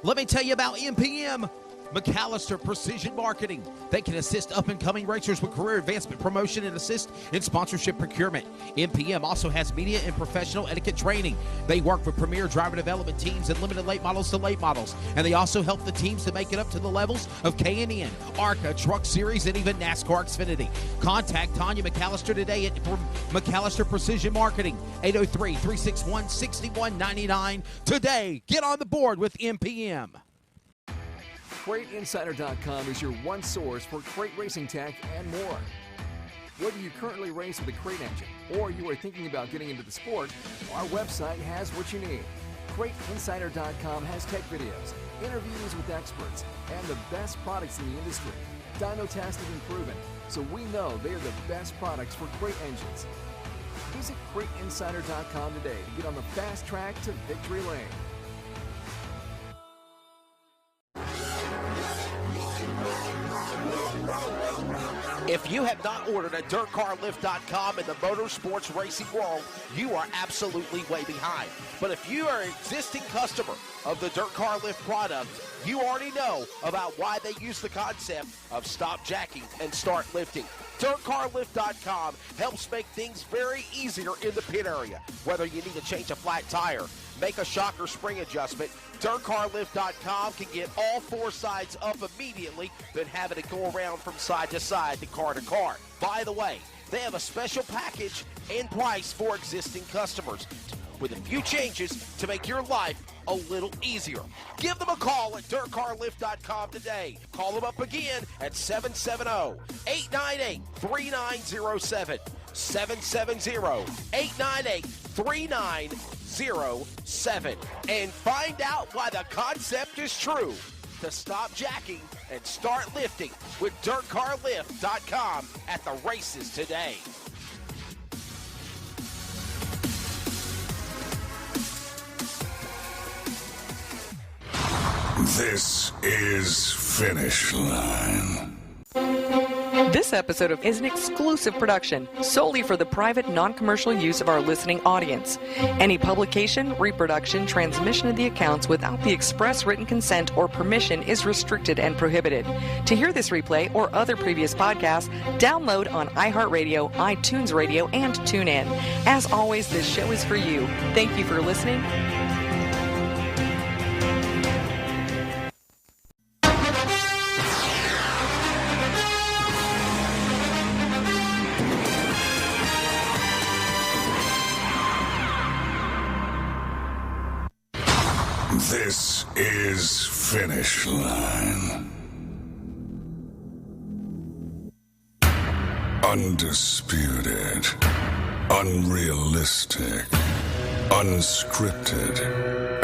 Let me tell you about MPM. McAllister Precision Marketing. They can assist up-and-coming racers with career advancement, promotion, and assist in sponsorship procurement. MPM also has media and professional etiquette training. They work with premier driver development teams and limited late models to late models. And they also help the teams to make it up to the levels of K&N, ARCA, Truck Series, and even NASCAR Xfinity. Contact Tanya McAllister today at McAllister Precision Marketing, 803-361-6199. Today, get on the board with MPM. CrateInsider.com is your one source for crate racing tech and more. Whether you currently race with a crate engine or you are thinking about getting into the sport, our website has what you need. CrateInsider.com has tech videos, interviews with experts, and the best products in the industry. Dyno tested and proven, so we know they are the best products for crate engines. Visit CrateInsider.com today to get on the fast track to victory lane. If you have not ordered at DirtCarLift.com in the motorsports racing world, you are absolutely way behind. But if you are an existing customer of the Dirt Car Lift product, you already know about why they use the concept of stop jacking and start lifting. DirtCarLift.com helps make things very easier in the pit area. Whether you need to change a flat tire, make a shock or spring adjustment, DirtCarLift.com can get all four sides up immediately, then having it go around from side to side to car. By the way, they have a special package and price for existing customers with a few changes to make your life a little easier. Give them a call at DirtCarLift.com today. Call them up again at 770-898-3907. 770-898-3907. And find out why the concept is true. To stop jacking and start lifting with DirtCarLift.com at the races today. This is Finish Line. This episode is an exclusive production solely for the private, non-commercial use of our listening audience. Any publication, reproduction, transmission of the accounts without the express written consent or permission is restricted and prohibited. To hear this replay or other previous podcasts, download on iHeartRadio, iTunes Radio, and TuneIn. As always, this show is for you. Thank you for listening. This is Finish Line. Undisputed, unrealistic, unscripted,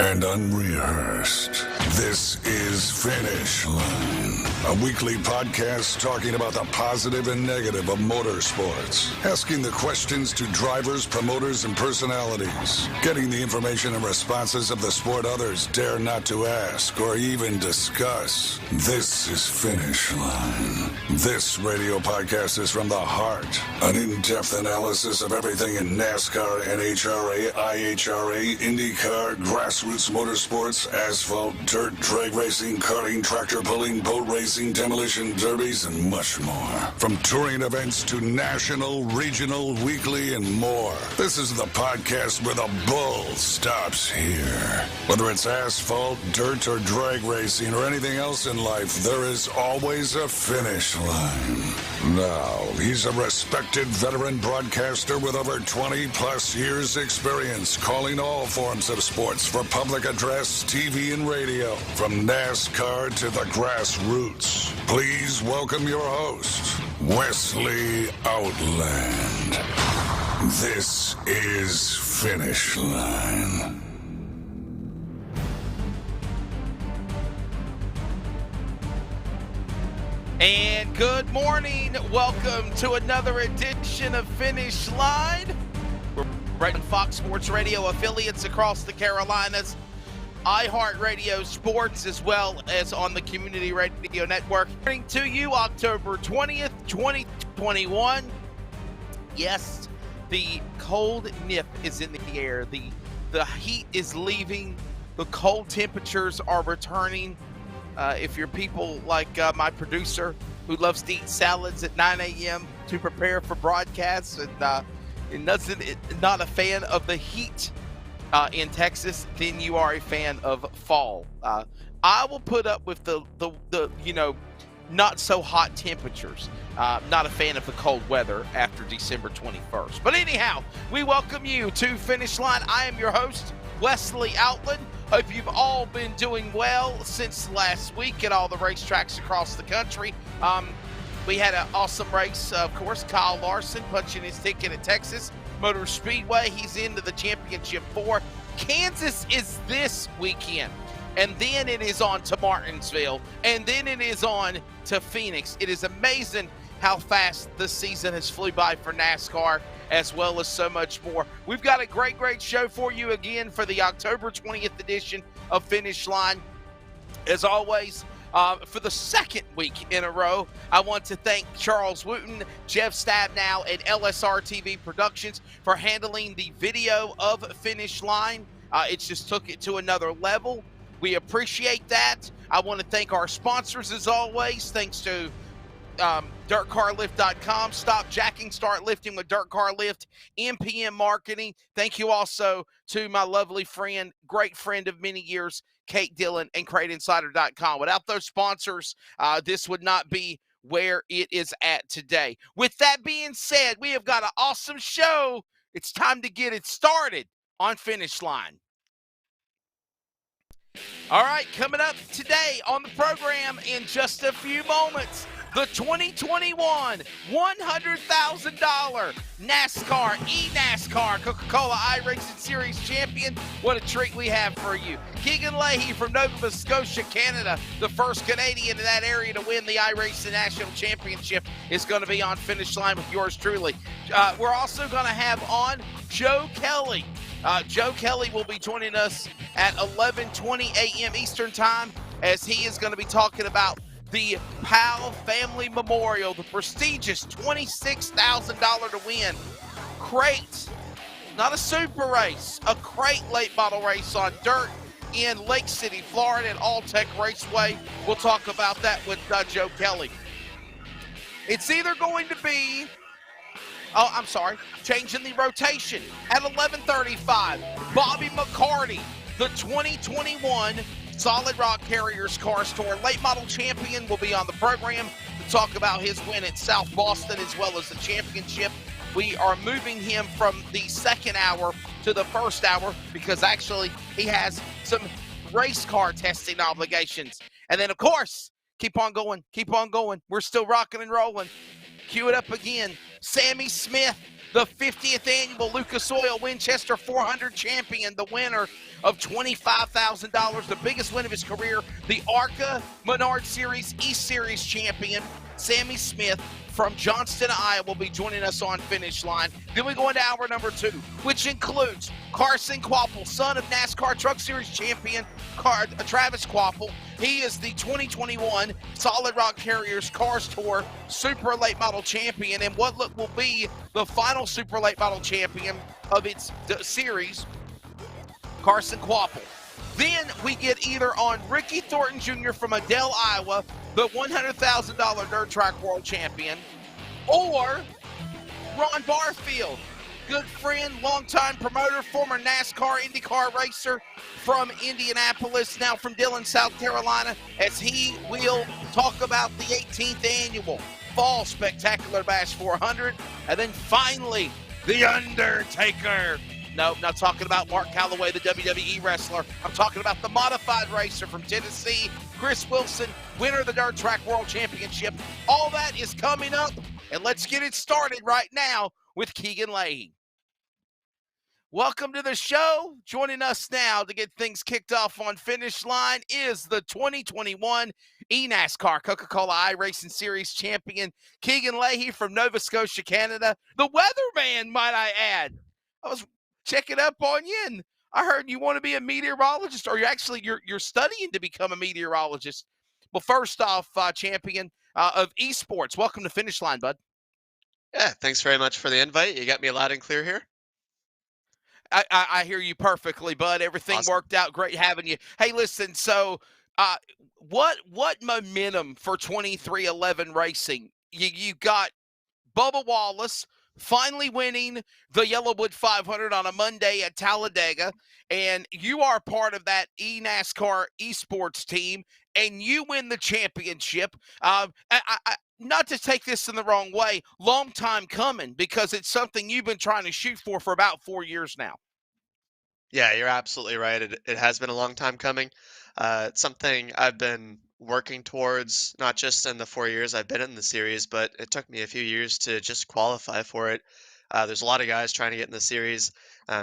and unrehearsed. This is Finish Line, a weekly podcast talking about the positive and negative of motorsports, asking the questions to drivers, promoters, and personalities, getting the information and responses of the sport others dare not to ask or even discuss. This is Finish Line. This radio podcast is from the heart, an in-depth analysis of everything in NASCAR, NHRA, IHRA, IndyCar, grassroots motorsports, asphalt, dirt, drag racing, karting, tractor pulling, boat racing, demolition derbies, and much more. From touring events to national, regional, weekly, and more. This is the podcast where the bull stops here. Whether it's asphalt, dirt, or drag racing, or anything else in life, there is always a finish line. Now, he's a respected veteran broadcaster with over 20-plus years experience calling all forms of sports for public address, TV, and radio, from NASCAR to the grassroots. Please welcome your host, Wesley Outland. This is Finish Line. And good morning. Welcome to another edition of Finish Line. We're right on Fox Sports Radio affiliates across the Carolinas, iHeartRadio Sports, as well as on the Community Radio Network. Coming to you October 20th, 2021. Yes, the cold nip is in the air. The heat is leaving The cold temperatures are returning. If you're people like my producer who loves to eat salads at 9 a.m. to prepare for broadcasts and not a fan of the heat in Texas, then you are a fan of fall. I will put up with the not so hot temperatures. Not a fan of the cold weather after December 21st. But anyhow, we welcome you to Finish Line. I am your host, Wesley Outland. Hope you've all been doing well since last week at all the racetracks across the country. We had an awesome race, of course. Kyle Larson punching his ticket at Texas Motor Speedway. He's into the Championship 4. Kansas is this weekend. And then it is on to Martinsville. And then it is on to Phoenix. It is amazing how fast the season has flew by for NASCAR, as well as so much more. We've got a great show for you again for the October 20th edition of Finish Line. As always, for the second week in a row, I want to thank Charles Wooten, Jeff Stabnow, and LSRTV Productions for handling the video of Finish Line. It just took it to another level. We appreciate that. I want to thank our sponsors as always. Thanks to DirtCarLift.com. Stop jacking, start lifting with Dirt Car Lift. MPM Marketing. Thank you also to my lovely friend, great friend of many years, Kate Dillon, and CrateInsider.com. Without those sponsors, this would not be where it is at today. With that being said, we have got an awesome show. It's time to get it started on Finish Line. All right, coming up today on the program in just a few moments, the 2021 $100,000 NASCAR, eNASCAR Coca-Cola iRacing Series champion. What a treat we have for you. Keegan Leahy from Nova Scotia, Canada, the first Canadian in that area to win the iRacing National Championship, is going to be on Finish Line with yours truly. We're also going to have on Joe Kelly. Joe Kelly will be joining us at 11:20 a.m. Eastern Time, as he is going to be talking about the Powell Family Memorial, the prestigious $26,000 to win crate, not a super race, a crate late model race on dirt in Lake City, Florida at Alltech Raceway. We'll talk about that with Joe Kelly. It's either going to be changing the rotation at 11:35. Bobby McCarty, the 2021 Solid Rock Carriers Car Store late model champion, will be on the program to talk about his win at South Boston as well as the championship. We are moving him from the second hour to the first hour because actually he has some race car testing obligations. And then, of course, keep on going. We're still rocking and rolling. Cue it up again. Sammy Smith, the 50th annual Lucas Oil Winchester 400 champion, the winner of $25,000, the biggest win of his career, the ARCA Menard Series East Series champion, Sammy Smith from Johnston, Iowa, will be joining us on Finish Line. Then we go into hour number 2, which includes Carson Kvapil, son of NASCAR Truck Series champion Travis Kvapil. He is the 2021 Solid Rock Carriers Cars Tour Super Late Model Champion, and what will be the final Super Late Model Champion of its series, Carson Kvapil. Then we get either on Ricky Thornton Jr. from Adel, Iowa, the $100,000 Dirt Track World Champion, or Ron Barfield, good friend, longtime promoter, former NASCAR IndyCar racer from Indianapolis, now from Dillon, South Carolina, as he will talk about the 18th annual Fall Spectacular Bash 400. And then finally, The Undertaker. No, not talking about Mark Calloway, the WWE wrestler. I'm talking about the modified racer from Tennessee, Chris Wilson, winner of the Dirt Track World Championship. All that is coming up, and let's get it started right now with Keegan Leahy. Welcome to the show. Joining us now to get things kicked off on Finish Line is the 2021 eNASCAR Coca-Cola iRacing Series champion, Keegan Leahy from Nova Scotia, Canada. The weatherman, might I add. I was checking up on you, and I heard you want to be a meteorologist, or you're studying to become a meteorologist. Well, first off, champion of esports, welcome to Finish Line, bud. Yeah, thanks very much for the invite. You got me loud and clear here. I hear you perfectly, bud. Everything Awesome. worked out great having you. Hey, listen. So, uh, what momentum for 2311 racing? You got Bubba Wallace finally winning the Yellowwood 500 on a Monday at Talladega, and you are part of that eNASCAR esports team, and you win the championship. Not to take this in the wrong way, long time coming because it's something you've been trying to shoot for about 4 years now. Yeah, you're absolutely right. It has been a long time coming. It's something I've been working towards, not just in the 4 years I've been in the series, but it took me a few years to just qualify for it. There's a lot of guys trying to get in the series.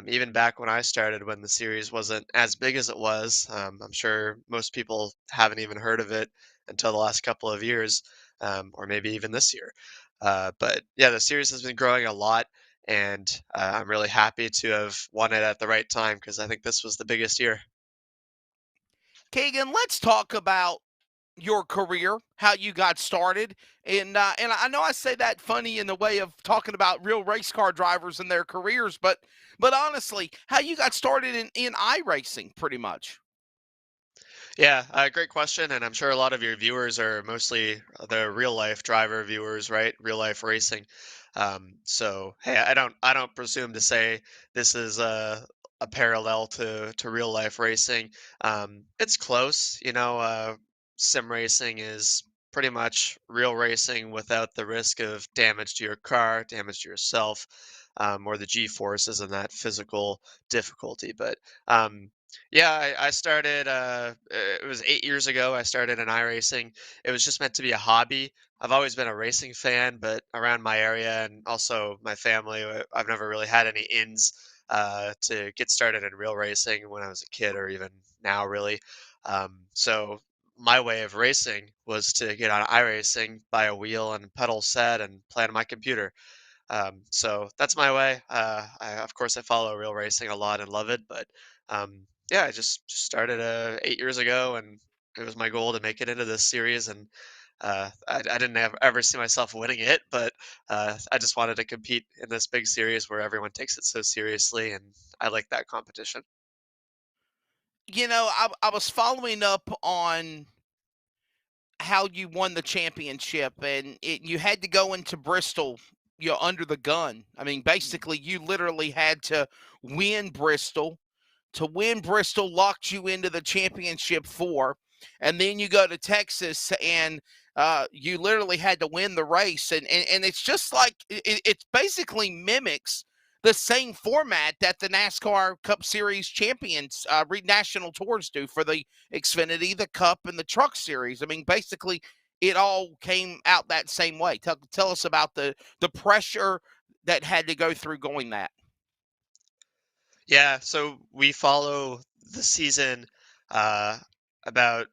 Even back when I started, when the series wasn't as big as it was, I'm sure most people haven't even heard of it until the last couple of years, or maybe even this year. But yeah, the series has been growing a lot, and I'm really happy to have won it at the right time because I think this was the biggest year. Kagan, let's talk about your career, how you got started, and I know I say that funny in the way of talking about real race car drivers and their careers, but honestly, how you got started in iRacing, pretty much. Yeah, great question, and I'm sure a lot of your viewers are mostly the real life driver viewers, right? Real life racing. So hey, I don't presume to say this is a parallel to real life racing. It's close, you know. Sim racing is pretty much real racing without the risk of damage to your car, damage to yourself, or the G forces and that physical difficulty. But yeah, I started. It was 8 years ago. I started in iRacing. It was just meant to be a hobby. I've always been a racing fan, but around my area and also my family, I've never really had any ins to get started in real racing when I was a kid, or even now, really. So my way of racing was to get on iRacing, buy a wheel and pedal set, and play on my computer. So that's my way. Of course, I follow real racing a lot and love it, but yeah, I just started 8 years ago, and it was my goal to make it into this series. And I didn't ever see myself winning it, but I just wanted to compete in this big series where everyone takes it so seriously, and I like that competition. I was following up on how you won the championship, and you had to go into Bristol, under the gun. I mean, basically, you literally had to win Bristol. To win Bristol locked you into the championship four, and then you go to Texas, and you literally had to win the race, and it's just like it basically mimics the same format that the NASCAR Cup Series champions national tours do for the Xfinity, the Cup, and the Truck Series. I mean, basically, it all came out that same way. Tell us about the pressure that had to go through going that. Yeah, so we follow the season uh, about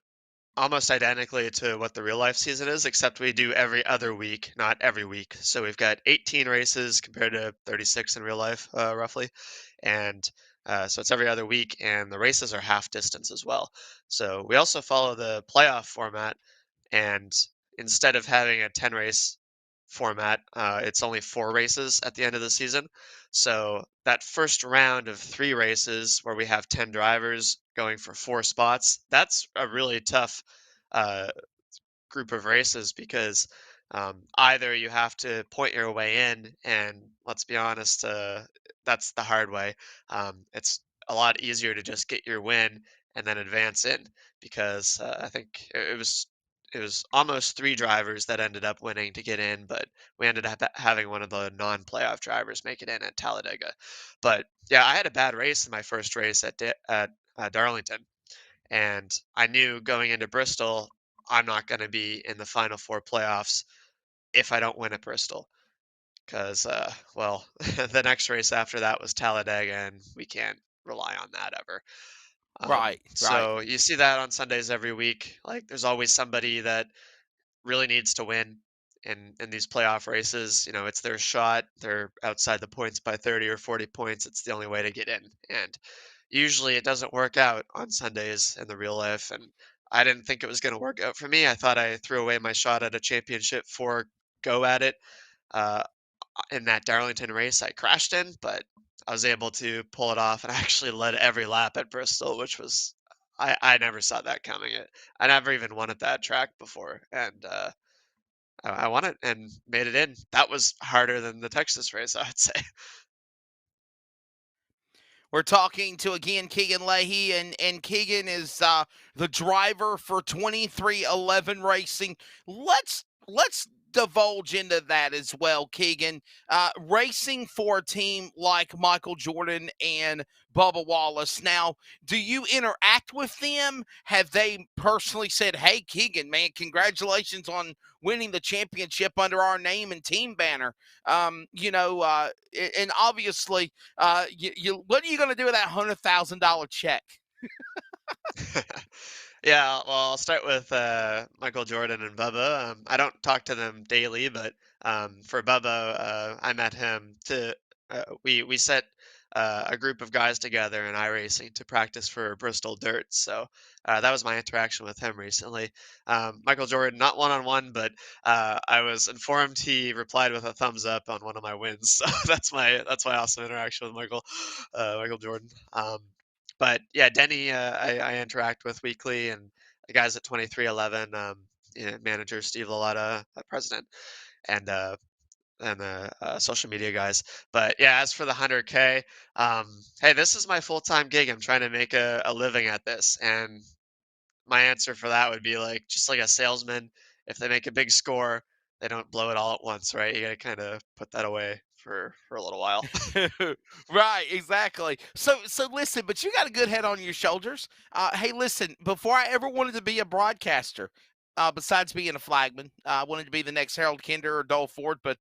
almost identically to what the real life season is, except we do every other week, not every week. So we've got 18 races compared to 36 in real life, roughly. And so it's every other week, and the races are half distance as well. So we also follow the playoff format, and instead of having a 10 race format, it's only 4 races at the end of the season. So that first round of 3 races where we have 10 drivers going for 4 spots, that's a really tough uh, group of races because either you have to point your way in, and let's be honest, that's the hard way. It's a lot easier to just get your win and then advance in because I think it was almost 3 drivers that ended up winning to get in, but we ended up having one of the non-playoff drivers make it in at Talladega. But yeah, I had a bad race in my first race at Darlington, and I knew going into Bristol, I'm not going to be in the final 4 playoffs if I don't win at Bristol. Because, well, the next race after that was Talladega, and we can't rely on that ever. Right, right. So you see that on Sundays every week. Like, there's always somebody that really needs to win in these playoff races. You know, it's their shot. They're outside the points by 30 or 40 points. It's the only way to get in. And usually it doesn't work out on Sundays in the real life. And I didn't think it was going to work out for me. I thought I threw away my shot at a championship for go at it. Uh, in that Darlington race I crashed in, but I was able to pull it off, and I actually led every lap at Bristol, which was I never saw that coming. I never even won at that track before, and I won it and made it in. That was harder than the Texas race, I'd say. We're talking to again Keegan Leahy, and Keegan is the driver for 2311 Racing. Let's divulge into that as well, Keegan. Racing for a team like Michael Jordan and Bubba Wallace. Now, do you interact with them? Have they personally said, "Hey, Keegan, man, congratulations on winning the championship under our name and team banner"? And obviously what are you going to do with that $100,000 check? Yeah, well, I'll start with Michael Jordan and Bubba. I don't talk to them daily, but for Bubba, I met him to we set a group of guys together in iRacing to practice for Bristol Dirt. So that was my interaction with him recently. Michael Jordan, not one on one, but I was informed he replied with a thumbs up on one of my wins. So that's my awesome interaction with Michael Jordan. But yeah, Denny, I interact with weekly, and the guys at 2311, manager Steve Laletta, president, and the social media guys. But yeah, as for the 100K, hey, this is my full time gig. I'm trying to make a living at this, and my answer for that would be like just like a salesman. If they make a big score, they don't blow it all at once, right? You got to kind of put that away for a little while. Right, exactly. So listen, but you got a good head on your shoulders. Hey, listen, before I ever wanted to be a broadcaster, besides being a flagman, I wanted to be the next Harold Kinder or Dole Ford, but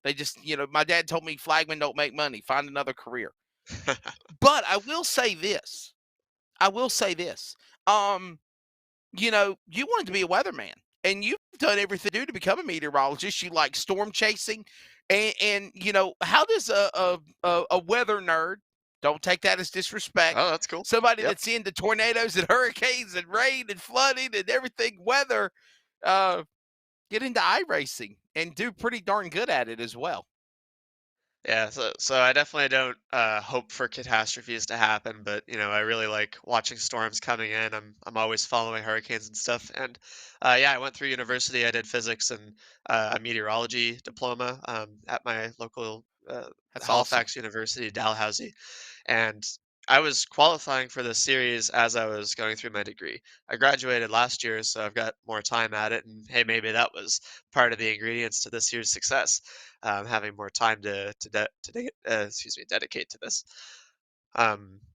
they just, my dad told me flagmen don't make money. Find another career. But I will say this. I will say this. Um, you wanted to be a weatherman, and you've done everything to do to become a meteorologist. You like storm chasing, and how does a weather nerd? Don't take that as disrespect. Oh, that's cool. Somebody Yep. that's into tornadoes and hurricanes and rain and flooding and everything weather, uh, get into iRacing and do pretty darn good at it as well. Yeah, so I definitely don't hope for catastrophes to happen, but I really like watching storms coming in. I'm always following hurricanes and stuff. And yeah, I went through university. I did physics and a meteorology diploma at my local That's awesome. Halifax University, Dalhousie. And I was qualifying for this series as I was going through my degree. I graduated last year, so I've got more time at it. And hey, maybe that was part of the ingredients to this year's success, having more time excuse me, dedicate to this.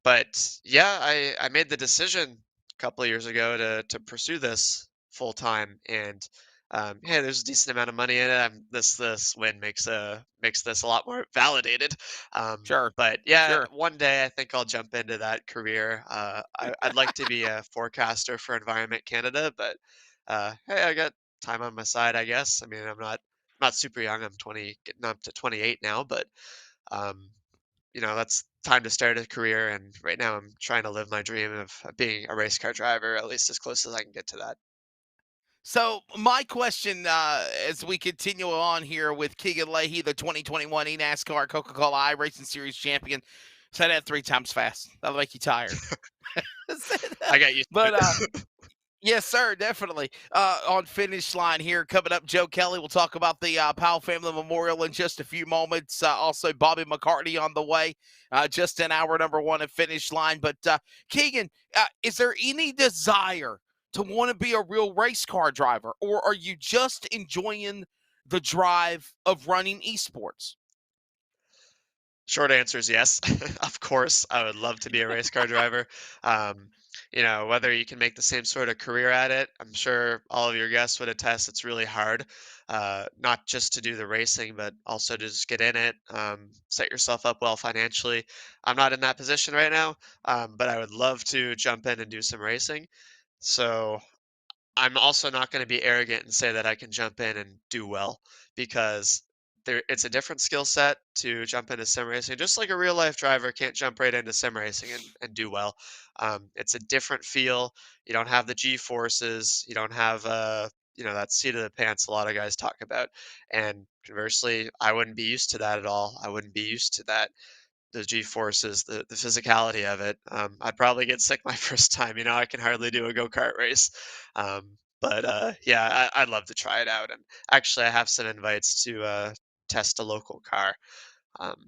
But yeah, I made the decision a couple of years ago to pursue this full time, and hey, there's a decent amount of money in it. This win makes this a lot more validated. Sure, But yeah, sure. one day I think I'll jump into that career. I'd like to be a forecaster for Environment Canada, but hey, I got time on my side, I guess. I mean, I'm not super young. I'm 20, getting up to 28 now, but um, that's time to start a career. And right now, I'm trying to live my dream of being a race car driver, at least as close as I can get to that. So my question, as we continue on here with Keegan Leahy, the 2021 NASCAR Coca-Cola iRacing Series champion, say that 3 times fast. That'll make you tired. I got used to but it. yes, sir, definitely. On finish line here, coming up, Joe Kelly. We'll talk about the Powell Family Memorial in just a few moments. Also, Bobby McCartney on the way, just in hour number one at finish line. But Keegan, is there any desire to want to be a real race car driver, or are you just enjoying the drive of running esports? Short answer is yes. Of course, I would love to be a race car driver. Um, whether you can make the same sort of career at it, I'm sure all of your guests would attest it's really hard, not just to do the racing, but also to just get in it, set yourself up well financially. I'm not in that position right now, but I would love to jump in and do some racing. So I'm also not going to be arrogant and say that I can jump in and do well because it's a different skill set to jump into sim racing. Just like a real life driver can't jump right into sim racing and do well. It's a different feel. You don't have the G forces. You don't have that seat of the pants a lot of guys talk about. And conversely, I wouldn't be used to that at all. I wouldn't be used to that. the G-forces, the physicality of it. I'd probably get sick my first time. I can hardly do a go-kart race. But yeah, I'd love to try it out. And actually, I have some invites to test a local car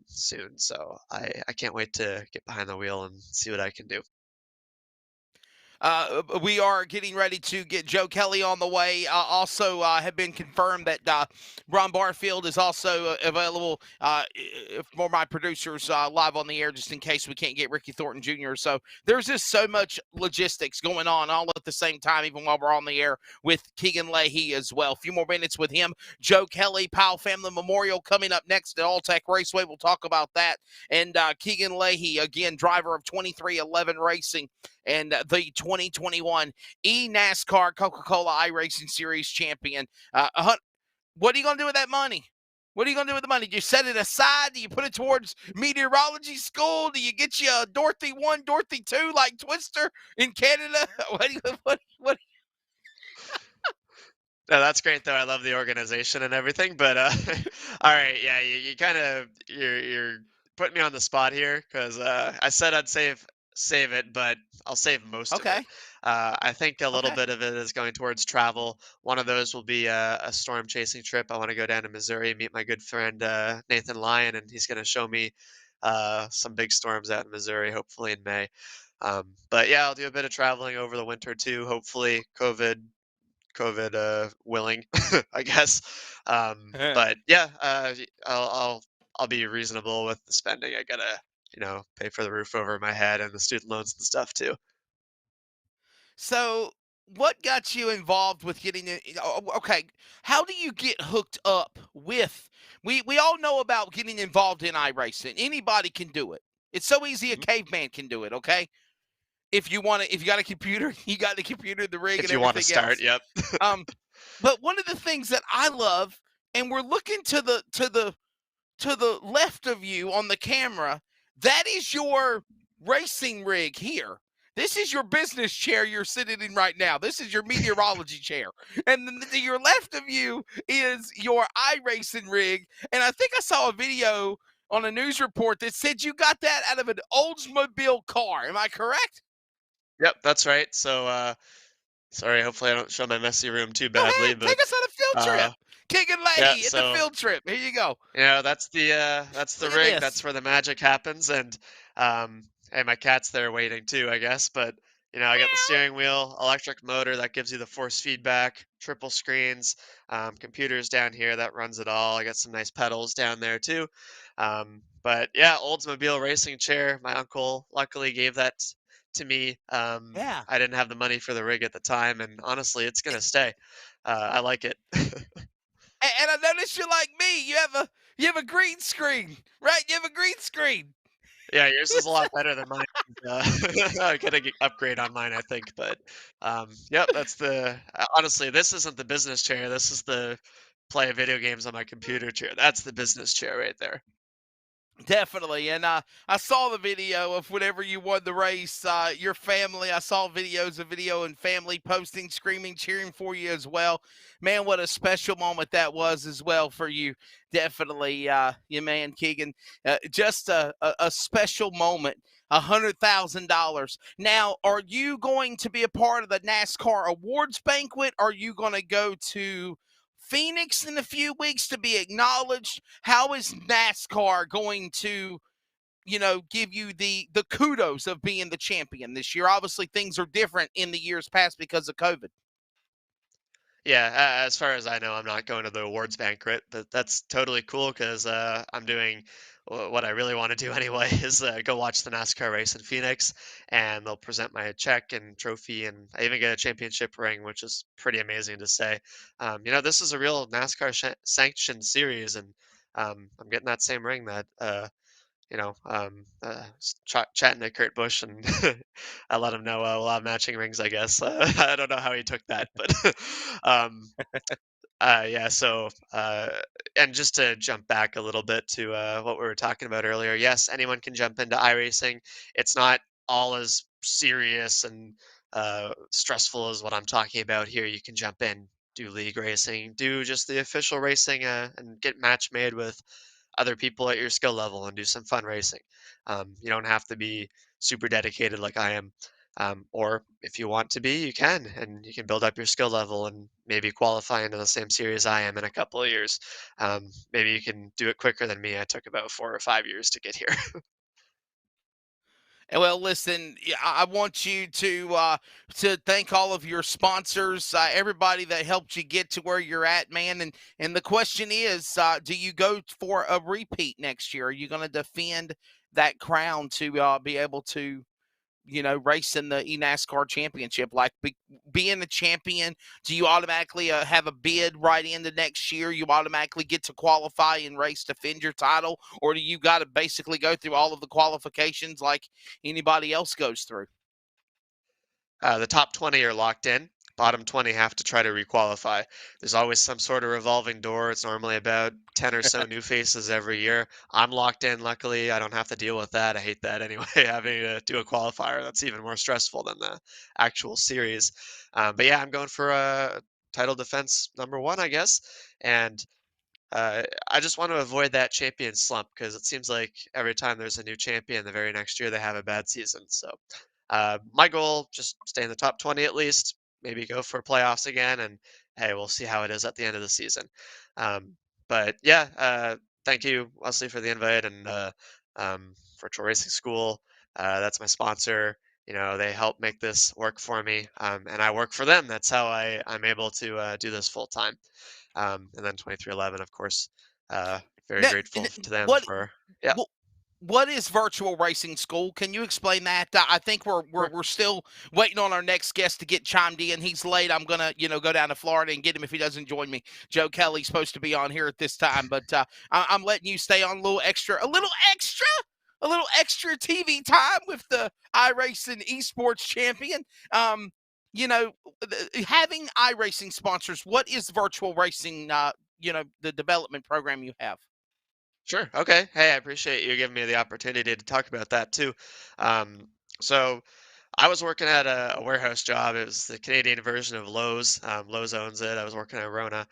soon. So I can't wait to get behind the wheel and see what I can do. We are getting ready to get Joe Kelly on the way. Also, have been confirmed that Ron Barfield is also available for my producers live on the air, just in case we can't get Ricky Thornton Jr. So there's just so much logistics going on all at the same time, even while we're on the air with Keegan Leahy as well. A few more minutes with him. Joe Kelly, Powell Family Memorial coming up next at All Tech Raceway. We'll talk about that. And Keegan Leahy, again, driver of 2311 Racing and the 2021 NASCAR Coca-Cola iRacing Series champion. What are you going to do with that money? What are you going to do with the money? Do you set it aside? Do you put it towards meteorology school? Do you get you a Dorothy 1, Dorothy 2 like Twister in Canada? What No, that's great though. I love the organization and everything. But all right, yeah, you kind of you're putting me on the spot here because I said I'd save it, but I'll save most of it. Okay. I think a little Okay. bit of it is going towards travel. One of those will be a storm chasing trip. I want to go down to Missouri, meet my good friend Nathan Lyon, and he's going to show me some big storms out in Missouri, hopefully in May. But yeah, I'll do a bit of traveling over the winter too. Hopefully, COVID willing, I guess. But yeah, I'll be reasonable with the spending. I gotta pay for the roof over my head and the student loans and stuff too. So, what got you involved with getting it? Okay, how do you get hooked up with? We all know about getting involved in iRacing. Anybody can do it. It's so easy a Mhm. caveman can do it. Okay, if you want to, if you got a computer, you got the computer, the rig, If and you want to everything start, else. yep. Um, but one of the things that I love, and we're looking to the left of you on the camera, that is your racing rig here. This is your business chair you're sitting in right now. This is your meteorology chair. And then to your left of you is your iRacing rig. And I think I saw a video on a news report that said you got that out of an Oldsmobile car. Am I correct? Yep, that's right. So sorry, hopefully I don't show my messy room too Go badly, ahead. but Take us on a field uh trip. King and yeah, Leahy in the so field trip. Here you go. that's the Look at rig. this. That's where the magic happens. And my cat's there waiting too, I guess. But I got the steering wheel, electric motor that gives you the force feedback, triple screens, computers down here that runs it all. I got some nice pedals down there too. But yeah, Oldsmobile racing chair. My uncle luckily gave that to me. Yeah. I didn't have the money for the rig at the time, and honestly, it's gonna stay. I like it. And I noticed you're like me. You have a green screen, right? You have a green screen. Yeah, yours is a lot better than mine. I gotta upgrade on mine, I think. But yep, that's honestly, this isn't the business chair. This is the play video games on my computer chair. That's the business chair right there. Definitely. And I saw the video of whenever you won the race, your family. I saw video and family posting, screaming, cheering for you as well. Man, what a special moment that was as well for you. Definitely, you man, Keegan. Just a special moment. $100,000. Now, are you going to be a part of the NASCAR awards banquet? Are you going to go to Phoenix in a few weeks to be acknowledged? How is NASCAR going to, give you the kudos of being the champion this year? Obviously, things are different in the years past because of COVID. Yeah, as far as I know, I'm not going to the awards banquet, but that's totally cool because I'm doing what I really want to do anyway is go watch the NASCAR race in Phoenix, and they'll present my check and trophy, and I even get a championship ring, which is pretty amazing to say. This is a real NASCAR sanctioned series, and I'm getting that same ring that chatting to Kurt Busch, and I let him know we'll have matching rings, I guess. I don't know how he took that, but um, yeah. So, and just to jump back a little bit to what we were talking about earlier, yes, anyone can jump into iRacing. It's not all as serious and stressful as what I'm talking about here. You can jump in, do league racing, do just the official racing, and get match made with other people at your skill level and do some fun racing. You don't have to be super dedicated like I am. Or if you want to be, you can, and you can build up your skill level and maybe qualify into the same series I am in a couple of years. Maybe you can do it quicker than me. I took about 4 or 5 years to get here. Well, listen, I want you to thank all of your sponsors, everybody that helped you get to where you're at, man. And the question is, do you go for a repeat next year? Are you going to defend that crown to be able to, race in the eNASCAR championship? Like being a champion, do you automatically have a bid right into next year? You automatically get to qualify and race, defend your title? Or do you got to basically go through all of the qualifications like anybody else goes through? The top 20 are locked in. Bottom 20 have to try to requalify. There's always some sort of revolving door. It's normally about 10 or so new faces every year. I'm locked in, luckily. I don't have to deal with that. I hate that anyway, having to do a qualifier. That's even more stressful than the actual series. But yeah, I'm going for a title defense #1, I guess. And I just want to avoid that champion slump because it seems like every time there's a new champion, the very next year they have a bad season. So my goal, just stay in the top 20 at least, maybe go for playoffs again, and hey, we'll see how it is at the end of the season. But yeah, thank you, Wesley, for the invite and Virtual Racing School. That's my sponsor. They help make this work for me, and I work for them. That's how I'm able to do this full time. And then 2311, of course, very Now, grateful to them what for, yeah. what is virtual racing school? Can you explain that? I think we're still waiting on our next guest to get chimed in. He's late. I'm gonna go down to Florida and get him if he doesn't join me. Joe Kelly's supposed to be on here at this time, but I'm letting you stay on a little extra TV time with the iRacing esports champion. Having iRacing sponsors. What is virtual racing? The development program you have. Sure. Okay. Hey, I appreciate you giving me the opportunity to talk about that too. So I was working at a warehouse job. It was the Canadian version of Lowe's. Lowe's owns it. I was working at Rona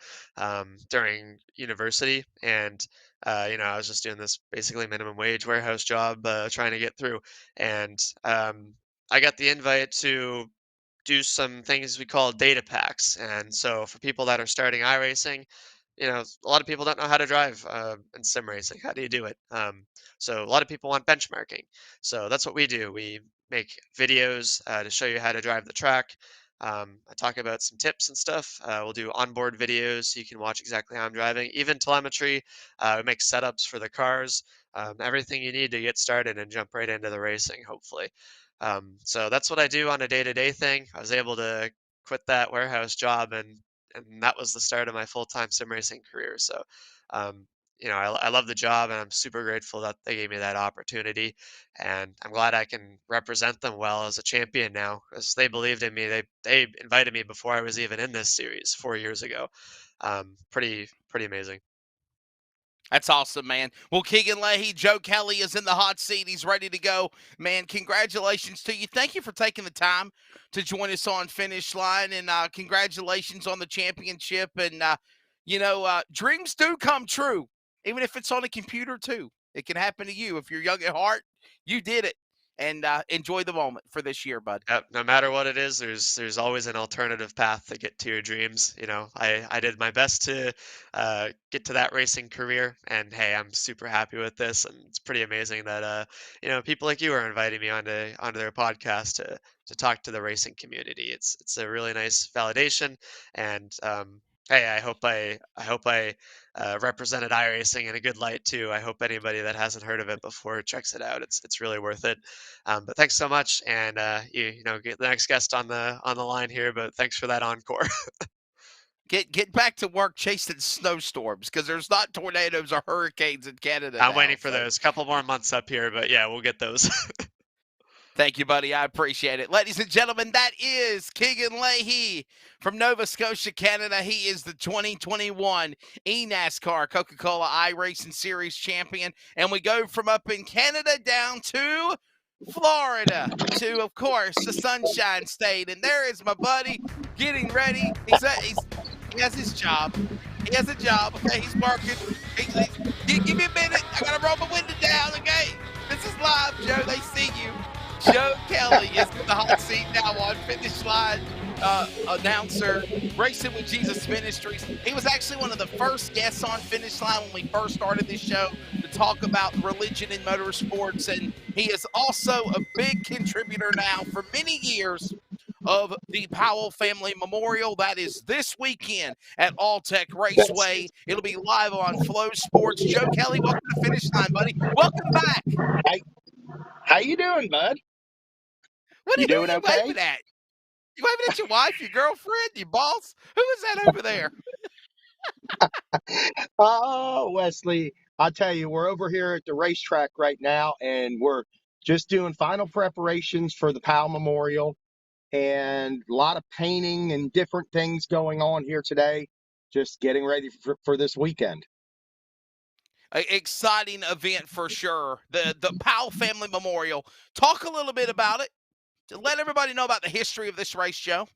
during university, and I was just doing this basically minimum wage warehouse job, trying to get through. And I got the invite to do some things we call data packs. And so for people that are starting iRacing, a lot of people don't know how to drive in sim racing. How do you do it? So a lot of people want benchmarking. So that's what we do. We make videos to show you how to drive the track. I talk about some tips and stuff. We'll do onboard videos so you can watch exactly how I'm driving. Even telemetry. We make setups for the cars. Everything you need to get started and jump right into the racing, hopefully. So that's what I do on a day-to-day thing. I was able to quit that warehouse job and that was the start of my full-time sim racing career. So, um, I love the job and I'm super grateful that they gave me that opportunity. And I'm glad I can represent them well as a champion now because they believed in me. They invited me before I was even in this series 4 years ago. Pretty amazing. That's awesome, man. Well, Keegan Leahy, Joe Kelly is in the hot seat. He's ready to go. Man, congratulations to you. Thank you for taking the time to join us on Finish Line, and congratulations on the championship. And, dreams do come true, even if it's on a computer, too. It can happen to you. If you're young at heart, you did it. And enjoy the moment for this year, bud. Yep, no matter what it is, there's always an alternative path to get to your dreams. I did my best to get to that racing career, and hey, I'm super happy with this, and it's pretty amazing that people like you are inviting me onto their podcast to talk to the racing community. It's a really nice validation, and hey, I hope I represented iRacing in a good light too. I hope anybody that hasn't heard of it before checks it out. It's really worth it. But thanks so much, and get the next guest on the line here. But thanks for that encore. Get back to work chasing snowstorms because there's not tornadoes or hurricanes in Canada I'm now. waiting for those. Couple more months up here, but yeah, we'll get those. Thank you, buddy. I appreciate it. Ladies and gentlemen, that is Keegan Leahy from Nova Scotia, Canada. He is the 2021 eNASCAR Coca-Cola iRacing Series champion. And we go from up in Canada down to Florida to, of course, the Sunshine State. And there is my buddy getting ready. He has his job. He has a job, okay? He's working. Give me a minute. I got to roll my window down, okay? This is live, Joe. They see you. Joe Kelly is in the hot seat now on Finish Line announcer, Racing with Jesus Ministries. He was actually one of the first guests on Finish Line when we first started this show to talk about religion in motorsports, and he is also a big contributor now for many years of the Powell Family Memorial. That is this weekend at All Tech Raceway. It'll be live on Flow Sports. Joe Kelly, welcome to Finish Line, buddy. Welcome back. How you doing, bud? Who are you okay? waving at? You waving at your wife, your girlfriend, your boss? Who is that over there? Oh, Wesley, I'll tell you, we're over here at the racetrack right now, and we're just doing final preparations for the Powell Memorial, and a lot of painting and different things going on here today, just getting ready for this weekend. Exciting event for sure. The Powell Family Memorial. Talk a little bit about it. To let everybody know about the history of this race, Joe.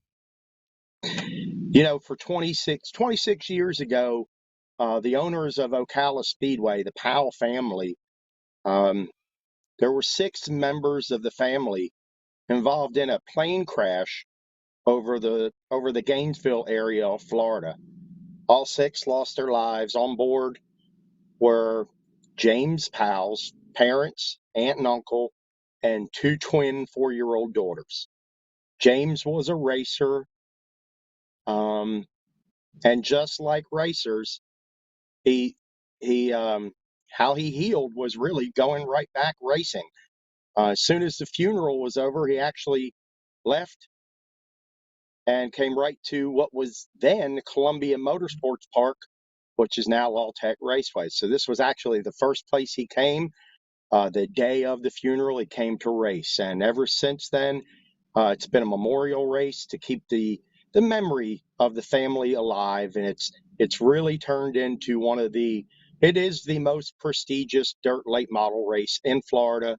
You know, for 26 years ago, the owners of Ocala Speedway, the Powell family, there were 6 members of the family involved in a plane crash over the Gainesville area of Florida. All 6 lost their lives. On board were James Powell's parents, aunt and uncle, and 2 twin 4-year-old daughters. James was a racer, and just like racers, how he healed was really going right back racing. As soon as the funeral was over, he actually left and came right to what was then Columbia Motorsports Park, which is now All Tech Raceway. So this was actually the first place he came. The day of the funeral, he came to race, and ever since then, it's been a memorial race to keep the memory of the family alive, and it's really turned into it is the most prestigious dirt late model race in Florida.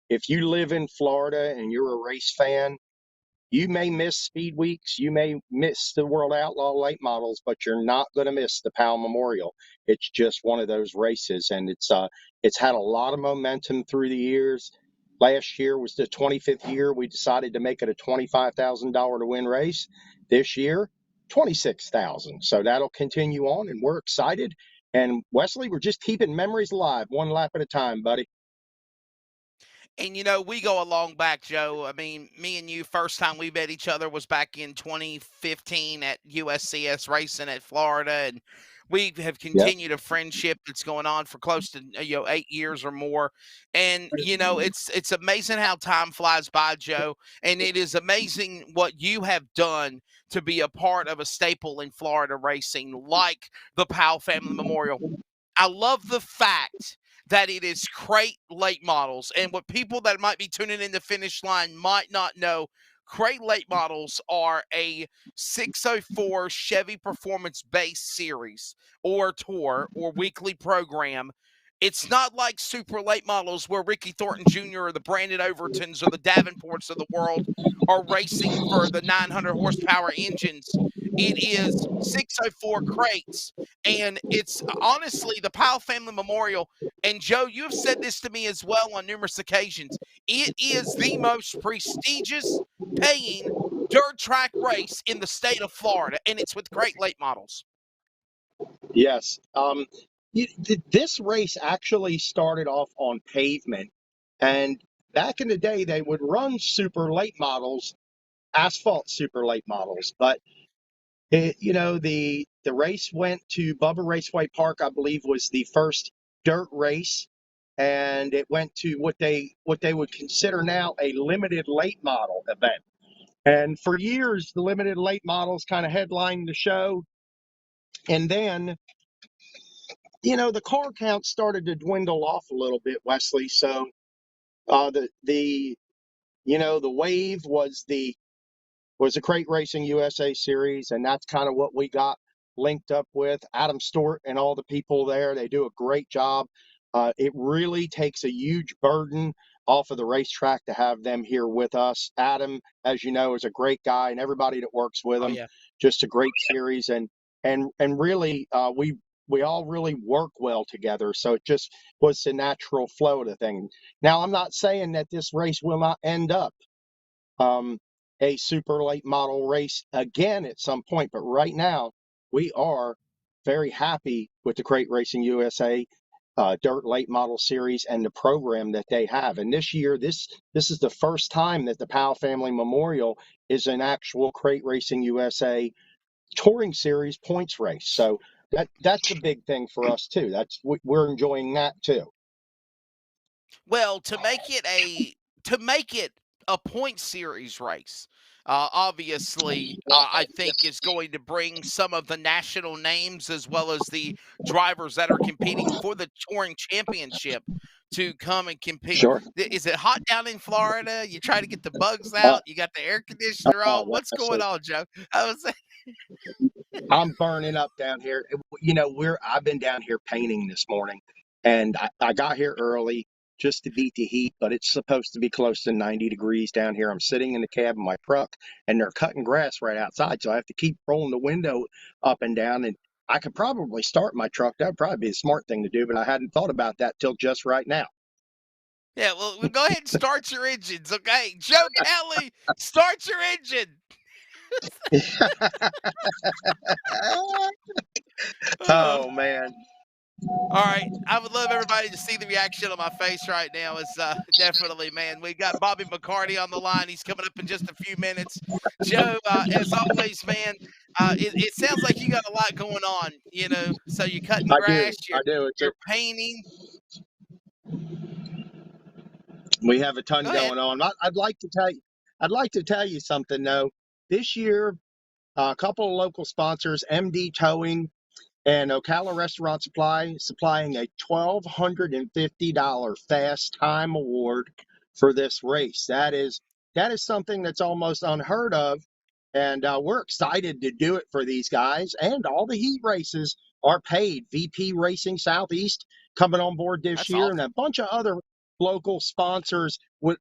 If you live in Florida and you're a race fan, you may miss Speed Weeks, you may miss the World Outlaw late models, but you're not going to miss the Powell Memorial. It's just one of those races, and it's had a lot of momentum through the years. Last year was the 25th year. We decided to make it a $25,000 to win race. This year, $26,000. So that'll continue on, and we're excited. And Wesley, we're just keeping memories alive, one lap at a time, buddy. And, you know, we go a long back, Joe. I mean, me and you, first time we met each other was back in 2015 at USCS Racing at Florida. And we have continued a friendship that's going on for close to, 8 years or more. And, it's amazing how time flies by, Joe. And it is amazing what you have done to be a part of a staple in Florida racing, like the Powell Family Memorial. I love the fact that it is crate late models. And what people that might be tuning in the Finish Line might not know, crate late models are a 604 Chevy Performance Base Series or tour or weekly program. It's not like super late models where Ricky Thornton Jr. or the Brandon Overtons or the Davenports of the world are racing for the 900 horsepower engines. It is 604 crates, and it's honestly the Powell Family Memorial. And Joe, you have said this to me as well on numerous occasions. It is the most prestigious paying dirt track race in the state of Florida, and it's with great late models. Yes. This race actually started off on pavement, and back in the day, they would run super late models, asphalt super late models, but the race went to Bubba Raceway Park, I believe, was the first dirt race, and it went to what they would consider now a limited late model event. And for years, the limited late models kind of headlined the show, and then the car count started to dwindle off a little bit, Wesley. So the wave was the Crate Racing USA series, and that's kind of what we got linked up with. Adam Stewart and all the people there, they do a great job. It really takes a huge burden off of the racetrack to have them here with us. Adam, as you know, is a great guy, and everybody that works with him, just a great series. And and really we all really work well together. So it just was the natural flow of the thing. Now, I'm not saying that this race will not end up a super late model race again at some point, but right now we are very happy with the Crate Racing USA Dirt Late Model Series and the program that they have. And this year, this is the first time that the Powell Family Memorial is an actual Crate Racing USA Touring Series points race. So that's a big thing for us too. We're enjoying that too. Well, to make it a point series race, obviously, I think is going to bring some of the national names as well as the drivers that are competing for the touring championship to come and compete. Sure. Is it hot down in Florida? You try to get the bugs out. You got the air conditioner on. What's going on, Joe? I'm burning up down here. You know, I've been down here painting this morning, and I got here early just to beat the heat, but it's supposed to be close to 90 degrees down here. I'm sitting in the cab of my truck, and they're cutting grass right outside, so I have to keep rolling the window up and down. And I could probably start my truck. That would probably be a smart thing to do, but I hadn't thought about that till just right now. Yeah, well, go ahead and start your engines, okay? Joe Kelly, start your engine. Oh, man. All right. I would love everybody to see the reaction on my face right now. It's definitely, man. We got Bobby McCarty on the line. He's coming up in just a few minutes. Joe, as always, man, it sounds like you got a lot going on, you know. So you're cutting grass, I do. You're painting. We have a ton going on. I'd like to tell you something though. This year, a couple of local sponsors, MD Towing and Ocala Restaurant Supply, supplying a $1,250 Fast Time Award for this race. That is something that's almost unheard of, and we're excited to do it for these guys. And all the heat races are paid. VP Racing Southeast coming on board this year, awesome. and a bunch of other local sponsors with,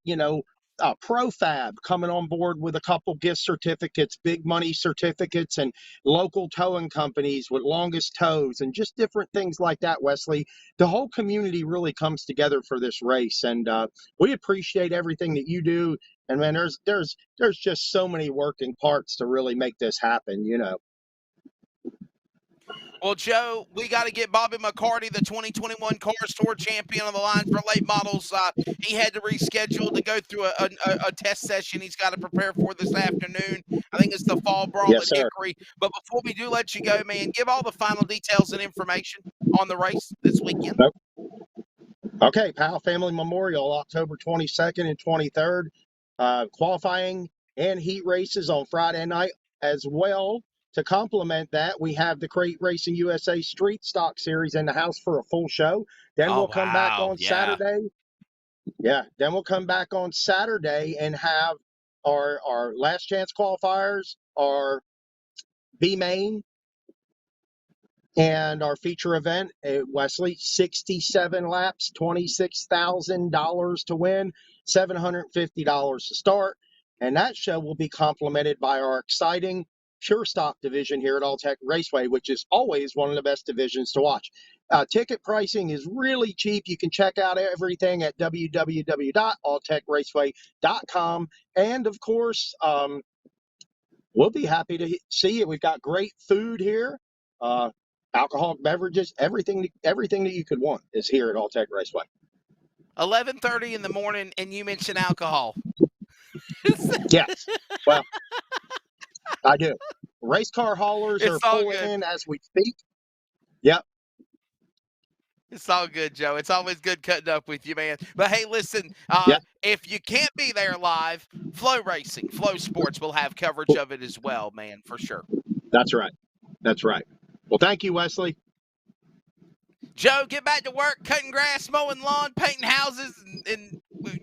Profab coming on board with a couple gift certificates, big money certificates, and local towing companies with longest tows and just different things like that, Wesley. The whole community really comes together for this race, and we appreciate everything that you do. And man, there's just so many working parts to really make this happen, you know. Well, Joe, we got to get Bobby McCarty, the 2021 Cars Tour champion, on the line for late models. He had to reschedule to go through a test session he's got to prepare for this afternoon. I think it's the Fall Brawl at Hickory. But before we do let you go, man, give all the final details and information on the race this weekend. Okay, Powell Family Memorial, October 22nd and 23rd. Qualifying and heat races on Friday night as well. To complement that, we have the Crate Racing USA Street Stock Series in the house for a full show. Then we'll come back on Saturday. Yeah, then we'll come back on Saturday and have our last chance qualifiers, our B-Main, and our feature event at Wesley, 67 laps, $26,000 to win, $750 to start. And that show will be complemented by our exciting Pure Stock division here at Alltech Raceway, which is always one of the best divisions to watch. Ticket pricing is really cheap. You can check out everything at www.alltechraceway.com. And of course, we'll be happy to see you. We've got great food here, alcoholic beverages, everything that you could want is here at Alltech Raceway. 11:30 in the morning, and you mentioned alcohol. Yes. Well, I do. Race car haulers are pulling in as we speak. Yep. It's all good, Joe. It's always good cutting up with you, man. But hey, listen, if you can't be there live, Flow Racing, Flow Sports will have coverage of it as well, man, for sure. That's right. Well, thank you, Wesley. Joe, get back to work, cutting grass, mowing lawn, painting houses, and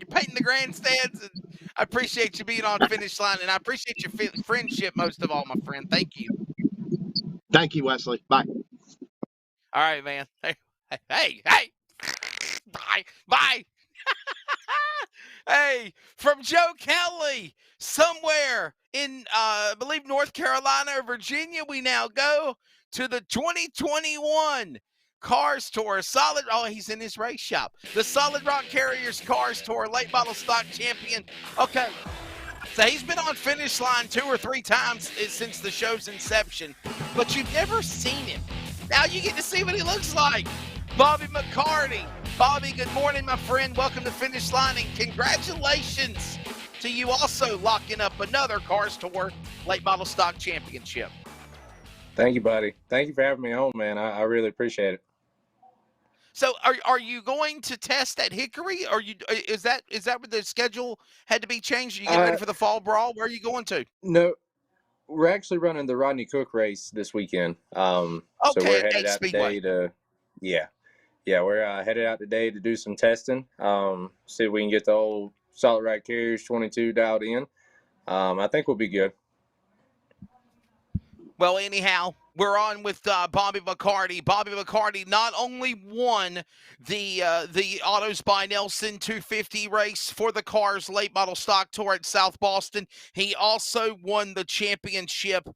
painting the grandstands. And I appreciate you being on Finish Line, and I appreciate your friendship most of all, my friend. Thank you. Thank you, Wesley. Bye. All right, man. Hey. Bye. Hey, from Joe Kelly, somewhere in, I believe, North Carolina or Virginia, we now go to the 2021 Cars Tour. He's in his race shop. The Solid Rock Carriers Cars Tour late model stock champion. Okay, so he's been on finish line 2 or 3 times since the show's inception, but you've never seen him. Now you get to see what he looks like. Bobby McCarty. Bobby, good morning, my friend. Welcome to Finish Line, and congratulations to you also locking up another Cars Tour late model stock championship. Thank you, buddy. Thank you for having me on, man. I really appreciate it. So are you going to test at Hickory? Or is that what the schedule had to be changed? Are you getting ready for the fall brawl? Where are you going to? No, we're actually running the Rodney Cook race this weekend. So we're headed out today to, we're headed out today to do some testing. See if we can get the old Solid Rock Carriers 22 dialed in. I think we'll be good. Well, anyhow, we're on with Bobby McCarty. Bobby McCarty not only won the Autos by Nelson 250 race for the Cars late model stock tour at South Boston, he also won the championship.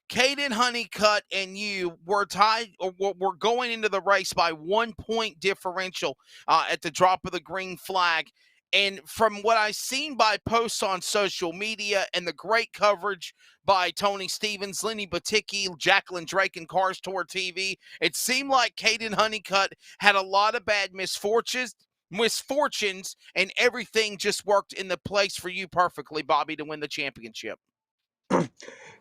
Caden Honeycutt and you were tied, or were going into the race by 1 point differential at the drop of the green flag. And from what I've seen by posts on social media and the great coverage by Tony Stevens, Lenny Baticki, Jacqueline Drake, and Cars Tour TV, it seemed like Caden Honeycutt had a lot of bad misfortunes, and everything just worked in the place for you perfectly, Bobby, to win the championship.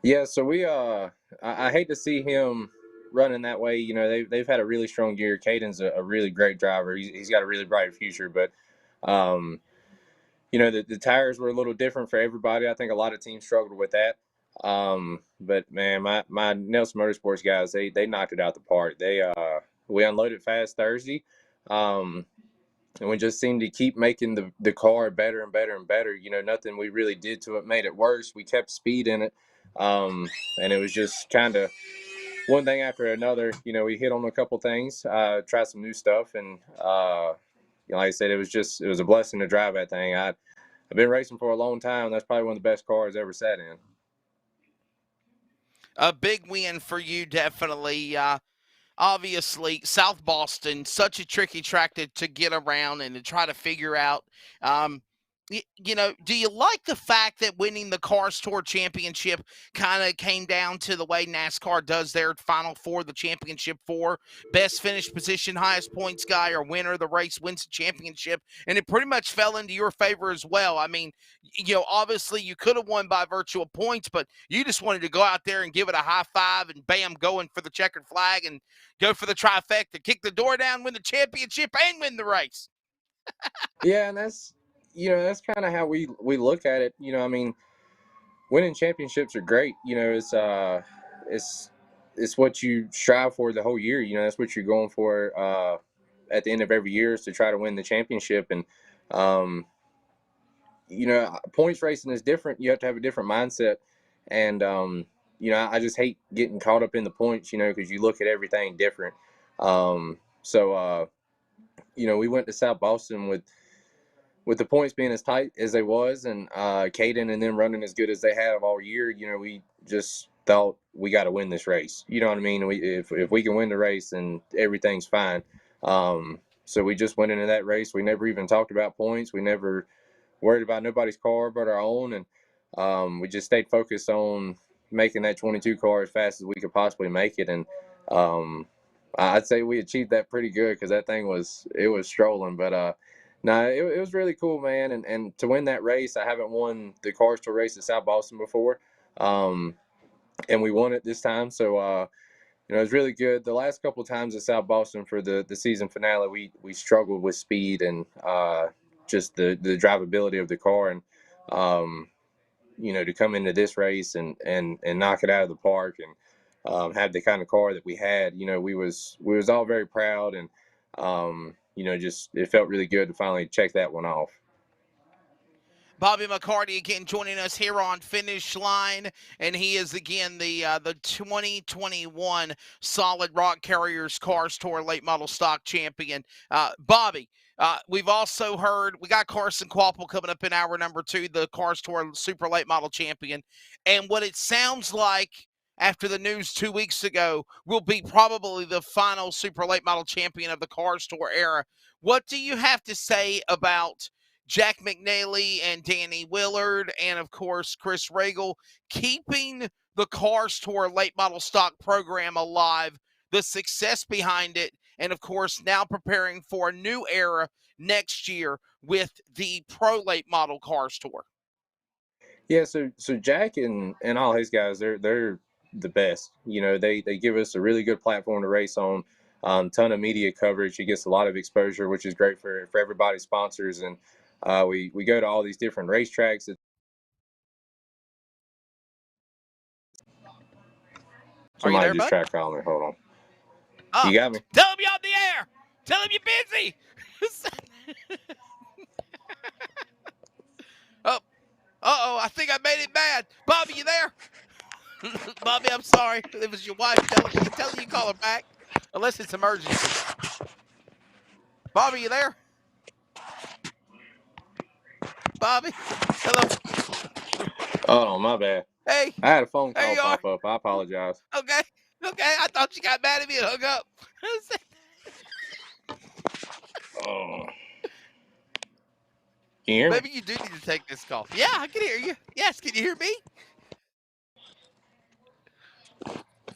Yeah, so we I hate to see him running that way. You know, they've had a really strong year. Caden's a really great driver. He's got a really bright future, but you know, the tires were a little different for everybody. I think a lot of teams struggled with that. But man, my Nelson Motorsports guys, they knocked it out the park. We unloaded fast Thursday. And we just seemed to keep making the car better and better and better. You know, nothing we really did to it made it worse. We kept speed in it. And it was just kind of one thing after another. You know, we hit on a couple things, tried some new stuff. And, you know, like I said, it was a blessing to drive that thing. I've been racing for a long time. That's probably one of the best cars I ever sat in. A big win for you, definitely. Obviously, South Boston, such a tricky track to get around and to try to figure out. You know, do you like the fact that winning the Cars Tour Championship kind of came down to the way NASCAR does their Final Four, the Championship Four? Best finished position, highest points guy, or winner of the race wins the championship. And it pretty much fell into your favor as well. I mean, you know, obviously you could have won by virtue of points, but you just wanted to go out there and give it a high five and bam, going for the checkered flag and go for the trifecta, kick the door down, win the championship, and win the race. Yeah, and that's kind of how we look at it. You know, I mean, winning championships are great. You know, it's what you strive for the whole year. You know, that's what you're going for at the end of every year, is to try to win the championship. And you know, points racing is different. You have to have a different mindset. And you know, I just hate getting caught up in the points. You know, because you look at everything different. You know, we went to South Boston with the points being as tight as they was, and Caden and them running as good as they have all year. You know, we just thought we got to win this race. You know what I mean? If we can win the race, then everything's fine. So we just went into that race. We never even talked about points. We never worried about nobody's car but our own, and we just stayed focused on making that 22 car as fast as we could possibly make it. And I'd say we achieved that pretty good, because that thing was strolling. But no, it was really cool, man. And to win that race, I haven't won the Cars Tour race at South Boston before. And we won it this time. So, you know, it was really good. The last couple of times at South Boston for the season finale, we struggled with speed and just the drivability of the car. And, you know, to come into this race and knock it out of the park and have the kind of car that we had, you know, we was all very proud. And, you know, just it felt really good to finally check that one off. Bobby McCarty again joining us here on Finish Line, and he is again the 2021 Solid Rock Carriers Cars Tour Late Model Stock Champion. Bobby, We've also heard we got Carson Quapple coming up in hour number 2, the Cars Tour Super Late Model Champion. And what it sounds like after the news 2 weeks ago will be probably the final Super Late Model Champion of the Cars Tour era. What do you have to say about Jack McNally and Danny Willard and, of course, Chris Regal keeping the Cars Tour Late Model Stock program alive, the success behind it, and, of course, now preparing for a new era next year with the Pro Late Model Cars Tour? Yeah, so Jack and all his guys, they're the best. You know, they give us a really good platform to race on. Ton of media coverage. He gets a lot of exposure, which is great for everybody's sponsors. And we go to all these different racetracks. Are you Somebody there, just bud? tried calling me. Hold on. You got me? Tell him you're on the air. Tell him you're busy. Uh-oh, I think I made it bad. Bobby, you there? Bobby, I'm sorry. It was your wife telling you call her back. Unless it's emergency. Bobby, you there? Bobby? Hello? Oh, my bad. Hey. I had a phone There call you are. pop up. I apologize. Okay. I thought you got mad at me and hung up. Oh. Can you hear me? Maybe you do need to take this call. Yeah, I can hear you. Yes, can you hear me?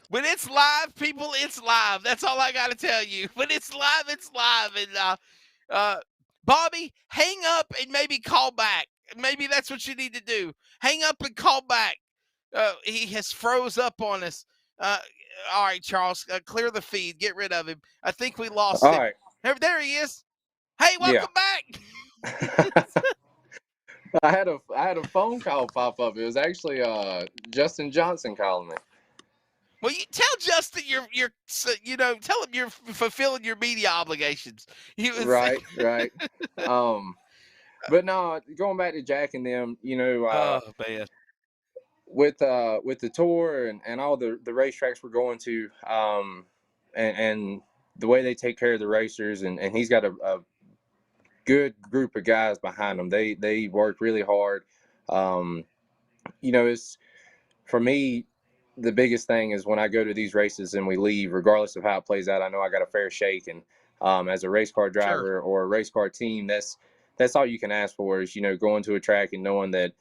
When it's live, people, it's live. That's all I got to tell you. When it's live, it's live. And Bobby, hang up and maybe call back. Maybe that's what you need to do. Hang up and call back. He has froze up on us. All right, Charles, clear the feed. Get rid of him. I think we lost All him. right. There he is. Hey, welcome back. I had a phone call pop up. It was actually Justin Johnson calling me. Well, you tell Justin tell him you're fulfilling your media obligations. Right. But no, going back to Jack and them, Oh man. with the tour and all the racetracks we're going to, and the way they take care of the racers, and he's got a good group of guys behind them. They work really hard. It's, for me, the biggest thing is when I go to these races and we leave, regardless of how it plays out, I know I got a fair shake. And as a race car driver or a race car team, that's all you can ask for is, going to a track and knowing that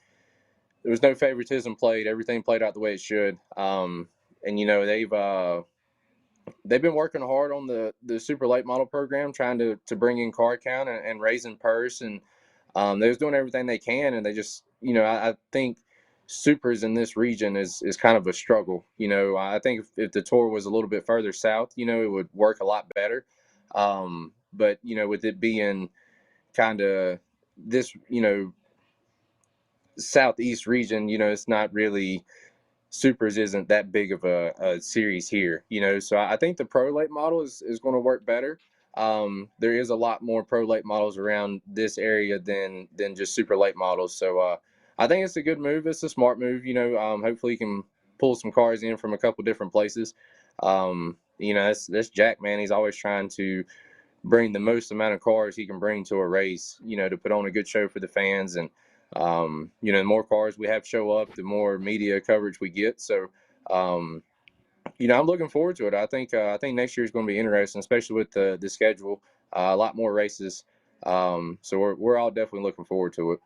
there was no favoritism played. Everything played out the way it should. And they've been working hard on the super late model program, trying to bring in car count and raising purse. And they was doing everything they can. And they just, I think supers in this region is kind of a struggle. I think if the tour was a little bit further south, it would work a lot better. But, with it being kind of this, southeast region, it's not really, supers isn't that big of a series here, so I think the pro late model is going to work better. There is a lot more pro late models around this area than just super late models, so I think it's a good move. It's a smart move. Hopefully you can pull some cars in from a couple different places. That's Jack, man. He's always trying to bring the most amount of cars he can bring to a race, to put on a good show for the fans. And the more cars we have show up, the more media coverage we get. So, I'm looking forward to it. I think next year is going to be interesting, especially with the schedule, a lot more races. So we're all definitely looking forward to it.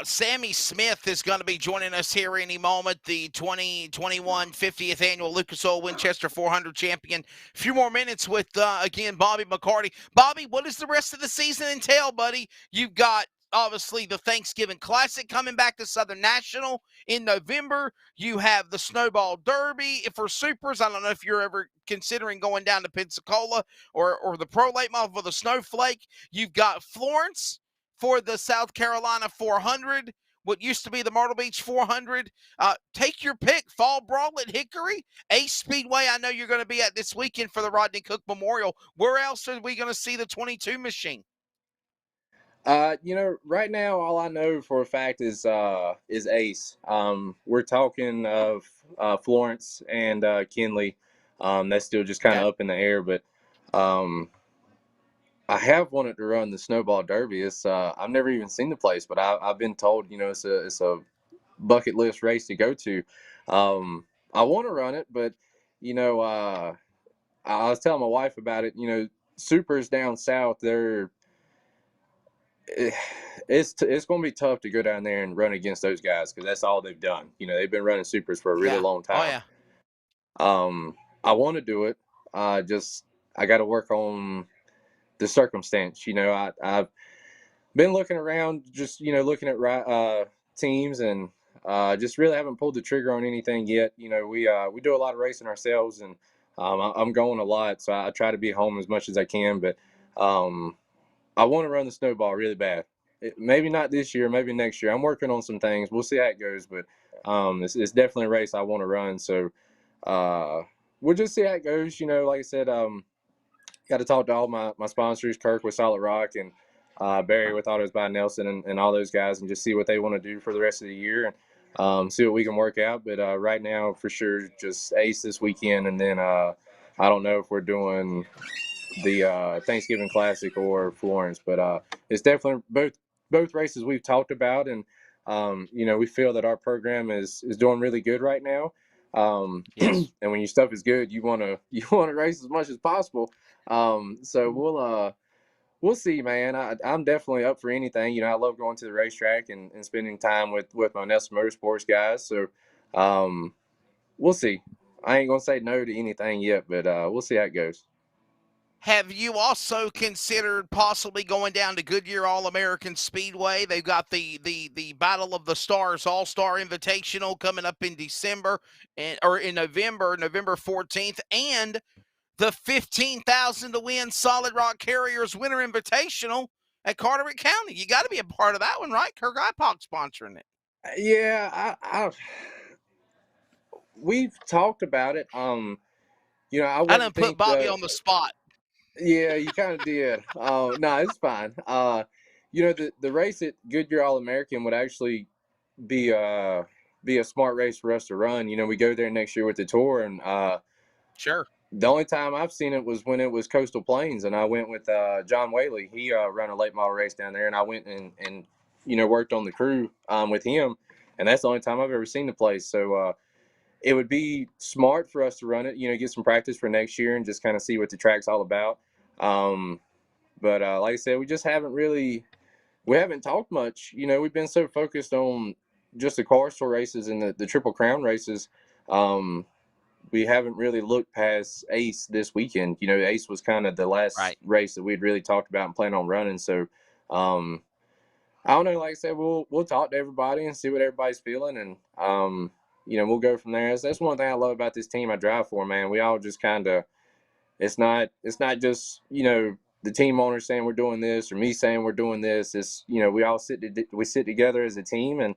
Sammy Smith is going to be joining us here any moment, the 2021 50th Annual Lucas Oil Winchester 400 champion. A few more minutes with, again, Bobby McCarty. Bobby, what does the rest of the season entail, buddy? You've got, obviously, the Thanksgiving Classic coming back to Southern National in November. You have the Snowball Derby for supers. I don't know if you're ever considering going down to Pensacola or the Pro Late Model for the Snowflake. You've got Florence for the South Carolina 400, what used to be the Myrtle Beach 400. Take your pick. Fall Brawl at Hickory. Ace Speedway, I know you're going to be at this weekend for the Rodney Cook Memorial. Where else are we going to see the 22 machine? Right now, all I know for a fact is Ace. We're talking of Florence and Kinley. That's still just kind of up in the air, but I have wanted to run the Snowball Derby. It's I've never even seen the place, but I've been told, it's a bucket list race to go to. I want to run it, but you know, I was telling my wife about it. Supers down south, it's going to be tough to go down there and run against those guys because that's all they've done. They've been running supers for a really Yeah. long Oh, time. yeah. I want to do it. I got to work on the circumstance. I've been looking around, just looking at teams, and just really haven't pulled the trigger on anything yet. We do a lot of racing ourselves, and I'm going a lot, so I try to be home as much as I can. But I want to run the Snowball really bad. Maybe not this year, maybe next year. I'm working on some things. We'll see how it goes, but it's definitely a race I want to run. So we'll just see how it goes. Like I said, got to talk to all my sponsors, Kirk with Solid Rock and Barry with Autos by Nelson and all those guys, and just see what they want to do for the rest of the year and see what we can work out. But right now, for sure, just Ace this weekend, and then I don't know if we're doing the Thanksgiving Classic or Florence, but it's definitely both races we've talked about, and we feel that our program is doing really good right now. Yes. And when your stuff is good, you want to race as much as possible. So we'll see, man. I'm definitely up for anything. I love going to the racetrack and spending time with my Nelson Motorsports guys. So we'll see. I ain't gonna say no to anything yet, but we'll see how it goes. Have you also considered possibly going down to Goodyear All-American Speedway? They've got the Battle of the Stars All-Star Invitational coming up in December or in November 14th, and the $15,000 to win Solid Rock Carriers Winter Invitational at Carteret County. You got to be a part of that one, right? Kirk Ipock sponsoring it. Yeah, we've talked about it. I I done wouldn't put think Bobby that. on the spot. Yeah, you kind of did. No, it's fine. The race at Goodyear All American would actually be be a smart race for us to run. We go there next year with the tour, and Sure. the only time I've seen it was when it was Coastal Plains, and I went with John Whaley. He ran a late model race down there, and I went and worked on the crew with him, and that's the only time I've ever seen the place. So it would be smart for us to run it, get some practice for next year and just kind of see what the track's all about. But like I said, we haven't talked much. We've been so focused on just the car store races and the Triple Crown races. We haven't really looked past Ace this weekend. Ace was kind of the last Right. race that we'd really talked about and planned on running. So I don't know. Like I said, we'll talk to everybody and see what everybody's feeling, and we'll go from there. That's one thing I love about this team I drive for, man. We all just kind of it's not just the team owner saying we're doing this or me saying we're doing this. It's we all sit together as a team, and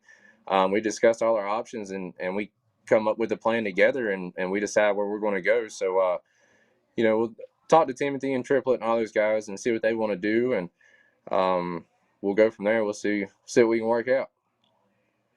we discuss all our options, and we come up with a plan together, and we decide where we're going to go. So we'll talk to Timothy and Triplet and all those guys and see what they want to do, and we'll go from there. We'll see what we can work out.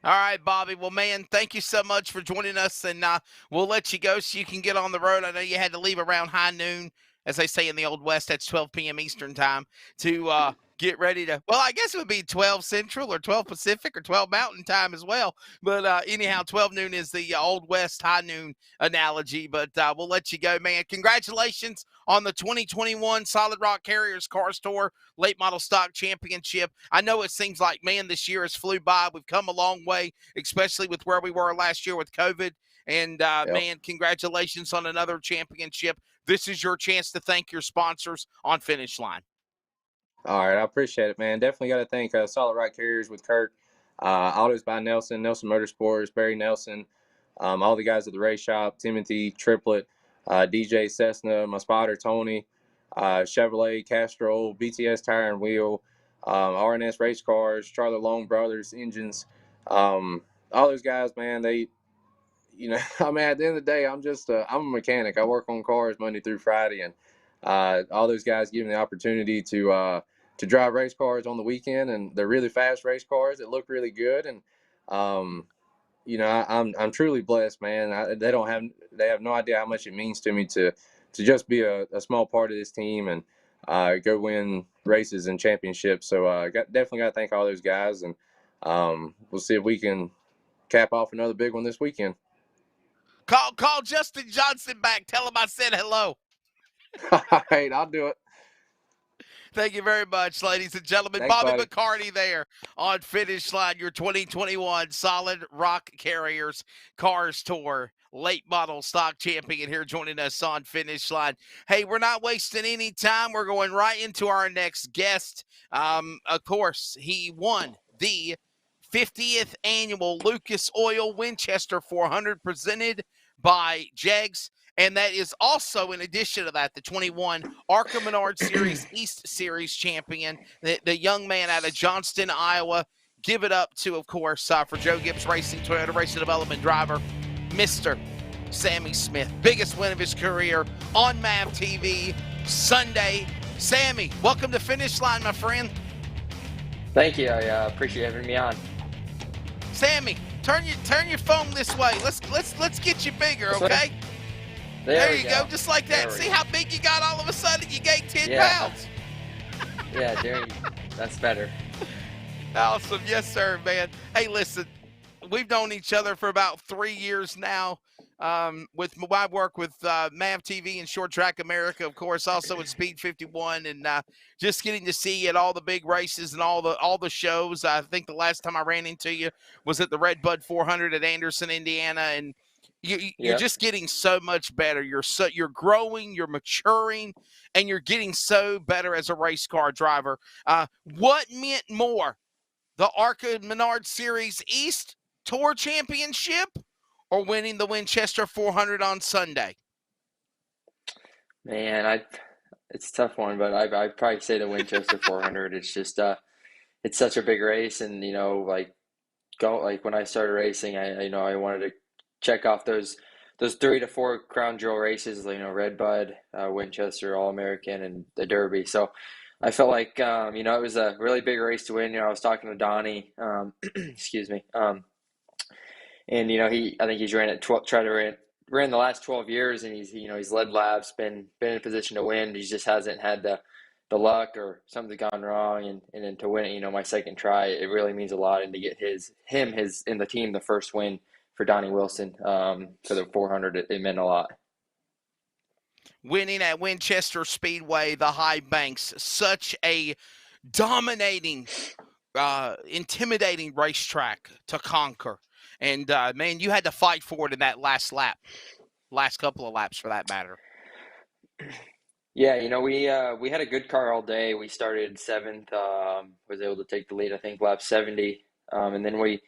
All right, Bobby. Well, man, thank you so much for joining us, and we'll let you go so you can get on the road. I know you had to leave around high noon, as they say in the Old West. That's 12 p.m. Eastern time to get ready to. Well, I guess it would be 12 Central or 12 Pacific or 12 Mountain time as well. But anyhow, 12 noon is the Old West high noon analogy. But we'll let you go, man. Congratulations on the 2021 Solid Rock Carriers Car Store Late Model Stock Championship. I know it seems like, man, this year has flew by. We've come a long way, especially with where we were last year with COVID. And, Yep. man, congratulations on another championship. This is your chance to thank your sponsors on Finish Line. All right, I appreciate it, man. Definitely got to thank Solid Rock Carriers with Kirk, Autos by Nelson, Nelson Motorsports, Barry Nelson, all the guys at the race shop, Timothy, Triplet, DJ Cessna, my spotter Tony, Chevrolet, Castro, BTS Tire and Wheel, RNS Race Cars, Charlie Long Brothers Engines, all those guys, man. They, I mean, at the end of the day, I'm a mechanic. I work on cars Monday through Friday, and all those guys give me the opportunity to drive race cars on the weekend, and they're really fast race cars that look really good. And I'm truly blessed, man. They have no idea how much it means to me to just be a small part of this team, and go win races and championships. So definitely got to thank all those guys, and we'll see if we can cap off another big one this weekend. Call Justin Johnson back. Tell him I said hello. All right, I'll do it. Thank you very much, ladies and gentlemen. Thanks, Bobby buddy. McCarty there on Finish Line, your 2021 Solid Rock Carriers Cars Tour late model stock champion here joining us on Finish Line. Hey, we're not wasting any time. We're going right into our next guest. Of course, he won the 50th annual Lucas Oil Winchester 400 presented by Jegs. And that is also, in addition to that, the 21 ARCA Menard Series East Series champion, the young man out of Johnston, Iowa. Give it up to, of course, for Joe Gibbs Racing, Toyota Racing Development driver, Mr. Sammy Smith. Biggest win of his career on MAV TV Sunday. Sammy, welcome to Finish Line, my friend. Thank you. I appreciate having me on. Sammy, turn your phone this way. Let's get you bigger, okay? There you go, just like that. See how big you got all of a sudden? You gained 10 pounds. Yeah, that's better. Awesome. Yes, sir, man. Hey, listen, we've known each other for about 3 years now. With my work with MAV TV and Short Track America, of course, also with Speed 51, and just getting to see you at all the big races and all the shows. I think the last time I ran into you was at the Red Bud 400 at Anderson, Indiana, and you're just getting so much better. You're growing, you're maturing, and you're getting so better as a race car driver. What meant more, the ARCA Menard Series East Tour Championship or winning the Winchester 400 on Sunday? Man, it's a tough one, but I'd probably say the Winchester 400. It's just it's such a big race, and when I started racing, I wanted to check off those 3 to 4 crown jewel races, Red Bud, Winchester, All-American, and the Derby. So I felt like it was a really big race to win. I was talking to Donnie, excuse me, and I think he's ran it ran the last 12 years, and he's led laps, been in a position to win. He just hasn't had the luck, or something's gone wrong, and then to win it, my second try, it really means a lot. And to get his in the team the first win for Donnie Wilson for the 400, it meant a lot. Winning at Winchester Speedway, the High Banks, such a dominating, intimidating racetrack to conquer. And, man, you had to fight for it in that last couple of laps for that matter. Yeah, we had a good car all day. We started 7th, was able to take the lead, I think, lap 70. And then we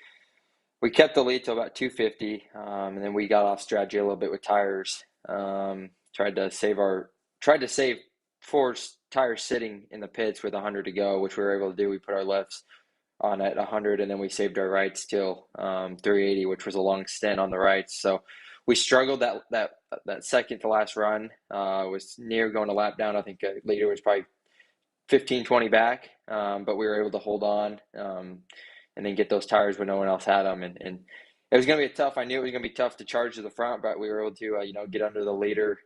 kept the lead till about 250, and then we got off strategy a little bit with tires. Tried to save 4 tires sitting in the pits with 100 to go, which we were able to do. We put our lefts on at 100, and then we saved our rights till 380, which was a long stint on the rights. So we struggled that second to last run. Was near going a lap down. I think leader was probably 15, 20 back, but we were able to hold on. And then get those tires when no one else had them. And it was going to be I knew it was going to be tough to charge to the front, but we were able to, get under the leader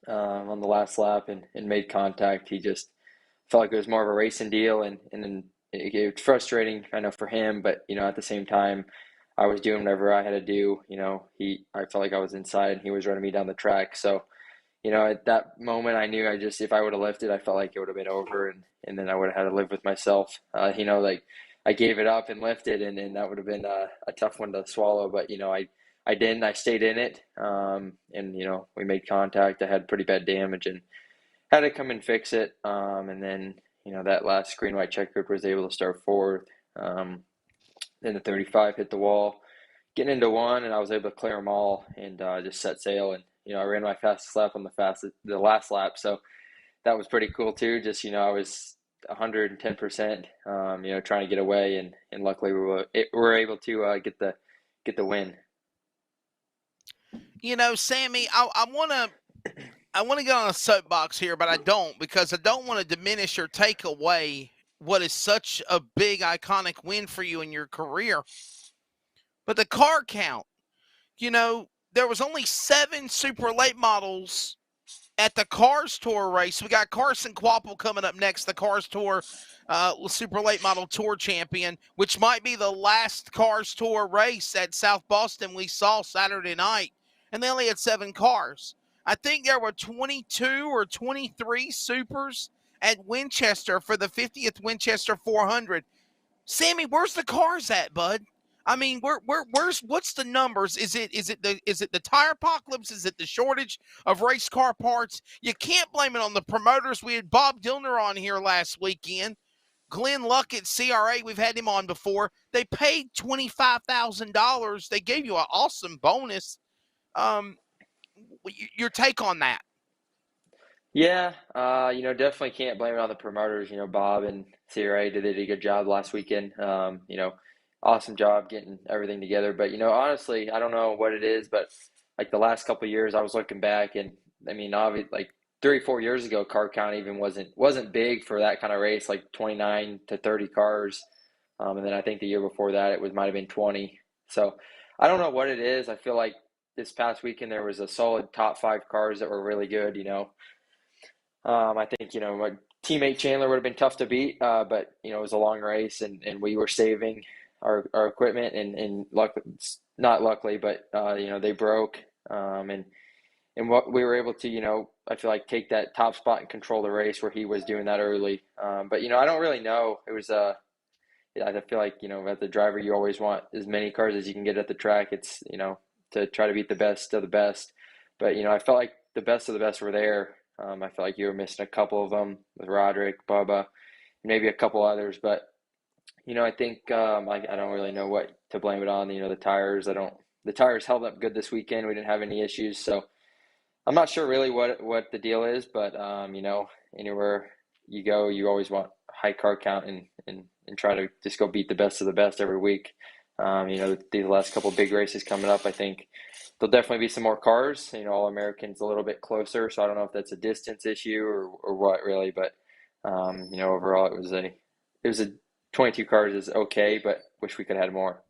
on the last lap and made contact. He just felt like it was more of a racing deal. And then it was frustrating, I know, for him. But, at the same time, I was doing whatever I had to do. I felt like I was inside and he was running me down the track. So, at that moment, I knew if I would have lifted, I felt like it would have been over. And then I would have had to live with myself. I gave it up and lifted, and that would have been a tough one to swallow. But, I didn't. I stayed in it, and, we made contact. I had pretty bad damage and had to come and fix it. And then, that last green white check group was able to start 4th. Then the 35 hit the wall, getting into 1, and I was able to clear them all and just set sail. And, I ran my fastest lap on the last lap. So that was pretty cool too. Just, I was 110%, trying to get away, and luckily we were able to get the win. Sammy, I want to get on a soapbox here, but I don't, because I don't want to diminish or take away what is such a big iconic win for you in your career. But the car count, there was only 7 super late models at the Cars Tour race. We got Carson Quapple coming up next, the Cars Tour Super Late Model Tour champion, which might be the last Cars Tour race at South Boston we saw Saturday night. And they only had 7 cars. I think there were 22 or 23 supers at Winchester for the 50th Winchester 400. Sammy, where's the cars at, bud? I mean, where's what's the numbers? Is it the tire apocalypse? Is it the shortage of race car parts? You can't blame it on the promoters. We had Bob Dillner on here last weekend. Glenn Luck at CRA, we've had him on before. They paid $25,000. They gave you an awesome bonus. Your take on that? Yeah, definitely can't blame it on the promoters. Bob and CRA did a good job last weekend. Awesome job getting everything together. But, honestly, I don't know what it is, but like the last couple of years, I was looking back, and I mean, obviously, like 3-4 years ago, car count even wasn't big for that kind of race, like 29 to 30 cars. And then I think the year before that, it might have been 20. So I don't know what it is. I feel like this past weekend there was a solid top 5 cars that were really good. I think, my teammate Chandler would have been tough to beat, but, it was a long race, and we were saving our equipment, and not luckily, but, they broke, and what we were able to, I feel like take that top spot and control the race where he was doing that early. But, I don't really know. It was, I feel like, as the driver, you always want as many cars as you can get at the track. It's, to try to beat the best of the best. But, I felt like the best of the best were there. I feel like you were missing a couple of them with Roderick, Bubba, maybe a couple others. But, I think I don't really know what to blame it on. The tires. The tires held up good this weekend. We didn't have any issues. So I'm not sure really what the deal is. But, anywhere you go, you always want high car count and try to just go beat the best of the best every week. These last couple of big races coming up, I think there'll definitely be some more cars. All Americans a little bit closer, so I don't know if that's a distance issue or what really. But overall, it was a 22 cars is okay, but wish we could have had more.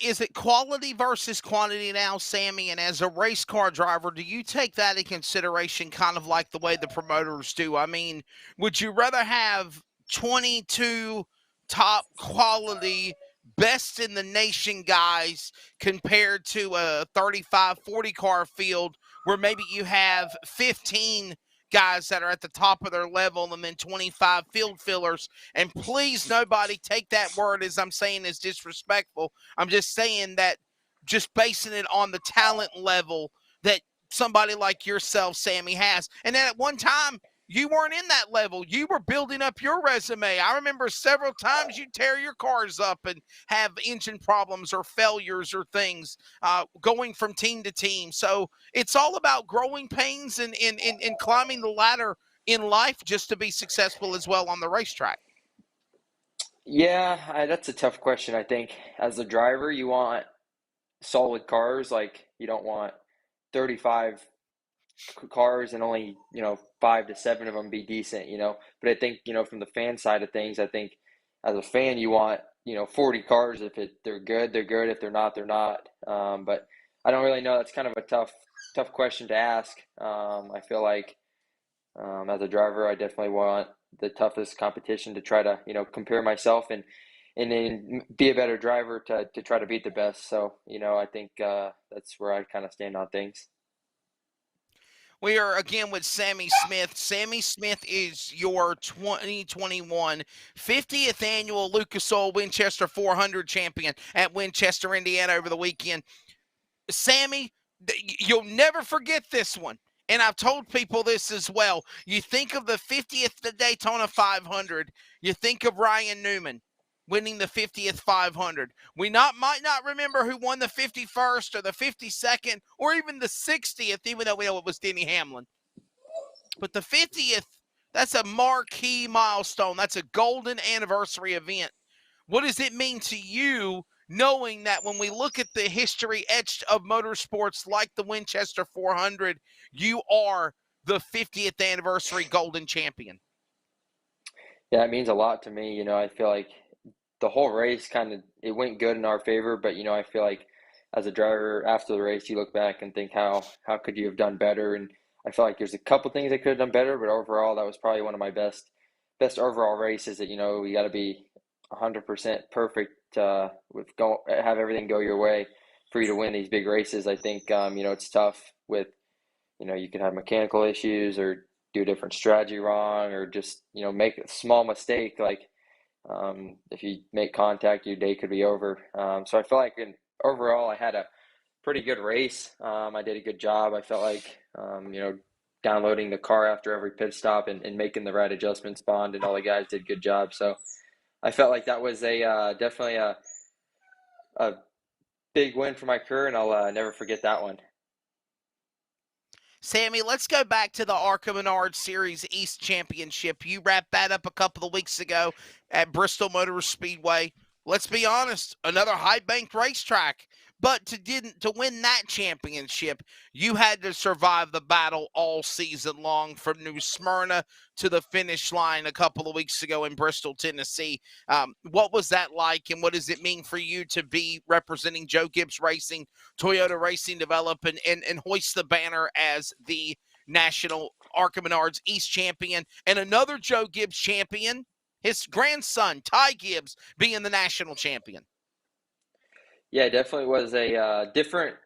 Is it quality versus quantity now, Sammy? And as a race car driver, do you take that in consideration kind of like the way the promoters do? I mean, would you rather have 22 top quality, best in the nation guys compared to a 35, 40 car field where maybe you have 15 guys that are at the top of their level and then 25 field fillers? And please, nobody take that word as I'm saying is disrespectful. I'm just saying that, just basing it on the talent level that somebody like yourself, Sammy, has. And then at one time, you weren't in that level. You were building up your resume. I remember several times you tear your cars up and have engine problems or failures or things going from team to team. So it's all about growing pains and climbing the ladder in life just to be successful as well on the racetrack. Yeah, that's a tough question. I think as a driver, you want solid cars. Like you don't want 35 cars and only 5 to 7 of them be decent. But I think from the fan side of things, I think as a fan you want 40 cars. If they're good, they're good. If they're not, they're not. But I don't really know. That's kind of a tough question to ask. I feel like as a driver, I definitely want the toughest competition to try to compare myself and then be a better driver to try to beat the best. So I think that's where I kind of stand on things. We are again with Sammy Smith. Sammy Smith is your 2021 50th annual Lucas Oil Winchester 400 champion at Winchester, Indiana over the weekend. Sammy, you'll never forget this one. And I've told people this as well. You think of the 50th Daytona 500. You think of Ryan Newman winning the 50th 500. We might not remember who won the 51st or the 52nd or even the 60th, even though we know it was Denny Hamlin. But the 50th, that's a marquee milestone. That's a golden anniversary event. What does it mean to you knowing that when we look at the history etched of motorsports like the Winchester 400, you are the 50th anniversary golden champion? Yeah, it means a lot to me. I feel like the whole race it went good in our favor, but I feel like as a driver after the race, you look back and think how could you have done better? And I feel like there's a couple things I could have done better, but overall, that was probably one of my best overall races. That, you know, you got to be 100% perfect have everything go your way for you to win these big races. I think you know, it's tough with, you know, you can have mechanical issues or do a different strategy wrong, or just, you know, make a small mistake. Like if you make contact, your day could be over. So I feel like overall, I had a pretty good race. I did a good job. I felt like, you know, downloading the car after every pit stop and making the right adjustments, Bond and all the guys did a good job. So I felt like that was definitely a big win for my career, and I'll never forget that one. Sammy, let's go back to the ARCA Menard Series East Championship. You wrapped that up a couple of weeks ago at Bristol Motor Speedway. Let's be honest, another high-banked racetrack. But to win that championship, you had to survive the battle all season long, from New Smyrna to the finish line a couple of weeks ago in Bristol, Tennessee. What was that like, and what does it mean for you to be representing Joe Gibbs Racing, Toyota Racing Development, and hoist the banner as the national ARCA Menards East champion, and another Joe Gibbs champion, his grandson, Ty Gibbs, being the national champion? Yeah, it definitely was a different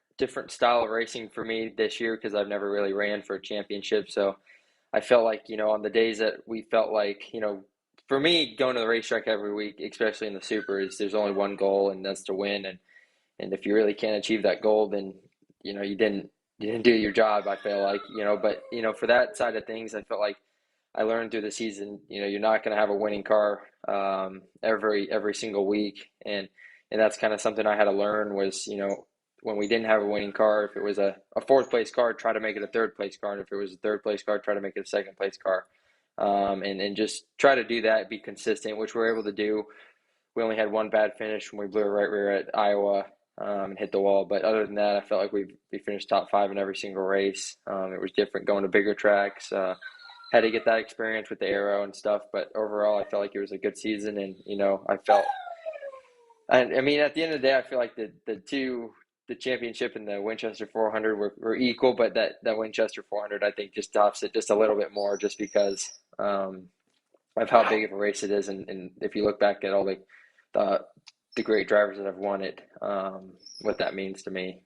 style of racing for me this year, because I've never really ran for a championship. So I felt like, you know, on the days that we felt like, you know, for me, going to the racetrack every week, especially in the Super, is there's only one goal, and that's to win. And if you really can't achieve that goal, then, you know, you didn't do your job, I feel like, you know. But, you know, for that side of things, I felt like I learned through the season, you know, you're not going to have a winning car every single week. And that's kind of something I had to learn was, you know, when we didn't have a winning car, if it was a fourth place car, try to make it a third place car. And if it was a third place car, try to make it a second place car. And just try to do that, be consistent, which we're able to do. We only had one bad finish when we blew a right rear at Iowa and hit the wall. But other than that, I felt like we finished top 5 in every single race. It was different going to bigger tracks. Had to get that experience with the aero and stuff. But overall, I felt like it was a good season. And, you know, I mean, at the end of the day, I feel like the championship and the Winchester 400 were equal, but that Winchester 400, I think, just tops it just a little bit more, just because of how big of a race it is. And if you look back at all the great drivers that have won it, what that means to me.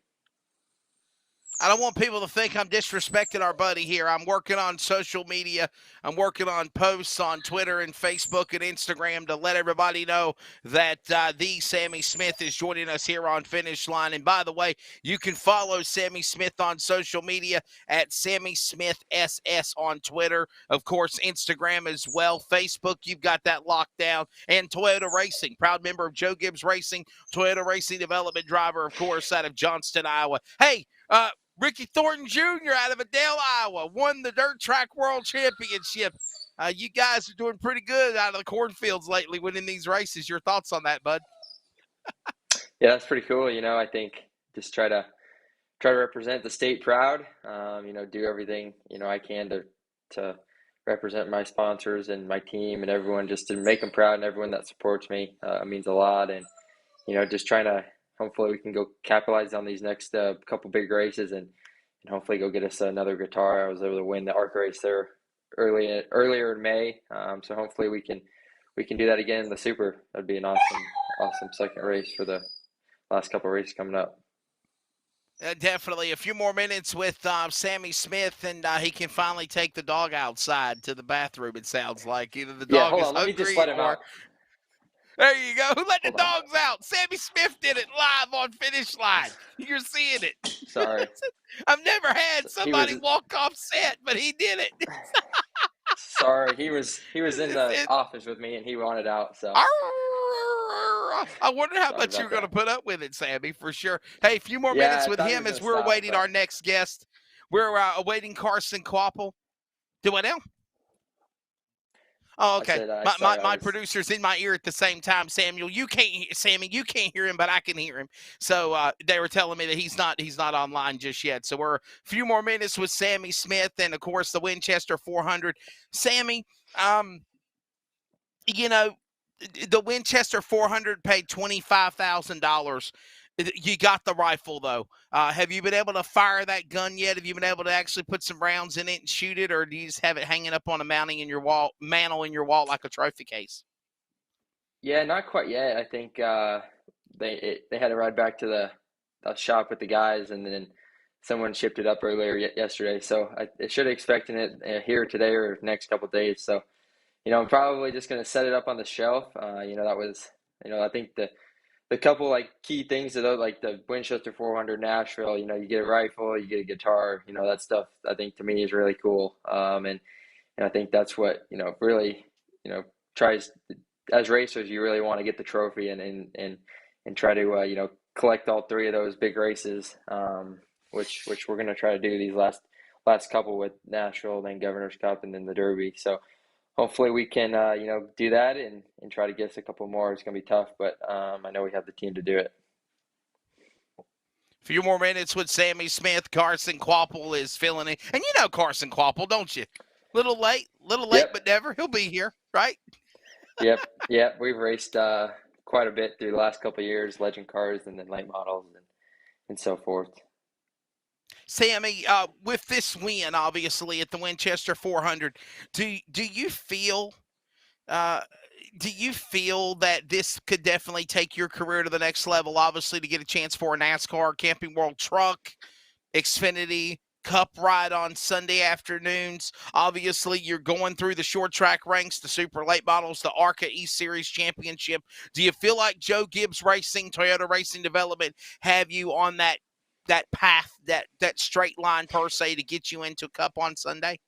I don't want people to think I'm disrespecting our buddy here. I'm working on social media. I'm working on posts on Twitter and Facebook and Instagram to let everybody know that the Sammy Smith is joining us here on Finish Line. And by the way, you can follow Sammy Smith on social media at Sammy Smith SS on Twitter. Of course, Instagram as well. Facebook, you've got that locked down. And Toyota Racing, proud member of Joe Gibbs Racing, Toyota Racing Development driver, of course, out of Johnston, Iowa. Hey, Ricky Thornton Jr. out of Adele, Iowa, won the Dirt Track World Championship. You guys are doing pretty good out of the cornfields lately, winning these races. Your thoughts on that, bud? Yeah, that's pretty cool. You know, I think just try to represent the state proud. You know, do everything, you know, I can to represent my sponsors and my team and everyone, just to make them proud, and everyone that supports me. Means a lot. And, you know, just trying to, hopefully we can go capitalize on these next couple big races and hopefully go get us another guitar. I was able to win the ARC race there earlier in May. So hopefully we can do that again in the Super. That'd be an awesome second race for the last couple of races coming up. Definitely. A few more minutes with Sammy Smith, and he can finally take the dog outside to the bathroom, it sounds like. Either the dog is hungry, let me just let him out. There you go. Who let the dogs out? Sammy Smith did it live on Finish Line. You're seeing it. Sorry. I've never had somebody walk off set, but he did it. Sorry. He was in the office with me, and he wanted out. So I wonder how much you're going to put up with it, Sammy, for sure. Hey, a few more minutes with him as we're awaiting our next guest. We're awaiting Carson Koppel. Do what now? Oh, okay. My producer's in my ear at the same time. Sammy, you can't hear him, but I can hear him. So they were telling me that he's not online just yet. So we're a few more minutes with Sammy Smith, and of course the Winchester 400. Sammy, you know, the Winchester 400 paid $25,000 You got the rifle, though. Have you been able to fire that gun yet? Have you been able to actually put some rounds in it and shoot it, or do you just have it hanging up on a mantle in your wall like a trophy case? Yeah, not quite yet. I think they had to ride back to the shop with the guys, and then someone shipped it up earlier yesterday. So I should expecting it here today or next couple of days. So I'm probably just going to set it up on the shelf. That was I think the couple like key things that like the Winchester 400 Nashville. You get a rifle, you get a guitar. That stuff I think to me is really cool. And I think that's what really tries. As racers, you really want to get the trophy and try to collect all three of those big races, which we're going to try to do these last couple with Nashville, then Governor's Cup, and then the Derby. So hopefully we can do that and try to get us a couple more. It's going to be tough, but I know we have the team to do it. A few more minutes with Sammy Smith. Carson Quapple is filling in, and you know Carson Quapple, don't you? Little late, Yep. but never. He'll be here, right? Yep. We've raced quite a bit through the last couple of years, legend cars and then late models and so forth. Sammy, with this win, obviously at the Winchester 400, do you feel that this could definitely take your career to the next level? Obviously, to get a chance for a NASCAR Camping World Truck, Xfinity Cup ride on Sunday afternoons. Obviously, you're going through the short track ranks, the super late models, the ARCA E-Series Championship. Do you feel like Joe Gibbs Racing, Toyota Racing Development have you on that path, that straight line per se to get you into Cup on Sunday?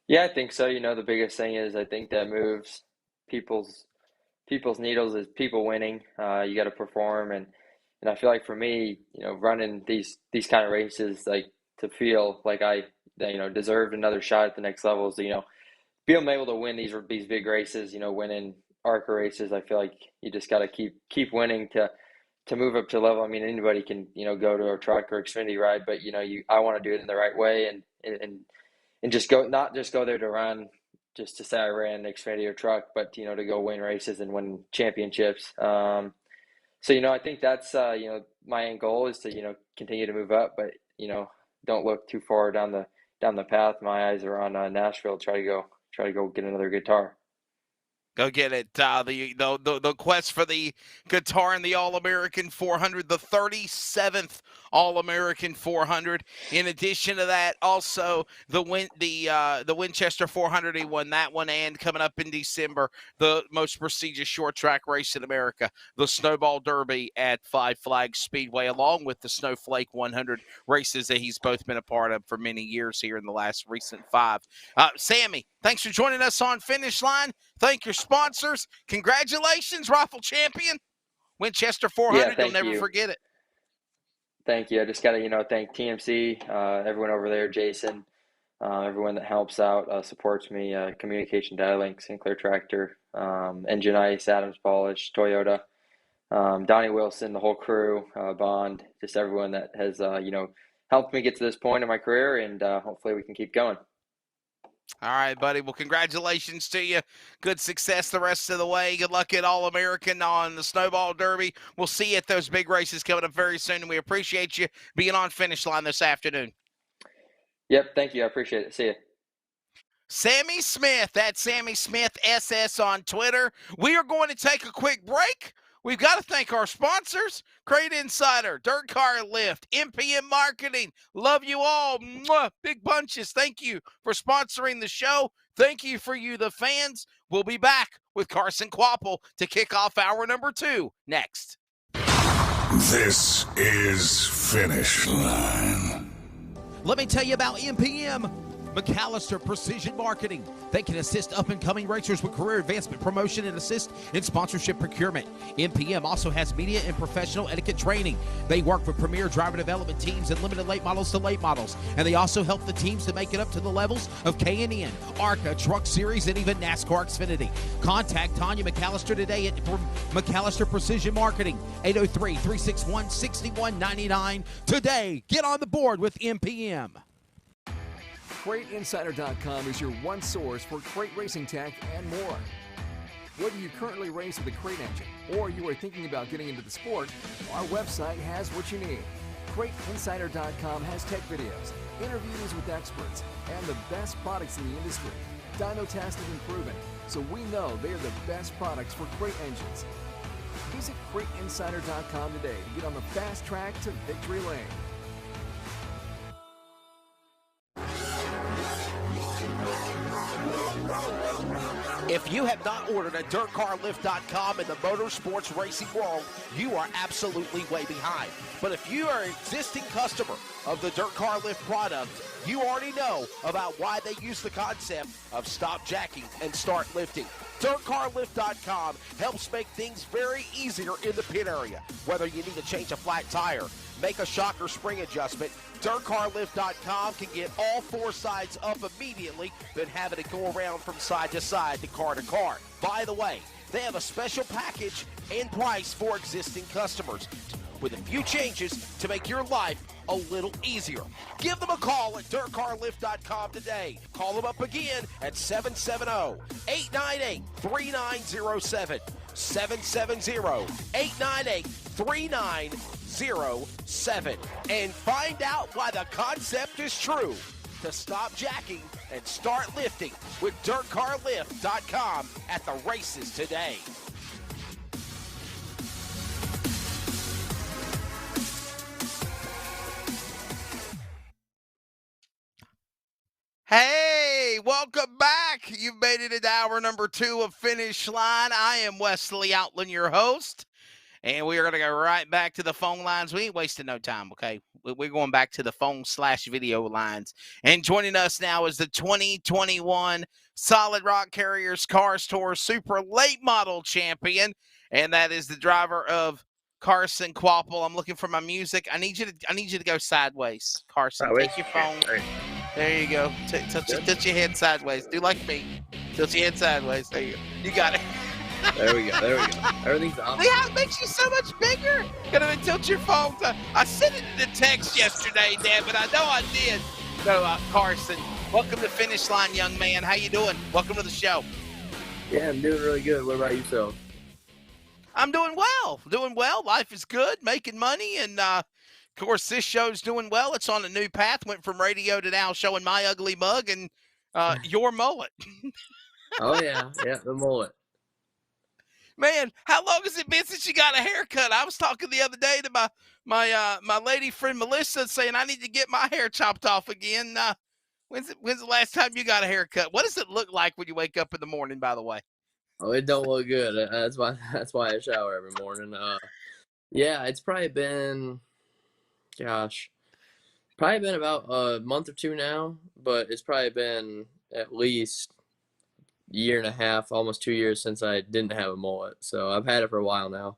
Yeah, I think so. The biggest thing is I think that moves people's needles is people winning. You got to perform, and I feel like for me, running these kind of races, like to feel like I deserved another shot at the next level is being able to win these big races. Winning ARCA races, I feel like you just got to keep winning to move up to level. I mean, anybody can go to a truck or Xfinity ride, but I want to do it in the right way and just go, not just go there to run just to say I ran an Xfinity or truck, but to go win races and win championships. So I think that's my end goal is to continue to move up, but don't look too far down the path. My eyes are on Nashville. Try to go get another guitar. Go get it. The quest for the guitar in the All-American 400, the 37th All-American 400. In addition to that, also the Winchester 400. He won that one, and coming up in December, the most prestigious short track race in America, the Snowball Derby at Five Flags Speedway, along with the Snowflake 100 races that he's both been a part of for many years here in the last recent 5. Sammy, thanks for joining us on Finish Line. Thank your sponsors. Congratulations, Rifle Champion. Winchester 400, you'll never forget it. Thank you. I just got to, thank TMC, everyone over there, Jason, everyone that helps out, supports me, Communication Dialink, Sinclair Tractor, Engine Ice, Adams Polish, Toyota, Donnie Wilson, the whole crew, Bond, just everyone that has, helped me get to this point in my career, and hopefully we can keep going. All right, buddy. Well, congratulations to you. Good success the rest of the way. Good luck at All-American on the Snowball Derby. We'll see you at those big races coming up very soon, and we appreciate you being on Finish Line this afternoon. Yep, thank you. I appreciate it. See you. Sammy Smith. That's Sammy Smith SS on Twitter. We are going to take a quick break. We've got to thank our sponsors, Crate Insider, Dirt Car Lift, MPM Marketing. Love you all. Mwah. Big bunches. Thank you for sponsoring the show. Thank you for you, the fans. We'll be back with Carson Quapple to kick off hour number 2 next. This is Finish Line. Let me tell you about MPM. McAllister Precision Marketing. They can assist up-and-coming racers with career advancement, promotion, and assist in sponsorship procurement. MPM also has media and professional etiquette training. They work with premier driver development teams and limited late models to late models. And they also help the teams to make it up to the levels of K&N, ARCA, Truck Series, and even NASCAR Xfinity. Contact Tanya McAllister today at McAllister Precision Marketing, 803-361-6199. Today, get on the board with MPM. CrateInsider.com is your one source for crate racing tech and more. Whether you currently race with a crate engine or you are thinking about getting into the sport, our website has what you need. CrateInsider.com has tech videos, interviews with experts, and the best products in the industry. Dyno tested and proven, so we know they are the best products for crate engines. Visit CrateInsider.com today to get on the fast track to victory lane. If you have not ordered at DirtCarLift.com in the motorsports racing world, you are absolutely way behind. But if you are an existing customer of the Dirt Car Lift product, you already know about why they use the concept of stop jacking and start lifting. DirtCarLift.com helps make things very easier in the pit area. Whether you need to change a flat tire, make a shock or spring adjustment, DirtCarLift.com can get all four sides up immediately than having to go around from side to side to car. By the way, they have a special package and price for existing customers with a few changes to make your life a little easier. Give them a call at DirtCarLift.com today. Call them up again at 770-898-3907. 770-898-3907. And find out why the concept is true to stop jacking and start lifting with DirtCarLift.com at the races today. Hey, welcome back. You've made it into hour number 2 of Finish Line. I am Wesley Outland, your host, and we are going to go right back to the phone lines. We ain't wasting no time, okay? We're going back to the phone/video lines. And joining us now is the 2021 Solid Rock Carriers Cars Tour Super Late Model Champion, and that is the driver of Carson Quapple. I'm looking for my music. I need you to go sideways, Carson. Sideways? Take your phone. All right. There you go. Tilt your head sideways. Do like me. Tilt your head sideways. There you go. You got it. There we go. Everything's off. See how it makes you so much bigger? Gotta tilt your phone. I sent it in the text yesterday, Dan, but I know I did. So, Carson, welcome to Finish Line, young man. How you doing? Welcome to the show. Yeah, I'm doing really good. What about yourself? I'm doing well. Life is good, making money, and of course, this show's doing well. It's on a new path. Went from radio to now showing my ugly mug and your mullet. Oh, yeah, the mullet. Man, how long has it been since you got a haircut? I was talking the other day to my lady friend Melissa, saying I need to get my hair chopped off again. When's the last time you got a haircut? What does it look like when you wake up in the morning, by the way? Oh, it don't look good. That's why I shower every morning. Yeah, it's probably been, probably been about a month or two now, but it's probably been at least a year and a half, almost 2 years since I didn't have a mullet. So I've had it for a while now.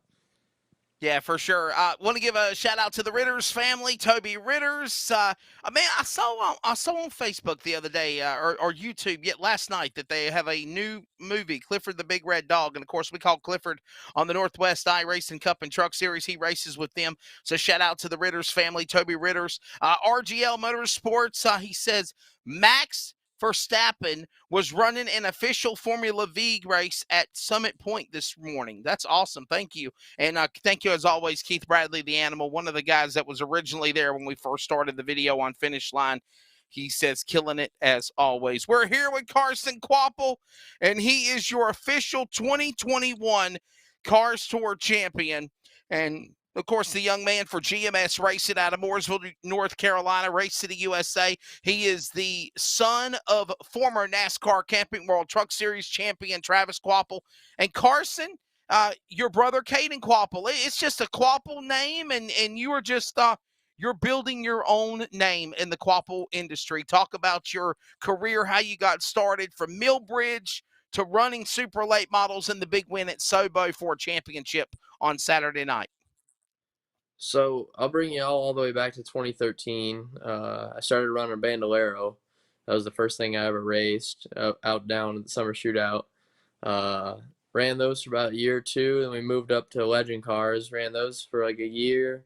Yeah, for sure. Want to give a shout out to the Ritters family, Toby Ritters. Man, I saw on Facebook the other day, or YouTube, yet last night, that they have a new movie, Clifford the Big Red Dog, and of course we call Clifford on the Northwest iRacing Cup and Truck Series. He races with them, so shout out to the Ritters family, Toby Ritters. RGL Motorsports. He says Max Verstappen was running an official Formula V race at Summit Point this morning. That's awesome. Thank you. And thank you, as always, Keith Bradley, the animal, one of the guys that was originally there when we first started the video on Finish Line. He says, killing it as always. We're here with Carson Quapple, and he is your official 2021 Cars Tour champion. And of course, the young man for GMS Racing out of Mooresville, North Carolina, Race City, USA. He is the son of former NASCAR Camping World Truck Series champion Travis Quapple. And Carson, your brother Caden Quapple. It's just a Quapple name, and you are just you're building your own name in the Quapple industry. Talk about your career, how you got started from Millbridge to running super late models and the big win at Sobo for a championship on Saturday night. So I'll bring you all the way back to 2013. I started running Bandolero. That was the first thing I ever raced out down at the summer shootout. Ran those for about a year or two, and we moved up to Legend Cars. Ran those for like a year,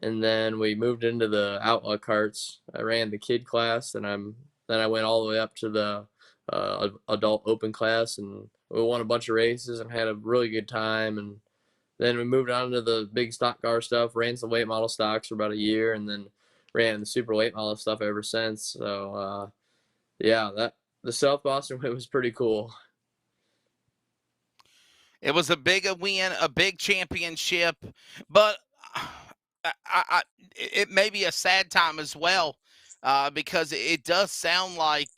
and then we moved into the Outlaw Carts. I ran the kid class, and then I went all the way up to the adult open class, and we won a bunch of races and had a really good time. And then we moved on to the big stock car stuff, ran some late model stocks for about a year, and then ran the super late model stuff ever since. So, yeah, the South Boston win was pretty cool. It was a big win, a big championship, but it may be a sad time as well because it does sound like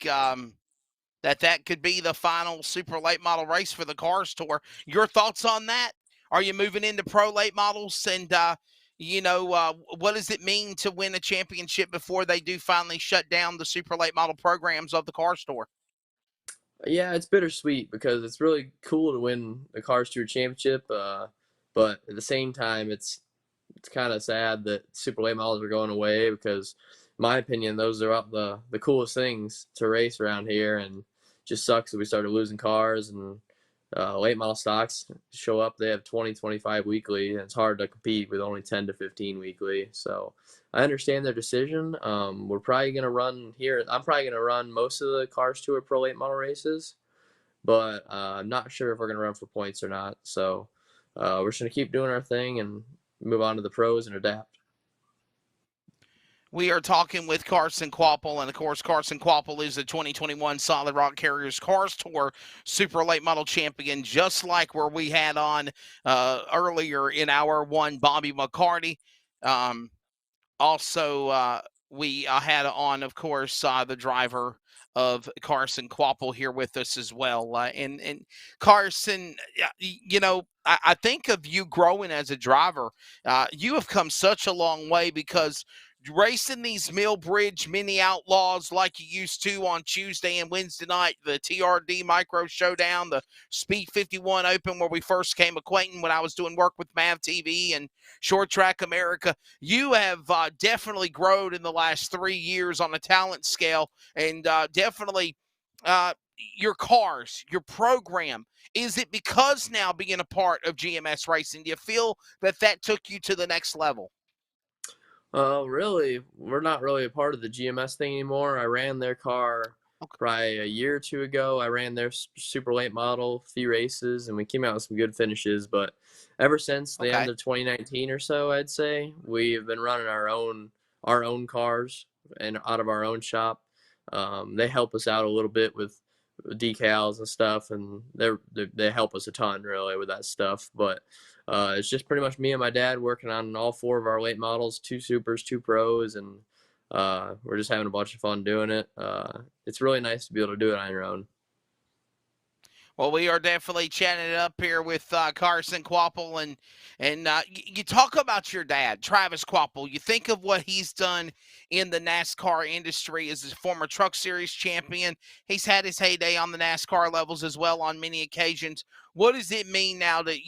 that could be the final super late model race for the Cars Tour. Your thoughts on that? Are you moving into pro late models? And, what does it mean to win a championship before they do finally shut down the super late model programs of the Cars Tour? Yeah, it's bittersweet because it's really cool to win the Cars Tour Championship, but at the same time, it's kind of sad that super late models are going away because, in my opinion, those are the coolest things to race around here, and it just sucks that we started losing cars and late model stocks show up. They have 20, 25 weekly, and it's hard to compete with only 10 to 15 weekly. So I understand their decision. We're probably going to run here. I'm probably going to run most of the Cars Tour Pro Late Model races, but I'm not sure if we're going to run for points or not. So we're just going to keep doing our thing and move on to the pros and adapt. We are talking with Carson Kvapil, and of course, Carson Kvapil is the 2021 Solid Rock Carriers Cars Tour Super Late Model Champion, just like where we had on earlier in hour one, Bobby McCarty. Also, we had on, of course, the driver of Carson Kvapil here with us as well. And Carson, I think of you growing as a driver. You have come such a long way because racing these Millbridge Mini Outlaws like you used to on Tuesday and Wednesday night, the TRD Micro Showdown, the Speed 51 Open where we first came acquainted when I was doing work with Mav TV and Short Track America. You have definitely grown in the last 3 years on a talent scale, and definitely your cars, your program. Is it because now being a part of GMS Racing, do you feel that took you to the next level? Really, we're not really a part of the GMS thing anymore. I ran their car probably a year or two ago. I ran their super late model, a few races, and we came out with some good finishes. But ever since the end of 2019 or so, I'd say we have been running our own cars and out of our own shop. They help us out a little bit with decals and stuff, and they help us a ton really with that stuff. But it's just pretty much me and my dad working on all 4 of our late models, 2 supers, 2 pros, and we're just having a bunch of fun doing it. It's really nice to be able to do it on your own. Well, we are definitely chatting it up here with Carson Kvapil, and you talk about your dad, Travis Kvapil. You think of what he's done in the NASCAR industry as a former Truck Series champion. He's had his heyday on the NASCAR levels as well on many occasions. What does it mean now that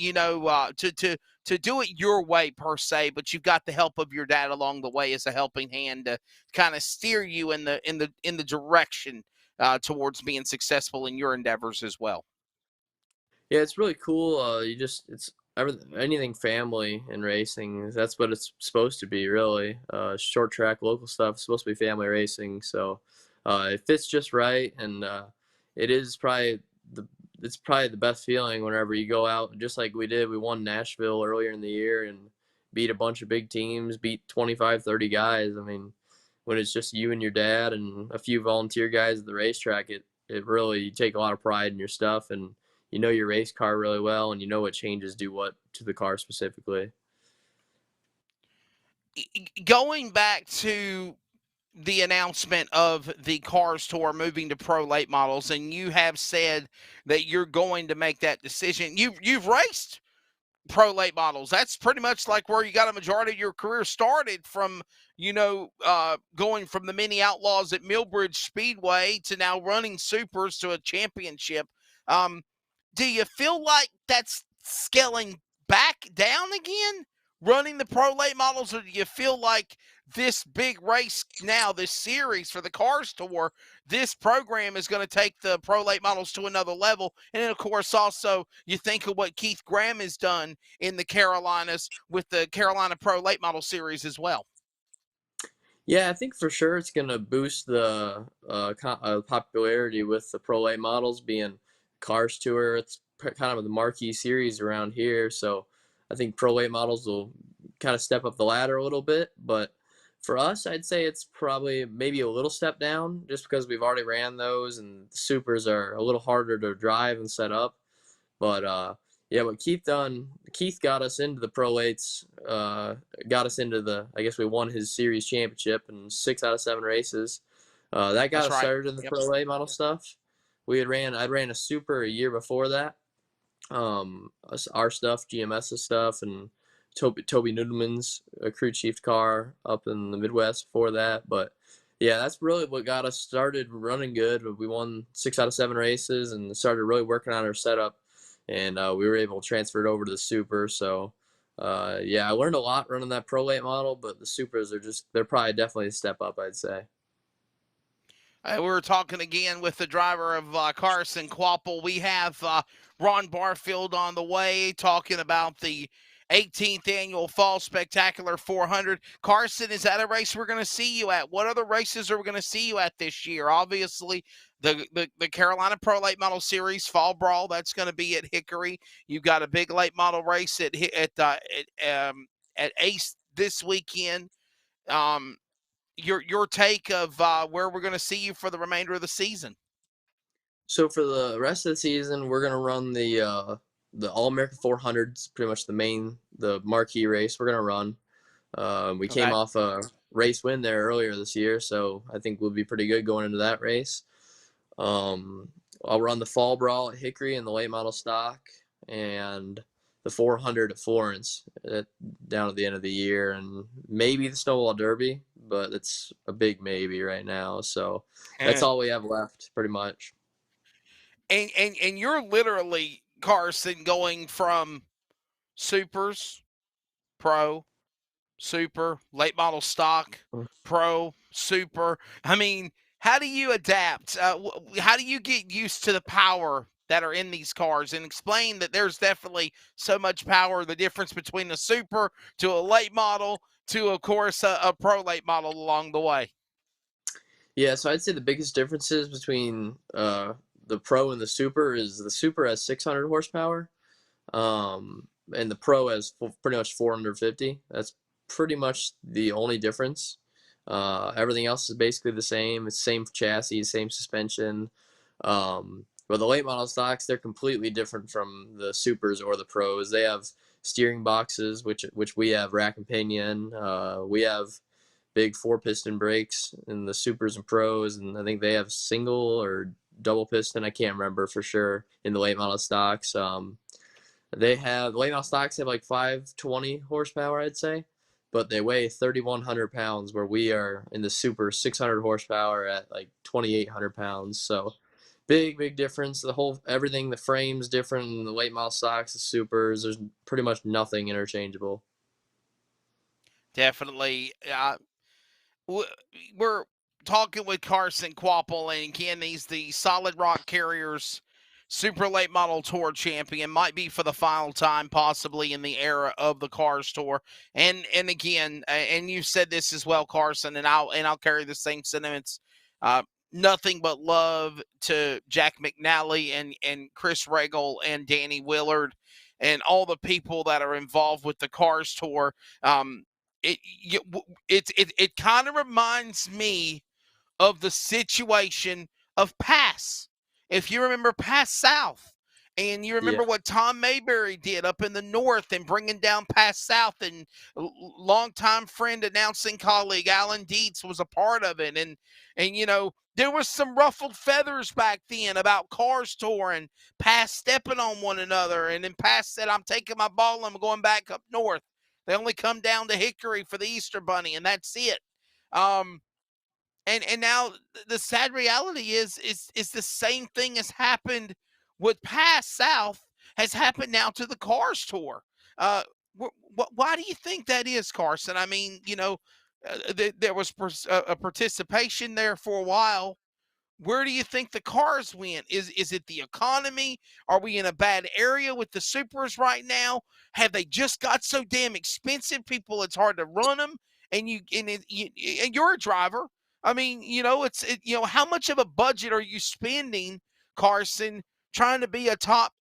to do it your way per se, but you've got the help of your dad along the way as a helping hand to kind of steer you in the direction towards being successful in your endeavors as well? Yeah, it's really cool. It's anything family in racing. That's what it's supposed to be, really. Short track, local stuff is supposed to be family racing. So it fits just right, and it is probably it's probably the best feeling whenever you go out, just like we did. We won Nashville earlier in the year and beat a bunch of big teams, beat 25, 30 guys. I mean, when it's just you and your dad and a few volunteer guys at the racetrack, it really, you take a lot of pride in your stuff, and you know your race car really well, and you know what changes do what to the car specifically. Going back to the announcement of the Cars Tour moving to pro late models, and you have said that you're going to make that decision. You've raced pro late models. That's pretty much like where you got a majority of your career started from, going from the Mini Outlaws at Millbridge Speedway to now running supers to a championship. Do you feel like that's scaling back down again, running the pro late models, or do you feel like this big race now, this series for the Cars Tour, this program is going to take the pro late models to another level? And then, of course, also you think of what Keith Graham has done in the Carolinas with the Carolina Pro Late Model Series as well. Yeah, I think for sure it's going to boost the popularity with the pro late models being Cars Tour. It's kind of the marquee series around here. So I think pro late models will kind of step up the ladder a little bit. But for us, I'd say it's probably maybe a little step down just because we've already ran those and the supers are a little harder to drive and set up. But yeah, what Keith got us into the pro lates, got us into I guess we won his series championship in 6 out of 7 races. That got That's us right. started in the pro late model stuff. I'd ran a super a year before that. Our stuff, GMS's stuff, and Toby Noodleman's crew chief car up in the Midwest before that. But yeah, that's really what got us started running good. We won 6 out of 7 races and started really working on our setup, and we were able to transfer it over to the super. So yeah, I learned a lot running that pro late model, but the supers they're probably definitely a step up, I'd say. We were talking again with the driver of Carson Quapple. We have Ron Barfield on the way talking about the 18th annual Fall Spectacular 400. Carson, is that a race we're going to see you at? What other races are we going to see you at this year? Obviously, the Carolina Pro Late Model Series Fall Brawl, that's going to be at Hickory. You've got a big late model race at Ace this weekend. Your take of where we're going to see you for the remainder of the season. So for the rest of the season, we're gonna run the All American 400s, pretty much the marquee race we're gonna run. We came off a race win there earlier this year, so I think we'll be pretty good going into that race. I'll run the Fall Brawl at Hickory in the late model stock, and the 400 at Florence down at the end of the year, and maybe the Snowball Derby, but it's a big maybe right now. So that's all we have left, pretty much. And you're literally, Carson, going from supers, pro, super, late model stock, pro, super. I mean, how do you adapt? How do you get used to the power that are in these cars, and explain that there's definitely so much power, the difference between a super to a late model to, of course, a pro late model along the way? Yeah, so I'd say the biggest differences between the pro and the super is the super has 600 horsepower, and the pro has pretty much 450. That's pretty much the only difference. Everything else is basically the same. It's same chassis, same suspension. But the late model stocks, they're completely different from the supers or the pros. They have steering boxes, which we have rack and pinion. We have big 4-piston brakes in the supers and pros, and I think they have single or double piston. I can't remember for sure in the late model stocks. The late model stocks have like 520 horsepower, I'd say, but they weigh 3,100 pounds, where we are in the super 600 horsepower at like 2,800 pounds. So big difference. The frame's different in the late model stocks, the supers. There's pretty much nothing interchangeable. Definitely. We're talking with Carson Quapple, and again, he's the Solid Rock Carriers Super Late Model Tour champion. Might be for the final time, possibly in the era of the Cars Tour. And again, and you said this as well, Carson, and I'll carry the same sentiments. Nothing but love to Jack McNally and Chris Regal and Danny Willard and all the people that are involved with the Cars Tour. It kind of reminds me of the situation of Pass. If you remember Pass South, and you remember what Tom Mayberry did up in the north and bringing down Pass South, and longtime friend, announcing colleague Alan Dietz was a part of it, and there was some ruffled feathers back then about Cars Tour and Pass stepping on one another, and then Pass said, "I'm taking my ball and I'm going back up north." They only come down to Hickory for the Easter Bunny, and that's it. And now the sad reality is the same thing has happened with Pass South has happened now to the Cars Tour. Why do you think that is, Carson? I mean, there was a participation there for a while. Where do you think the cars went? Is it the economy? Are we in a bad area with the supers right now? Have they just got so damn expensive, people? It's hard to run them. And you're a driver. I mean, how much of a budget are you spending, Carson, trying to be a top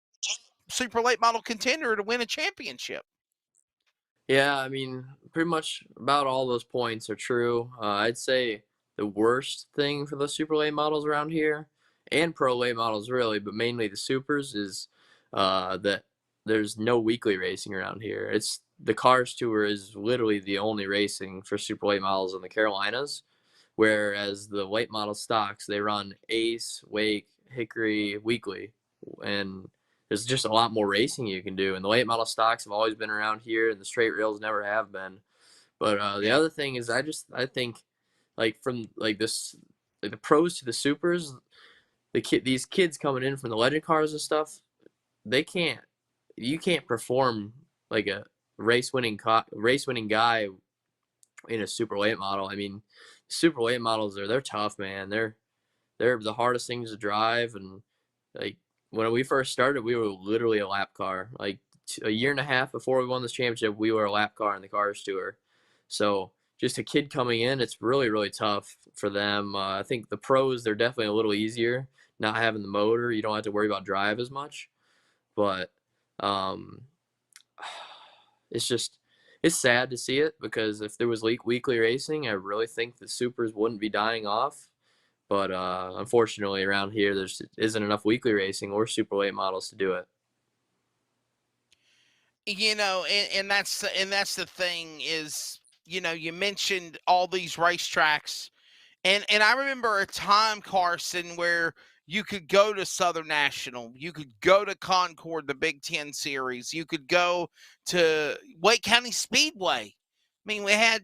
super late model contender to win a championship. Yeah, I mean, pretty much about all those points are true. I'd say the worst thing for the super late models around here, and pro late models really, but mainly the supers, is that there's no weekly racing around here. It's the Cars Tour is literally the only racing for super late models in the Carolinas, whereas the late model stocks, they run Ace, Wake, Hickory weekly, and there's just a lot more racing you can do. And the late model stocks have always been around here, and the straight rails never have been. But the other thing is, I think like from like this, like the pros to the supers, these kids coming in from the legend cars and stuff, you can't perform like a race winning guy in a super late model. I mean, super late models they're tough, man. They're the hardest things to drive, and like when we first started, we were literally a lap car. Like a year and a half before we won this championship, we were a lap car in the Cars Tour. So just a kid coming in, it's really really tough for them. I think the pros they're definitely a little easier, not having the motor. You don't have to worry about drive as much, but um, it's sad to see it because if there was weekly racing, I really think the supers wouldn't be dying off. But unfortunately, around here, there's isn't enough weekly racing or super late models to do it. And that's the thing is, you mentioned all these racetracks. And I remember a time, Carson, where you could go to Southern National, you could go to Concord, the Big Ten Series, you could go to Wake County Speedway. I mean, we had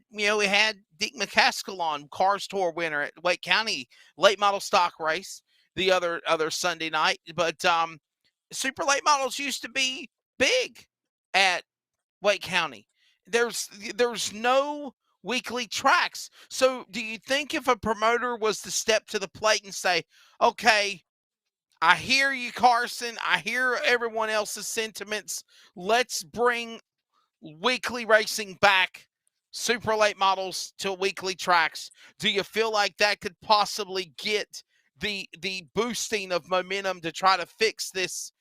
Dick McCaskill on, Cars Tour winner at Wake County late model stock race the other Sunday night. But super late models used to be big at Wake County. There's no weekly tracks. So do you think if a promoter was to step to the plate and say, okay, I hear you, Carson, I hear everyone else's sentiments, let's bring weekly racing back, super late models to weekly tracks, do you feel like that could possibly get the boosting of momentum to try to fix this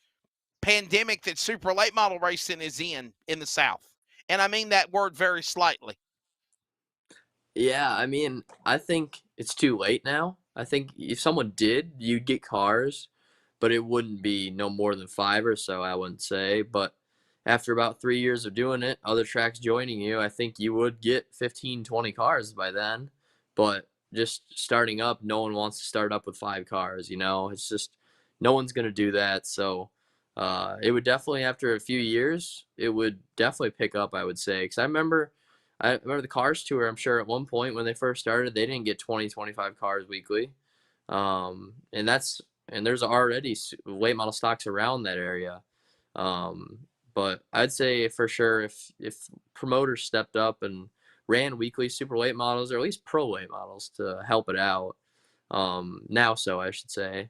pandemic that super late model racing is in the South? And I mean that word very slightly. Yeah, I mean, I think it's too late now. I think if someone did, you'd get cars, but it wouldn't be no more than 5 or so, I wouldn't say. But after about 3 years of doing it, other tracks joining you, I think you would get 15, 20 cars by then. But just starting up, no one wants to start up with 5 cars, you know? It's just no one's going to do that. So it would definitely, after a few years, it would definitely pick up, I would say. Because I remember the Cars Tour, I'm sure at one point when they first started, they didn't get 20, 25 cars weekly. And there's already late model stocks around that area. Um, but I'd say for sure if promoters stepped up and ran weekly super late models or at least pro late models to help it out, I should say,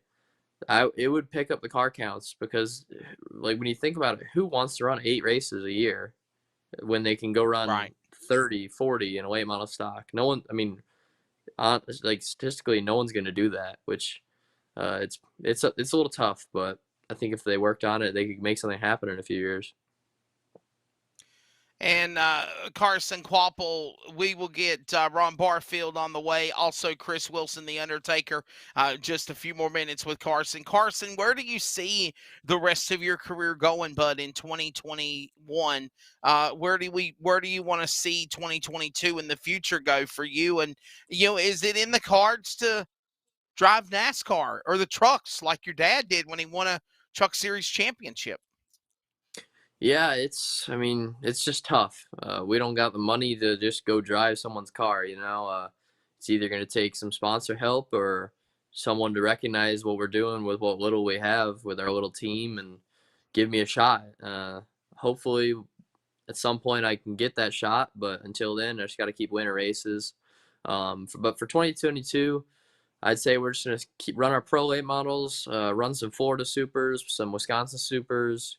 it would pick up the car counts because like when you think about it, who wants to run 8 races a year when they can go run Right. 30, 40 in a late model stock? No one, I mean, like statistically, no one's going to do that, which it's a little tough, but I think if they worked on it, they could make something happen in a few years. And Carson Quapple, we will get Ron Barfield on the way. Also, Chris Wilson, the Undertaker. Just a few more minutes with Carson. Carson, where do you see the rest of your career going, bud, in 2021? Where do you want to see 2022 in the future go for you? And is it in the cards to drive NASCAR or the trucks like your dad did when he won a Truck Series championship? Yeah, I mean, it's just tough. We don't got the money to just go drive someone's car, you know. It's either going to take some sponsor help or someone to recognize what we're doing with what little we have with our little team and give me a shot. Hopefully, at some point, I can get that shot, but until then, I just got to keep winning races. But for 2022, I'd say we're just going to keep run our pro late models, run some Florida supers, some Wisconsin supers.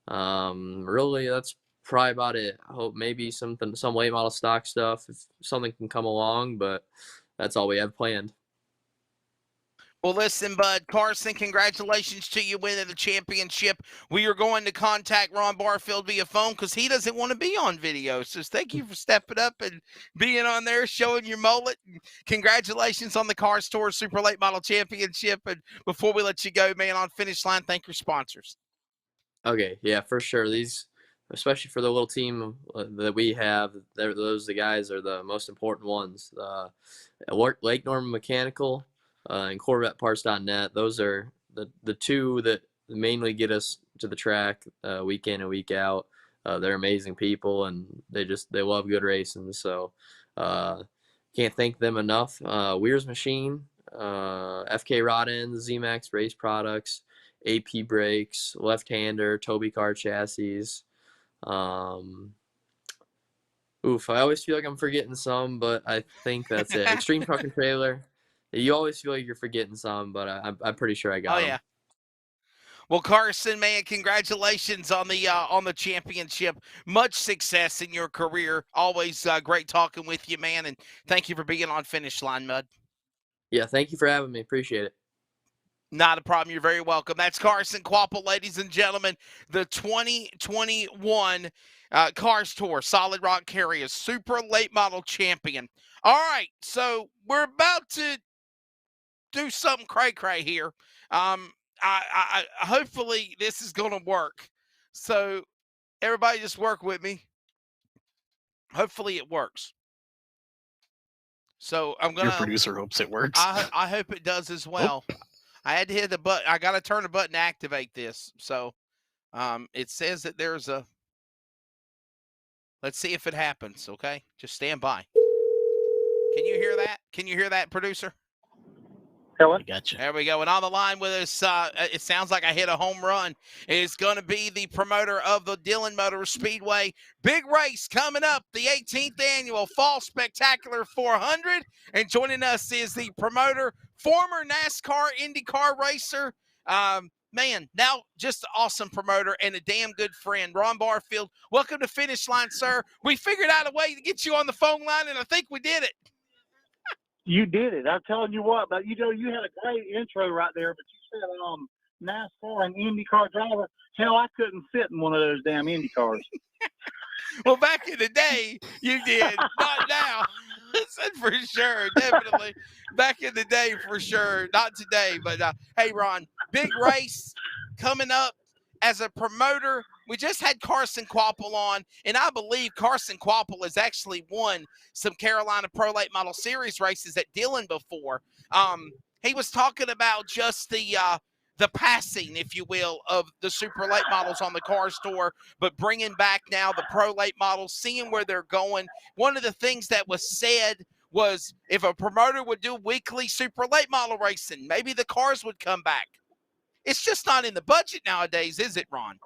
Really, that's probably about it. I hope maybe some late model stock stuff if something can come along, but that's all we have planned. Well, listen, Bud, Carson, congratulations to you winning the championship. We are going to contact Ron Barfield via phone because he doesn't want to be on video. So thank you for stepping up and being on there, showing your mullet. And congratulations on the Cars Tour Super Late Model Championship. And before we let you go, man, on finish line, thank your sponsors. Okay, yeah, for sure. These, especially for the little team that we have, those the guys are the most important ones. Lake Norman Mechanical and CorvetteParts.net. Those are the two that mainly get us to the track week in and week out. They're amazing people, and they love good racing. So can't thank them enough. Weir's Machine, FK Rod Ends, ZMAX Race Products, AP Brakes, Left-Hander, Toby Car Chassis. I always feel like I'm forgetting some, but I think that's it. Extreme Truck and Trailer. You always feel like you're forgetting some, but I'm pretty sure I got them. Yeah. Well, Carson, man, congratulations on the championship. Much success in your career. Always great talking with you, man, and thank you for being on Finish Line, Mud. Yeah, thank you for having me. Appreciate it. Not a problem. You're very welcome. That's Carson Quapple, ladies and gentlemen, the 2021 Cars Tour Solid Rock Carrier Super Late Model Champion. All right, so we're about to do something cray-cray here. I hopefully this is going to work. So everybody just work with me. Hopefully it works. So I'm going to. Your producer hopes it works. I hope it does as well. Oh. I had to hit the button. I got to turn the button to activate this. So it says that there's a. Let's see if it happens, okay? Just stand by. Can you hear that? Can you hear that, producer? Hello. I got you. There we go. And on the line with us, it sounds like I hit a home run. It's going to be the promoter of the Dillon Motor Speedway. Big race coming up, the 18th annual Fall Spectacular 400. And joining us is the promoter, former NASCAR IndyCar racer, man, now just an awesome promoter and a damn good friend, Ron Barfield. Welcome to Finish Line, sir. We figured out a way to get you on the phone line, and I think we did it. You did it. I'm telling you what, but you had a great intro right there, but you said NASCAR and IndyCar driver. Hell, I couldn't fit in one of those damn IndyCars. Well, back in the day, you did. Not now. For sure, definitely. Back in the day, for sure. Not today, but hey, Ron, big race coming up. As a promoter, we just had Carson Quapple on, and I believe Carson Quapple has actually won some Carolina Pro Late Model Series races at Dillon before. He was talking about just the passing, if you will, of the super late models on the Cars Tour, but bringing back now the pro late models, seeing where they're going. One of the things that was said was if a promoter would do weekly super late model racing, maybe the cars would come back. It's just not in the budget nowadays, is it, Ron?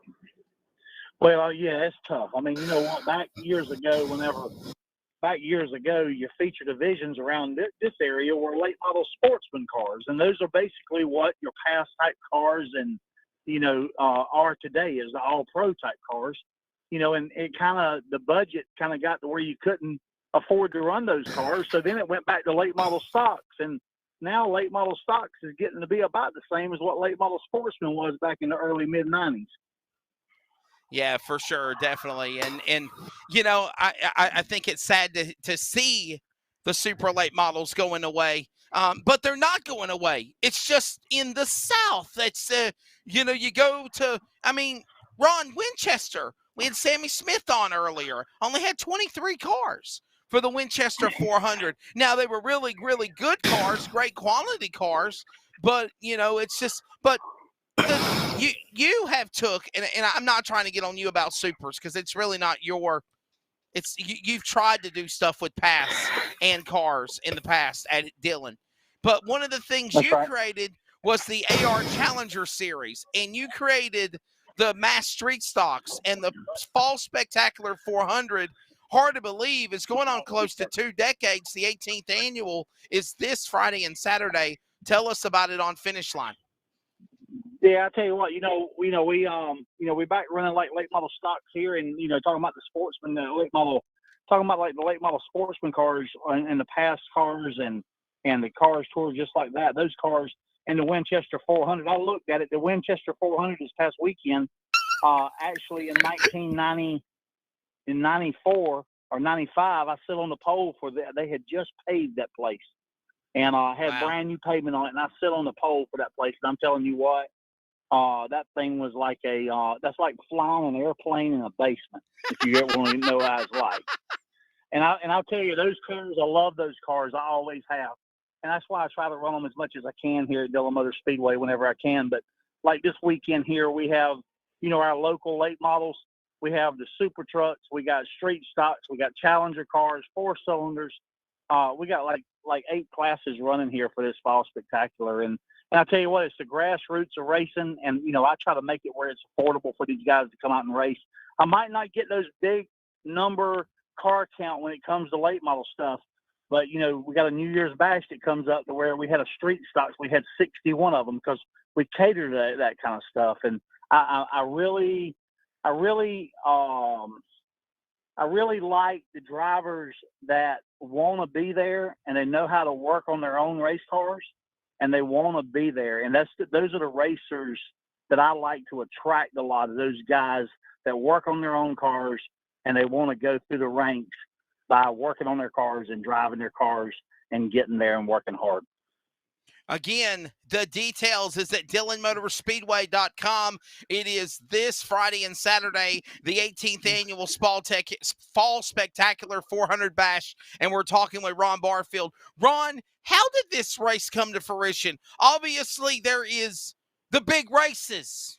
Well, yeah, it's tough. I mean, you know what? Back years ago, your feature divisions around this area were late model sportsman cars, and those are basically what your past type cars and are today, is the all pro type cars. And it the budget got to where you couldn't afford to run those cars, so then it went back to late model stocks, and now late model stocks is getting to be about the same as what late model sportsman was back in the early mid 90s. Yeah, for sure, definitely, and I think it's sad to see the super late models going away, but they're not going away. It's just in the South. That's you go to. I mean, Ron, Winchester. We had Sammy Smith on earlier. Only had 23 cars for the Winchester 400. Now they were really, really good cars, great quality cars, but it's just but. You have took, and I'm not trying to get on you about supers because it's really not you've tried to do stuff with pass and cars in the past at Dillon. But one of the things created was the AR Challenger series, and you created the Mass Street Stocks and the Fall Spectacular 400. Hard to believe it's going on close to 2 decades. The 18th annual is this Friday and Saturday. Tell us about it on Finish Line. Yeah, I tell you what, we back running like late model stocks here, and talking about the sportsman, the late model sportsman cars and the past cars and the Cars Tour, just like that. Those cars, and the Winchester 400. I looked at it. The Winchester 400 this past weekend, actually in 94 or 95, I sit on the pole for that. They had just paved that place and had brand new pavement on it. And I sit on the pole for that place. And I'm telling you what, that thing was like that's like flying an airplane in a basement, if you ever want to know what it's like. And I'll tell you, those cars, I love those cars. I always have. And that's why I try to run them as much as I can here at Dillon Motor Speedway whenever I can. But like this weekend here, we have, our local late models. We have the super trucks. We got street stocks. We got Challenger cars, 4-cylinders. We got like 8 classes running here for this fall spectacular. And I'll tell you what, it's the grassroots of racing. And, I try to make it where it's affordable for these guys to come out and race. I might not get those big number car count when it comes to late model stuff. But, we got a New Year's bash that comes up to where we had a street stocks. We had 61 of them because we cater to that kind of stuff. And I really like the drivers that want to be there and they know how to work on their own race cars and they want to be there. And those are the racers that I like to attract, a lot of those guys that work on their own cars and they want to go through the ranks by working on their cars and driving their cars and getting there and working hard. Again, the details is at DillonMotorSpeedway.com. It is this Friday and Saturday, the 18th annual Fall Spectacular 400 Bash, and we're talking with Ron Barfield. Ron, how did this race come to fruition? Obviously, there is the big races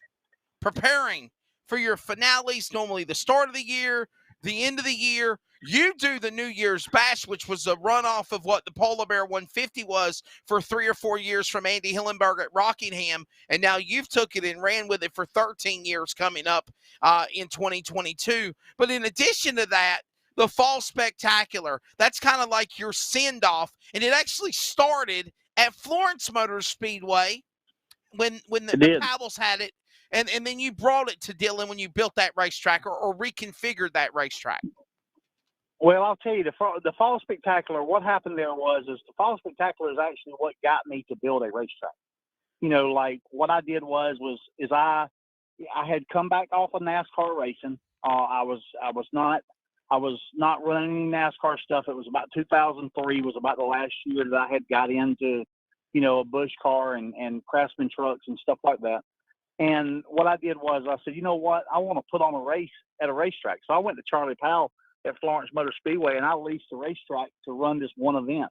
preparing for your finales, normally the start of the year, the end of the year. You do the New Year's Bash, which was a runoff of what the Polar Bear 150 was for 3 or 4 years from Andy Hillenberg at Rockingham, and now you've took it and ran with it for 13 years coming up in 2022. But in addition to that, the Fall Spectacular, that's kind of like your send-off, and it actually started at Florence Motor Speedway when the Pavels had it, and then you brought it to Dillon when you built that racetrack or reconfigured that racetrack. Well, I'll tell you, the Fall Spectacular, what happened there is the Fall Spectacular is actually what got me to build a racetrack. Like what I did was I had come back off of NASCAR racing. I was not running any NASCAR stuff. It was about 2003 was about the last year that I had got into, a Busch car and Craftsman trucks and stuff like that. And what I did was I said, you know what, I want to put on a race at a racetrack. So I went to Charlie Powell at Florence Motor Speedway and I leased the racetrack to run this one event.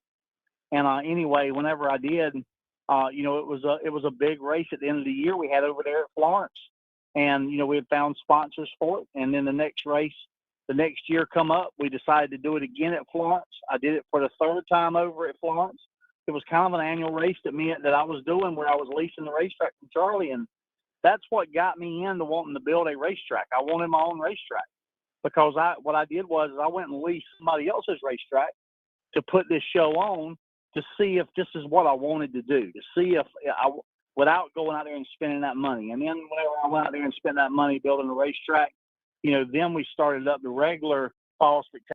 And anyway, whenever I did, it was a big race at the end of the year we had over there at Florence. And, we had found sponsors for it. And then the next race, the next year come up, we decided to do it again at Florence. I did it for the 3rd time over at Florence. It was kind of an annual race that I was doing where I was leasing the racetrack from Charlie. And that's what got me into wanting to build a racetrack. I wanted my own racetrack because what I did was I went and leased somebody else's racetrack to put this show on to see if this is what I wanted to do, to see if without going out there and spending that money. And then whenever I went out there and spent that money building a racetrack, then we started up the regular Fall Spectacular.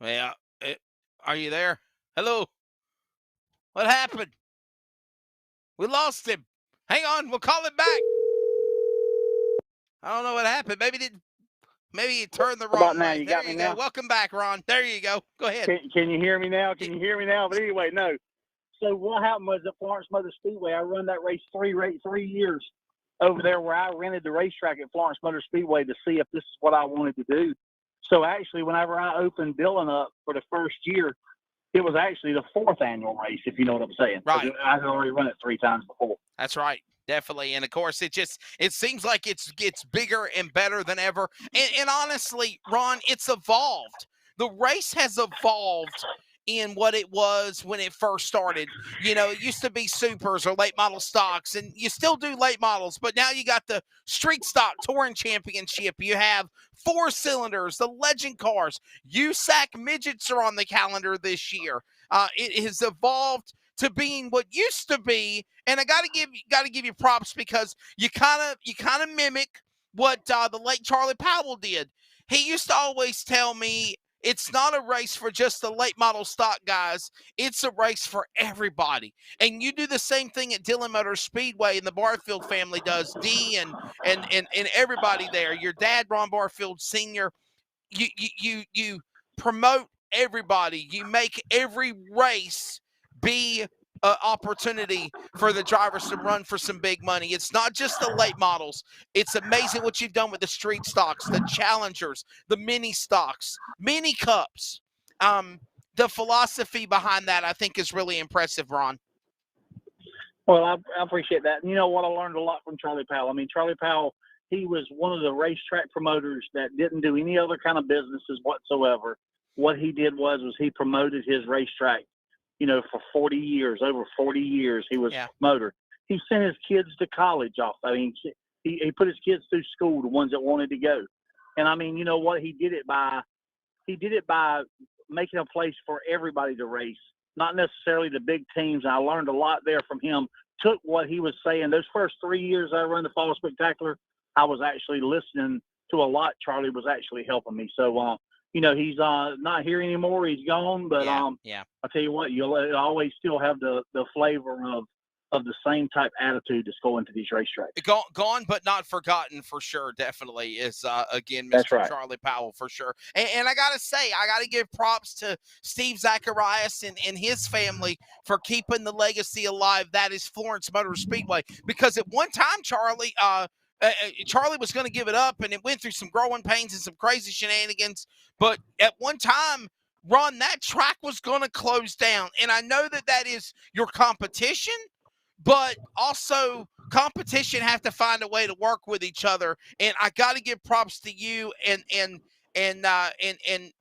Well, are you there? Hello? What happened? We lost him. Hang on, we'll call him back. I don't know what happened. Maybe he turned the wrong way. About now, you there got me you now. Go. Welcome back, Ron. There you go. Go ahead. Can you hear me now? Can you hear me now? But anyway, no. So what happened was at Florence Motor Speedway, I run that race 3 years over there where I rented the racetrack at Florence Motor Speedway to see if this is what I wanted to do. So actually, whenever I opened Dillon up for the first year, it was actually the 4th annual race, if you know what I'm saying. Right. I had already run it 3 times before. That's right. Definitely. And of course, it seems like it's bigger and better than ever. And honestly, Ron, it's evolved. The race has evolved in what it was when it first started. It used to be supers or late model stocks, and you still do late models, but now you got the street stock touring championship. You have 4-cylinders, the legend cars. USAC midgets are on the calendar this year. It has evolved to being what used to be, and I got to give you props because you kind of mimic what the late Charlie Powell did. He used to always tell me, It's not a race for just the late model stock guys. It's a race for everybody. And you do the same thing at Dillon Motor Speedway, and the Barfield family does. D and everybody there. Your dad, Ron Barfield Sr. You promote everybody. You make every race be an opportunity for the drivers to run for some big money. It's not just the late models. It's amazing what you've done with the street stocks, the challengers, the mini stocks, mini cups. The philosophy behind that, I think, is really impressive, Ron. Well, I appreciate that. And you know what? I learned a lot from Charlie Powell. I mean, Charlie Powell, he was one of the racetrack promoters that didn't do any other kind of businesses whatsoever. What he did was he promoted his racetrack, you know, for 40 years, over 40 years, he was a promoter. He sent his kids to college off. I mean, he put his kids through school, the ones that wanted to go. And I mean, you know what? He did it by making a place for everybody to race, not necessarily the big teams. And I learned a lot there from him. Took what he was saying. Those first 3 years I run the Fall Spectacular, I was actually listening to a lot. Charlie was actually helping me. So, you know, he's not here anymore. He's gone. But I tell you what, you'll always still have the flavor of the same type attitude that's going to these racetracks. Gone but not forgotten for sure, definitely, is, again, Mr. That's right. Charlie Powell for sure. And I got to say, I got to give props to Steve Zacharias and his family for keeping the legacy alive. That is Florence Motor Speedway. Because at one time, Charlie was going to give it up, and it went through some growing pains and some crazy shenanigans. But at one time, Ron, that track was going to close down. And I know that is your competition, but also competition have to find a way to work with each other. And I got to give props to you and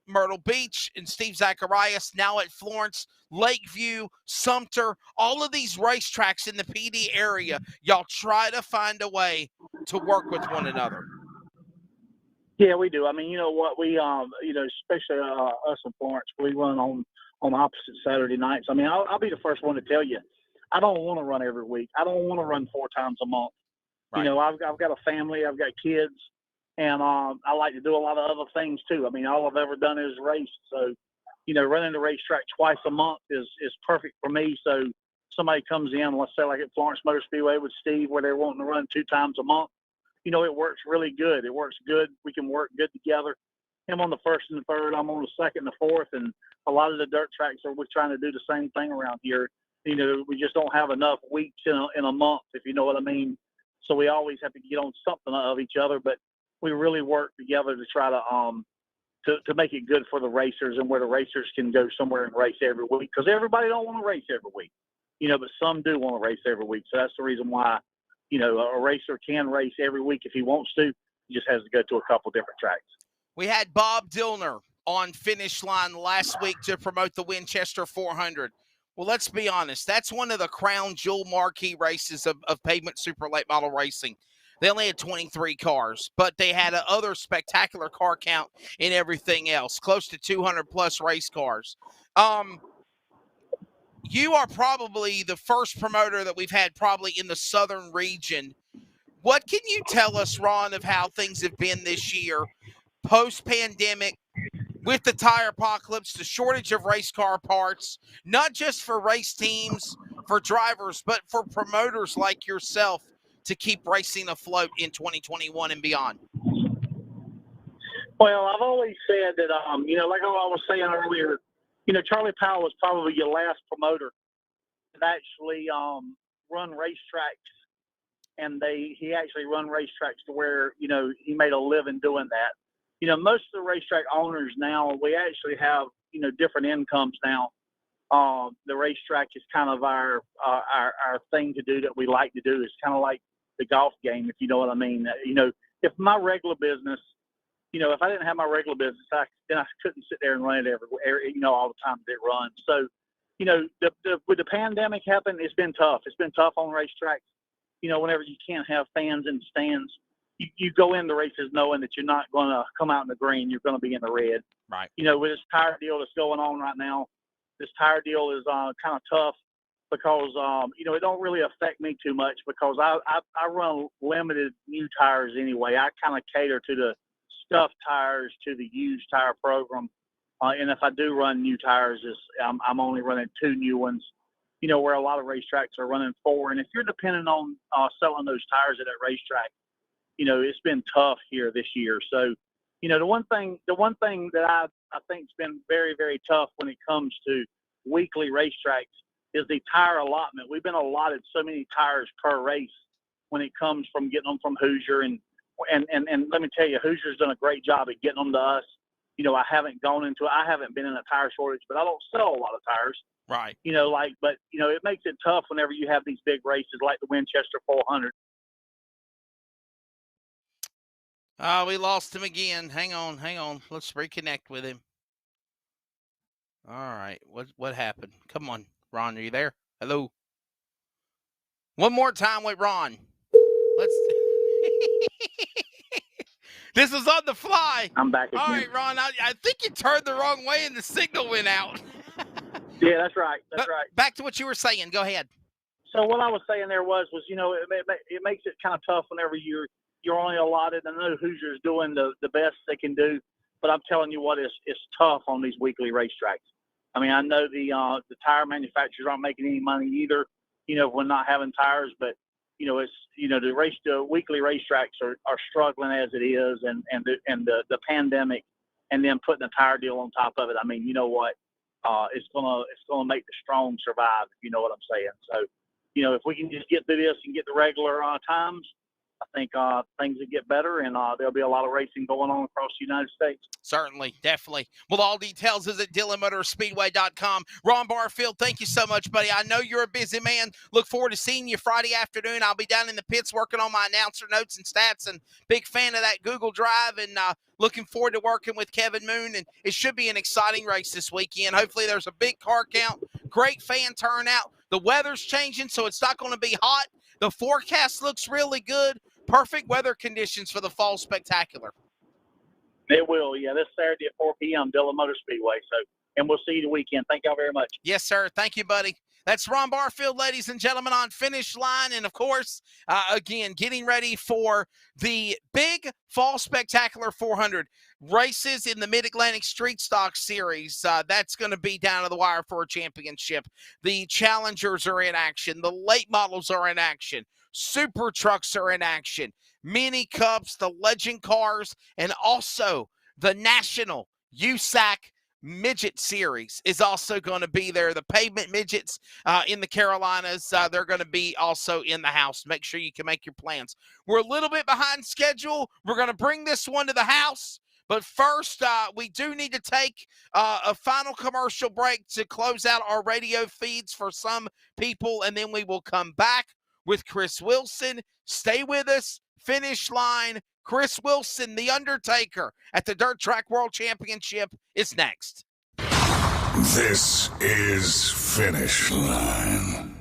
Myrtle Beach and Steve Zacharias, now at Florence, Lakeview, Sumter, all of these racetracks in the PD area. Y'all try to find a way to work with one another. Yeah, we do. I mean, you know what, we, you know, especially us in Florence, we run on opposite Saturday nights. I mean, I'll be the first one to tell you, I don't want to run every week. I don't want to run 4 times a month. Right. You know, I've got a family, I've got kids, and I like to do a lot of other things too. I mean, all I've ever done is race. So, you know, running the racetrack twice a month is perfect for me. So somebody comes in, let's say like at Florence Motor Speedway with Steve, where they're wanting to run 2 times a month. You know, it works really good. It works good. We can work good together. Him on the first and the third, I'm on the second and the fourth, and a lot of the dirt tracks we're trying to do the same thing around here. You know, we just don't have enough weeks in a month, if you know what I mean. So we always have to get on something of each other, but we really work together to try to make it good for the racers, and where the racers can go somewhere and race every week, because everybody don't want to race every week, you know, but some do want to race every week. So that's the reason why, you know, a racer can race every week if he wants to. He just has to go to a couple different tracks. We had Bob Dillner on Finish Line last week to promote the Winchester 400. Well, let's be honest. That's one of the crown jewel marquee races of pavement super late model racing. They only had 23 cars, but they had other spectacular car count and everything else, close to 200-plus race cars. You are probably the first promoter that we've had probably in the southern region. What can you tell us, Ron, of how things have been this year, post-pandemic, with the tire apocalypse, the shortage of race car parts, not just for race teams, for drivers, but for promoters like yourself to keep racing afloat in 2021 and beyond? Well, I've always said that, you know, like I was saying earlier, you know, Charlie Powell was probably your last promoter that actually run racetracks, and he actually run racetracks to where, you know, he made a living doing that. You know, most of the racetrack owners now, we actually have, you know, different incomes now. The racetrack is kind of our thing to do that we like to do. It's kind of like the golf game, if you know what I mean. You know, if my regular business, you know, if I didn't have my regular business, then I couldn't sit there and run it everywhere, you know, all the time that it runs. So, you know, with the pandemic happening, it's been tough. It's been tough on racetracks. You know, whenever you can't have fans in the stands, you go into races knowing that you're not going to come out in the green. You're going to be in the red. Right. You know, with this tire deal that's going on right now, this tire deal is kind of tough because, you know, it don't really affect me too much because I run limited new tires anyway. I kind of cater to the scuffed tires, to the used tire program. And if I do run new tires, I'm only running 2 new ones, where a lot of racetracks are running 4. And if you're depending on selling those tires at that racetrack, it's been tough here this year. So, the one thing that I think's been very, very tough when it comes to weekly racetracks is the tire allotment. We've been allotted so many tires per race when it comes from getting them from Hoosier. And let me tell you, Hoosier's done a great job at getting them to us. I haven't been in a tire shortage, but I don't sell a lot of tires. Right. But it makes it tough whenever you have these big races like the Winchester 400. We lost him again. Hang on. Let's reconnect with him. All right. What happened? Come on, Ron, are you there? Hello. One more time with Ron. This is on the fly. I'm back again. All right, Ron, I think you turned the wrong way and the signal went out. Yeah, that's right. That's right. Back to what you were saying. Go ahead. So what I was saying there was it makes it kind of tough whenever you're only allotted. I know Hoosier's doing the best they can do, but I'm telling you what, it's tough on these weekly racetracks. I mean, I know the tire manufacturers aren't making any money either, when not having tires, but the weekly racetracks are struggling as it is, and the pandemic, and then putting a tire deal on top of it. I mean, you know what? It's gonna make the strong survive, if you know what I'm saying. So, if we can just get through this and get the regular times, I think things will get better, and there'll be a lot of racing going on across the United States. Certainly, definitely. Well, all details is at DillonMotorspeedway.com. Ron Barfield, thank you so much, buddy. I know you're a busy man. Look forward to seeing you Friday afternoon. I'll be down in the pits working on my announcer notes and stats, and big fan of that Google Drive, and looking forward to working with Kevin Moon. And it should be an exciting race this weekend. Hopefully there's a big car count, great fan turnout. The weather's changing, so it's not going to be hot. The forecast looks really good. Perfect weather conditions for the Fall Spectacular. It will, yeah. This Saturday at 4 p.m., Dillon Motor Speedway. And we'll see you the weekend. Thank y'all very much. Yes, sir. Thank you, buddy. That's Ron Barfield, ladies and gentlemen, on Finish Line. And, of course, again, getting ready for the big Fall Spectacular 400 races in the Mid-Atlantic Street Stock Series. That's going to be down to the wire for a championship. The Challengers are in action. The late models are in action. Super trucks are in action. Mini Cups, the Legend cars, and also the National USAC Midget Series is also going to be there. The pavement midgets in the Carolinas, they're going to be also in the house. Make sure you can make your plans. We're a little bit behind schedule. We're going to bring this one to the house. But first, we do need to take a final commercial break to close out our radio feeds for some people, and then we will come back with Chris Wilson. Stay with us. Finish Line. Chris Wilson, The Undertaker, at the Dirt Track World Championship is next. This is Finish Line.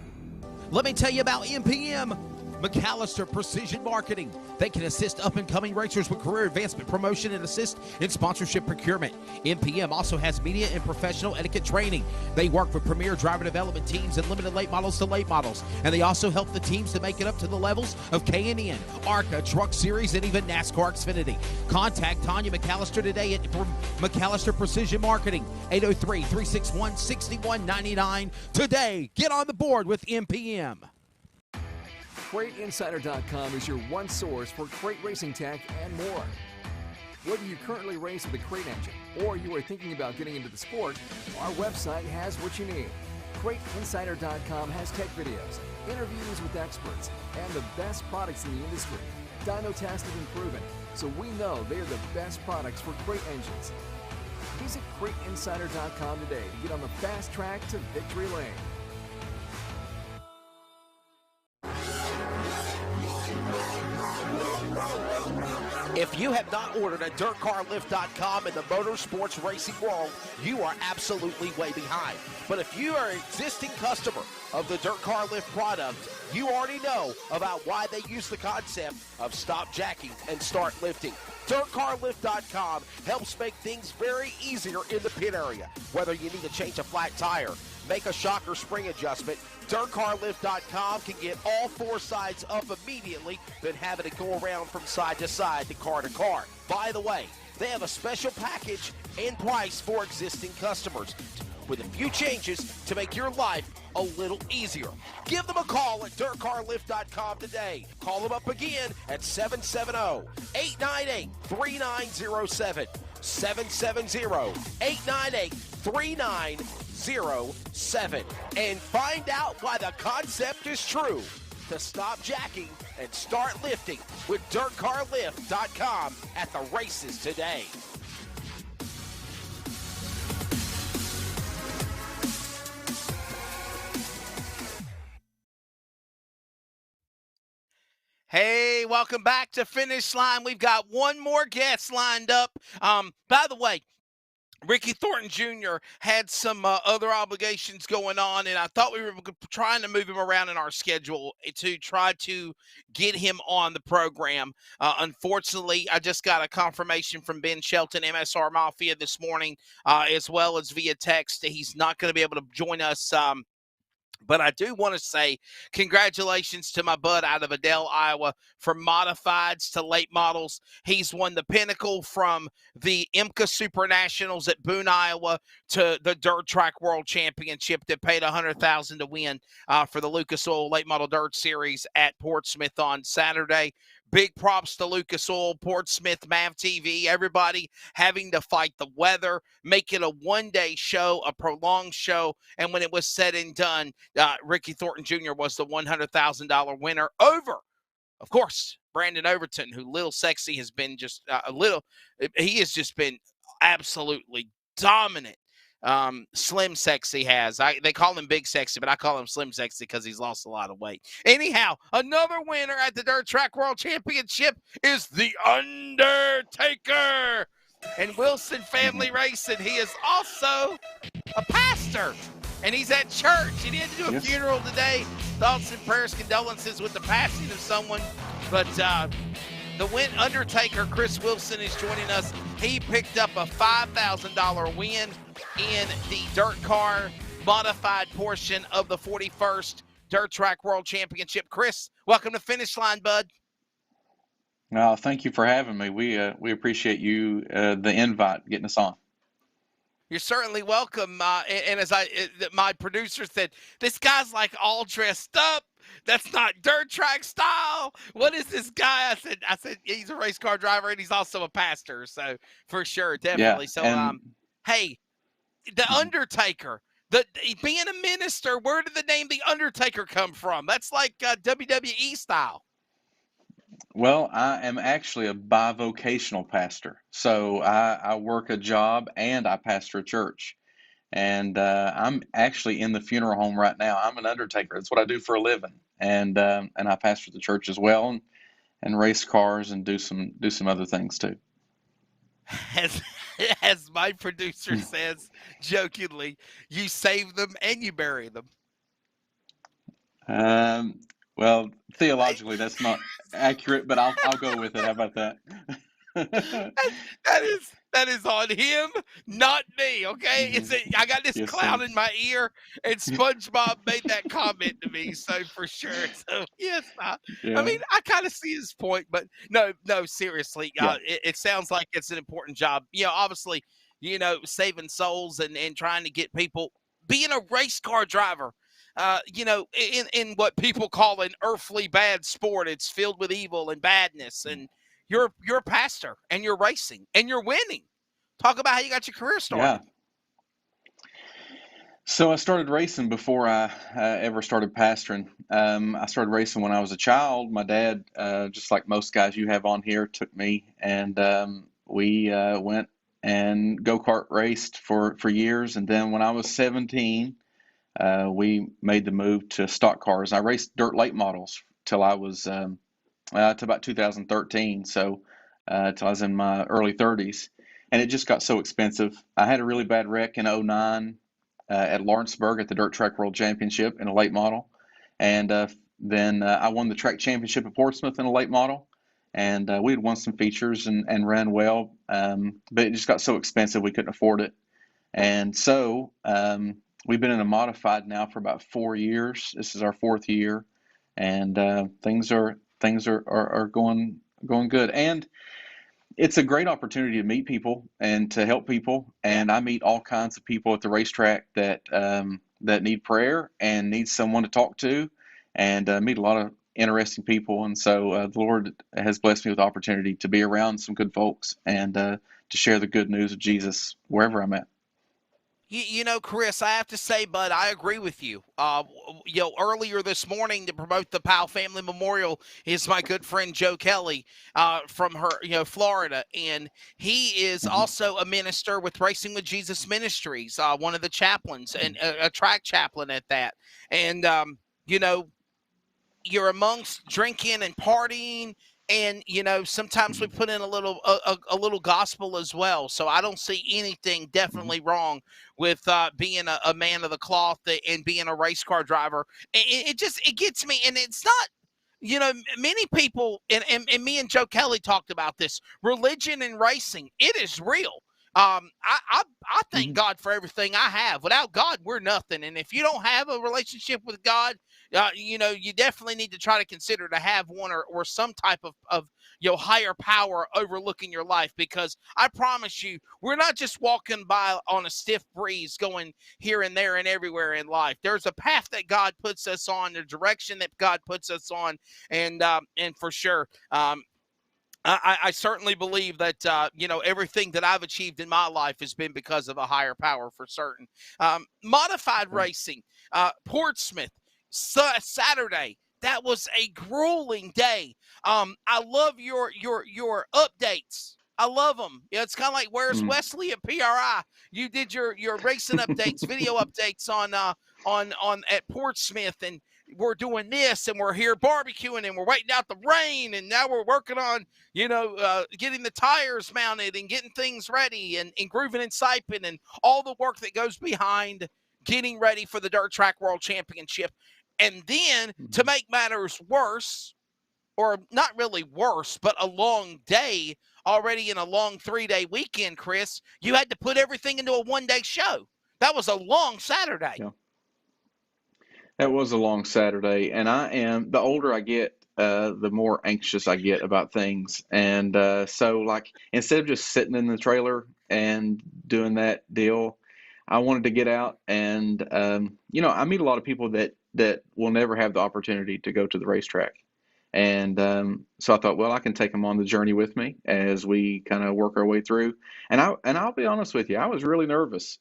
Let me tell you about MPM, McAllister Precision Marketing. They can assist up-and-coming racers with career advancement, promotion, and assist in sponsorship procurement. MPM also has media and professional etiquette training. They work with premier driver development teams and limited late models to late models. And they also help the teams to make it up to the levels of K&N, ARCA, Truck Series, and even NASCAR Xfinity. Contact Tanya McAllister today at McAllister Precision Marketing, 803-361-6199. Today, get on the board with MPM. CrateInsider.com is your one source for crate racing tech and more. Whether you currently race with a crate engine or you are thinking about getting into the sport, our website has what you need. CrateInsider.com has tech videos, interviews with experts, and the best products in the industry. Dyno tested and proven, so we know they are the best products for crate engines. Visit CrateInsider.com today to get on the fast track to victory lane. If you have not ordered at DirtCarLift.com in the motorsports racing world, you are absolutely way behind. But if you are an existing customer of the Dirt Car Lift product, you already know about why they use the concept of stop jacking and start lifting. DirtCarLift.com helps make things very easier in the pit area. Whether you need to change a flat tire, make a shock or spring adjustment, DirtCarLift.com can get all four sides up immediately, then having to go around from side to side to car to car. By the way, they have a special package and price for existing customers with a few changes to make your life a little easier. Give them a call at dirtcarlift.com today. Call them up again at 770-898-3907. 770-898-3907. And find out why the concept is true. To stop jacking and start lifting with dirtcarlift.com at the races today. Hey, welcome back to Finish Line. We've got one more guest lined up. By the way, Ricky Thornton Jr. had some other obligations going on, and I thought we were trying to move him around in our schedule to try to get him on the program. Unfortunately, I just got a confirmation from Ben Shelton, MSR Mafia, this morning, as well as via text, that he's not going to be able to join us. But I do want to say congratulations to my bud out of Adel, Iowa, from modifieds to late models. He's won the pinnacle from the IMCA Super Nationals at Boone, Iowa, to the Dirt Track World Championship that paid $100,000 to win for the Lucas Oil Late Model Dirt Series at Portsmouth on Saturday. Big props to Lucas Oil, Portsmouth, MAV TV, everybody having to fight the weather, make it a one-day show, a prolonged show. And when it was said and done, Ricky Thornton Jr. was the $100,000 winner over, of course, Brandon Overton, who Lil Sexy has been just he has just been absolutely dominant. Slim Sexy has. They call him Big Sexy, but I call him Slim Sexy because he's lost a lot of weight. Anyhow, another winner at the Dirt Track World Championship is The Undertaker. And Wilson Family Racing, he is also a pastor. And he's at church. And he had to do a funeral today. Thoughts and prayers, condolences with the passing of someone. But the Undertaker, Chris Wilson, is joining us. He picked up a $5,000 win in the dirt car modified portion of the 41st Dirt Track World Championship. Chris, welcome to Finish Line, bud. Thank you for having me. We appreciate you, the invite, getting us on. You're certainly welcome. And as my producer said, this guy's like all dressed up. That's not dirt track style. What is this guy? I said he's a race car driver and he's also a pastor. So for sure, definitely. Yeah, so hey, the Undertaker, being a minister, where did the name The Undertaker come from? That's like WWE style. Well, I am actually a bivocational pastor. So I work a job and I pastor a church. And I'm actually in the funeral home right now. I'm an undertaker. That's what I do for a living. And I pastor the church as well, and race cars and do some other things too. As my producer says jokingly, you save them and you bury them. Well, theologically, that's not accurate, but I'll go with it. How about that? That is on him, not me. Okay, I got this clown in my ear, and SpongeBob made that comment to me, so for sure. So yes, I mean, I kind of see his point, but no, seriously, it sounds like it's an important job. Obviously, saving souls and trying to get people, being a race car driver. In what people call an earthly bad sport, it's filled with evil and badness, and you're a pastor and you're racing and you're winning. Talk about how you got your career started. Yeah. So I started racing before I ever started pastoring. I started racing when I was a child. My dad, just like most guys you have on here, took me, and we went and go-kart raced for years. And then when I was 17, we made the move to stock cars. I raced dirt late models till I was to about 2013, so till I was in my early 30s, and it just got so expensive. I had a really bad wreck in 2009 at Lawrenceburg at the Dirt Track World Championship in a late model, and then I won the track championship at Portsmouth in a late model, and we had won some features and ran well, but it just got so expensive we couldn't afford it, and so we've been in a modified now for about 4 years. This is our 4th year, and things are going good. And it's a great opportunity to meet people and to help people. And I meet all kinds of people at the racetrack that that need prayer and need someone to talk to, and meet a lot of interesting people. And so the Lord has blessed me with the opportunity to be around some good folks and to share the good news of Jesus wherever I'm at. You know, Chris, I have to say, bud, I agree with you. Earlier this morning to promote the Powell Family Memorial is my good friend Joe Kelly from Florida, and he is also a minister with Racing with Jesus Ministries, one of the chaplains, and a track chaplain at that. And you're amongst drinking and partying, and sometimes we put in a little gospel as well. So I don't see anything definitely wrong with being a man of the cloth and being a race car driver. It gets me, and it's not. Many people, and me and Joe Kelly talked about this, religion and racing, it is real. I thank God for everything I have. Without God, we're nothing. And if you don't have a relationship with God, you definitely need to try to consider to have one or some type of higher power overlooking your life, because I promise you, we're not just walking by on a stiff breeze going here and there and everywhere in life. There's a path that God puts us on, the direction that God puts us on, and for sure, I certainly believe that, everything that I've achieved in my life has been because of a higher power for certain. Modified racing, Portsmouth, Saturday. That was a grueling day. I love your updates. I love them. It's kind of like Where's Wesley at PRI. You did your racing updates, video updates on at Portsmouth, and we're doing this, and we're here barbecuing, and we're waiting out the rain, and now we're working on getting the tires mounted and getting things ready, and grooving and siping, and all the work that goes behind getting ready for the Dirt Track World Championship. And then to make matters worse, or not really worse, but a long day already in a long 3-day weekend, Chris, you had to put everything into a one-day show. That was a long Saturday. Yeah. That was a long Saturday, and the older I get, the more anxious I get about things. And so, like, instead of just sitting in the trailer and doing that deal, I wanted to get out and, I meet a lot of people that will never have the opportunity to go to the racetrack. And so I thought, well, I can take them on the journey with me as we kind of work our way through. And I'll be honest with you, I was really nervous.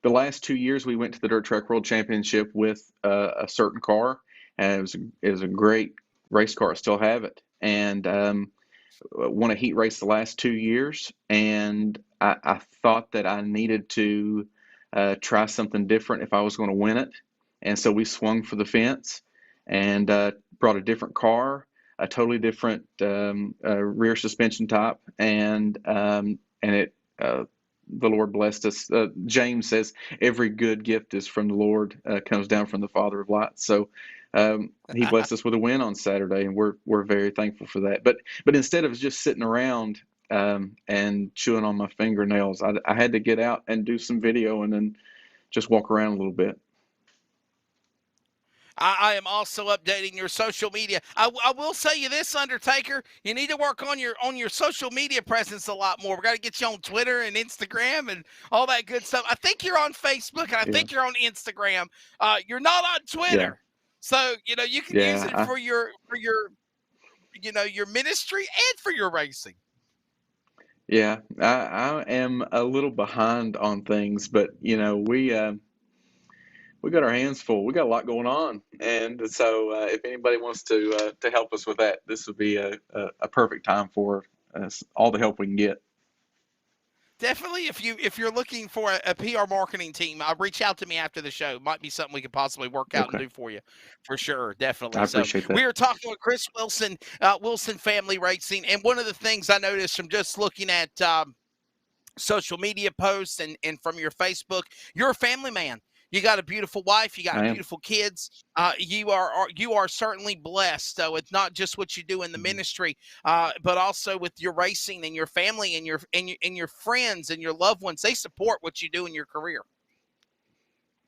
The last 2 years, we went to the Dirt Track World Championship with a certain car, and it was a great race car. I still have it, and won a heat race the last 2 years. And I thought that I needed to try something different if I was going to win it. And so we swung for the fence and brought a different car, a totally different rear suspension type, and it. The Lord blessed us. James says every good gift is from the Lord, comes down from the Father of lights. So he blessed us with a win on Saturday, and we're very thankful for that. But instead of just sitting around and chewing on my fingernails, I had to get out and do some video and then just walk around a little bit. I am also updating your social media. I will say you this, Undertaker. You need to work on your social media presence a lot more. We got to get you on Twitter and Instagram and all that good stuff. I think you're on Facebook and I think you're on Instagram. You're not on Twitter, so you can use it for your your ministry and for your racing. Yeah, I am a little behind on things, but we got our hands full. We got a lot going on, and so if anybody wants to help us with that, this would be a perfect time for us, all the help we can get. Definitely, if you're looking for a PR marketing team, reach out to me after the show. Might be something we could possibly work out and do for you, for sure. Definitely. I appreciate that. We are talking with Chris Wilson, Wilson Family Racing, and one of the things I noticed from just looking at social media posts and from your Facebook, you're a family man. You got a beautiful wife. You got beautiful kids. You are certainly blessed. So it's not just what you do in the ministry, but also with your racing and your family and your friends and your loved ones. They support what you do in your career.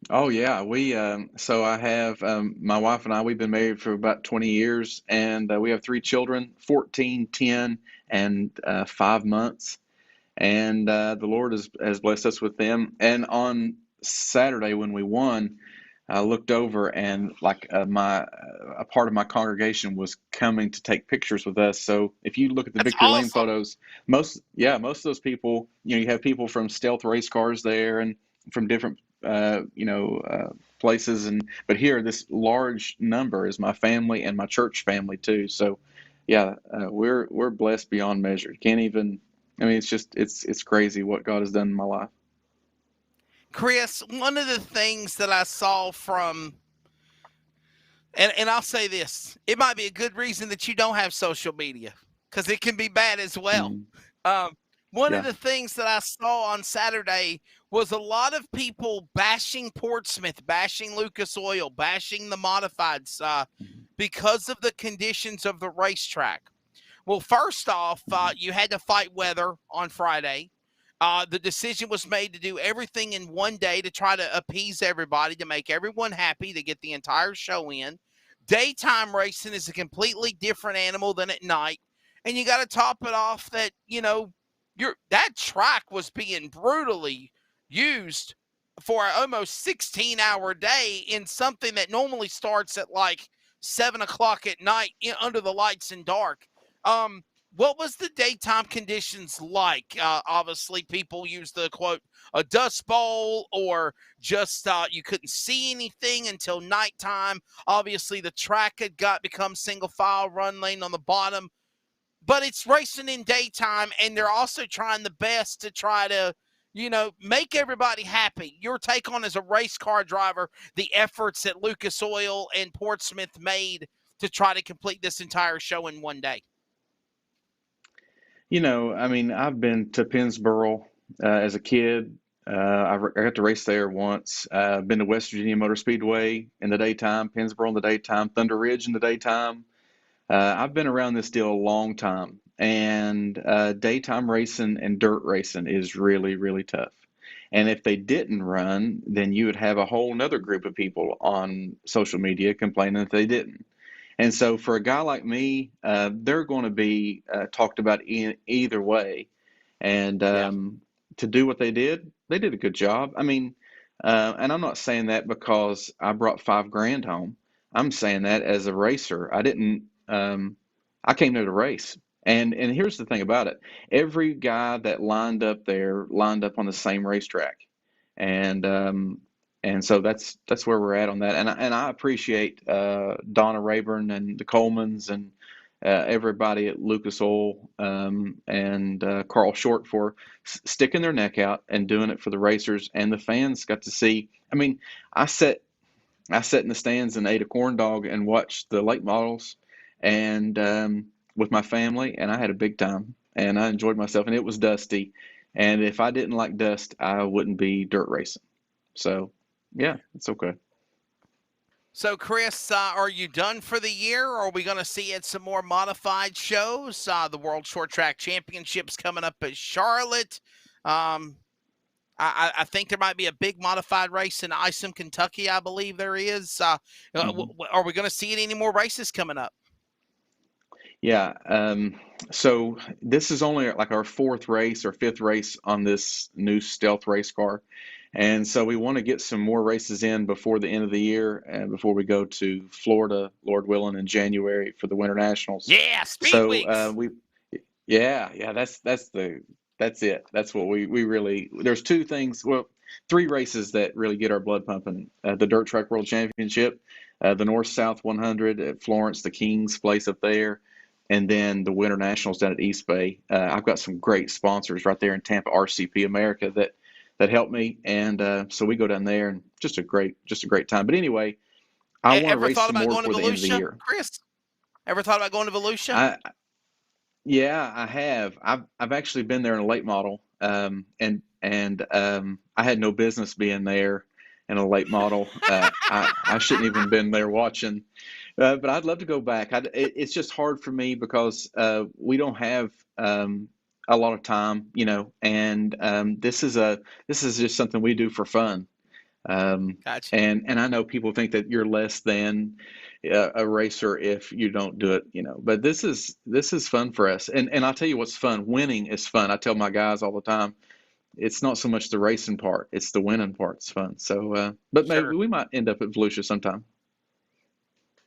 Oh yeah, we so I have my wife and I, we've been married for about 20 years, and we have 3 children, 14, 10, and 5 months. And the Lord has blessed us with them. And on Saturday when we won, I looked over and like a part of my congregation was coming to take pictures with us. So if you look at the That's victory lane awesome. photos, most of those people, you have people from Stealth race cars there and from different places. But here this large number is my family and my church family too. So yeah, we're blessed beyond measure. Can't even. I mean, it's crazy what God has done in my life. Chris, one of the things that I saw from, and I'll say this, it might be a good reason that you don't have social media because it can be bad as well. One of Yeah. the things that I saw on Saturday was a lot of people bashing Portsmouth, bashing Lucas Oil, bashing the modifieds because of the conditions of the racetrack. Well, first off, you had to fight weather on Friday. The decision was made to do everything in one day to try to appease everybody, to make everyone happy, to get the entire show in. Daytime racing is a completely different animal than at night. And you got to top it off that, that track was being brutally used for an almost 16-hour day in something that normally starts at like 7 o'clock at night under the lights and dark. What was the daytime conditions like? Obviously, people use the quote a dust bowl, or just you couldn't see anything until nighttime. Obviously, the track had become single file run lane on the bottom, but it's racing in daytime, and they're also trying the best to try to make everybody happy. Your take on, as a race car driver, the efforts that Lucas Oil and Portsmouth made to try to complete this entire show in one day. I mean, I've been to Pennsboro as a kid. I got to race there once. I've been to West Virginia Motor Speedway in the daytime, Pennsboro in the daytime, Thunder Ridge in the daytime. I've been around this deal a long time, and daytime racing and dirt racing is really, really tough. And if they didn't run, then you would have a whole nother group of people on social media complaining that they didn't. And so for a guy like me, they're going to be talked about either way. And to do what they did a good job. I mean, and I'm not saying that because I brought $5,000 home. I'm saying that as a racer. I didn't. I came there to race. And here's the thing about it: every guy that lined up there lined up on the same racetrack, and so that's where we're at on that. And I appreciate Donna Rayburn and the Colemans and everybody at Lucas Oil and Carl Short for sticking their neck out and doing it for the racers, and the fans got to see. I mean, I sat in the stands and ate a corn dog and watched the late models, and with my family, and I had a big time, and I enjoyed myself, and it was dusty. And if I didn't like dust, I wouldn't be dirt racing. So, yeah, it's okay. So, Chris, are you done for the year, or are we going to see it some more modified shows? The World Short Track Championships coming up at Charlotte. I think there might be a big modified race in Isom, Kentucky. I believe there is. Are we going to see any more races coming up? Yeah. So this is only like our fourth race or fifth race on this new Stealth race car. And so we want to get some more races in before the end of the year and before we go to Florida, Lord willing, in January for the Winter Nationals. Yeah, Speed Weeks. That's it. That's what we really, there's two things, well, three races that really get our blood pumping. The Dirt Track World Championship, the North-South 100 at Florence, the King's place up there, and then the Winter Nationals down at East Bay. I've got some great sponsors right there in Tampa, RCP America, that help me, and so we go down there, and just a great time. But anyway, I want to race some more for the end of the year. Chris, ever thought about going to Volusia? Yeah, I have. I've actually been there in a late model, and I had no business being there in a late model. I shouldn't even been there watching, but I'd love to go back. It's just hard for me because we don't have a lot of time, and this is just something we do for fun. Gotcha. And I know people think that you're less than a racer if you don't do it, but this is fun for us. And I'll tell you what's fun. Winning is fun. I tell my guys all the time, it's not so much the racing part, it's the winning part's fun. So, but maybe Sure. we might end up at Volusia sometime.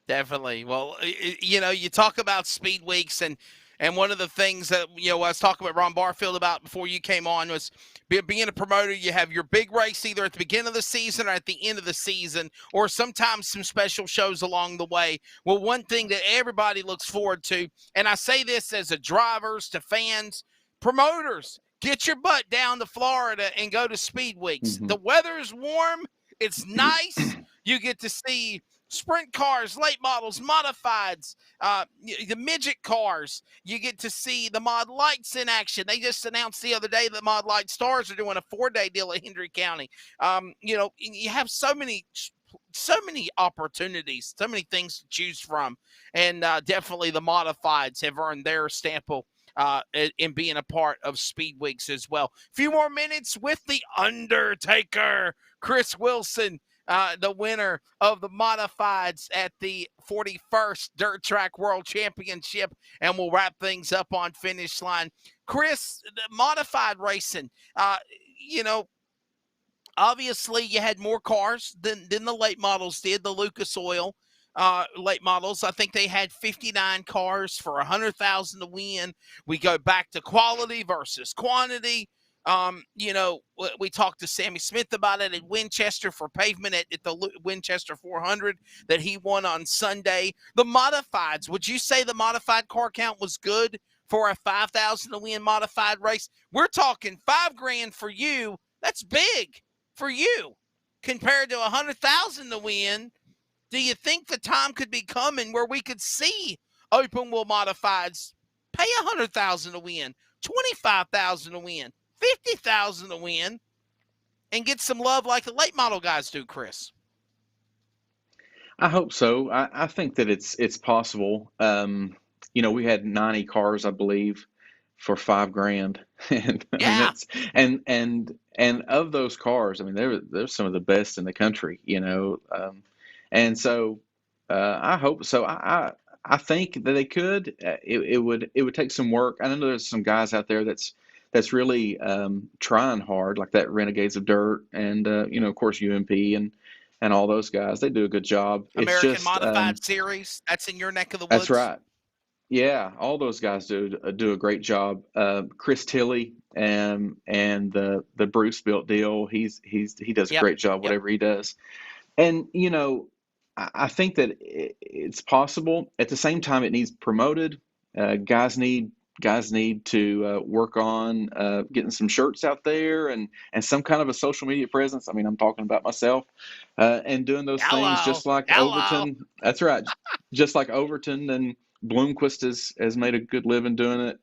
Definitely. Well, you talk about speed weeks, and one of the things that I was talking with Ron Barfield about before you came on was being a promoter. You have your big race either at the beginning of the season or at the end of the season, or sometimes some special shows along the way. Well, one thing that everybody looks forward to, and I say this as a drivers to fans, promoters, get your butt down to Florida and go to speed weeks. Mm-hmm. The weather is warm. It's nice. You get to see sprint cars, late models, modifieds, the midget cars. You get to see the Mod Lights in action. They just announced the other day that Mod Light Stars are doing a 4-day deal at Hendry County. You have so many opportunities, so many things to choose from, and definitely the modifieds have earned their stamp in being a part of Speed Weeks as well. A few more minutes with the Undertaker, Chris Wilson, the winner of the modifieds at the 41st Dirt Track World Championship, and we'll wrap things up on Finish Line. Chris, the modified racing, obviously you had more cars than the late models did, the Lucas Oil late models. I think they had 59 cars for $100,000 to win. We go back to quality versus quantity. We talked to Sammy Smith about it at Winchester for pavement at the Winchester 400 that he won on Sunday. The modifieds, would you say the modified car count was good for a $5,000 to win modified race? We're talking $5,000 for you. That's big for you compared to $100,000 to win. Do you think the time could be coming where we could see open wheel modifieds pay $100,000 to win, $25,000 to win, $50,000 to win, and get some love like the late model guys do, Chris? I hope so. I think that it's possible. We had 90 cars, I believe, for $5,000, and I mean that's and of those cars, I mean they're some of the best in the country. And so I hope so. I think that they could. It would take some work. I know there's some guys out there that's really trying hard, like that Renegades of Dirt, and of course UMP and all those guys. They do a good job. American It's just Modified Series. That's in your neck of the woods. That's right. Yeah, all those guys do a great job. Chris Tilley and the Bruce built deal. He does a great job, whatever he does. And I think that it's possible. At the same time, it needs promoted. Guys need to work on getting some shirts out there and some kind of a social media presence. I mean, I'm talking about myself and doing those things just like Overton. That's right, just like Overton and Bloomquist has made a good living doing it.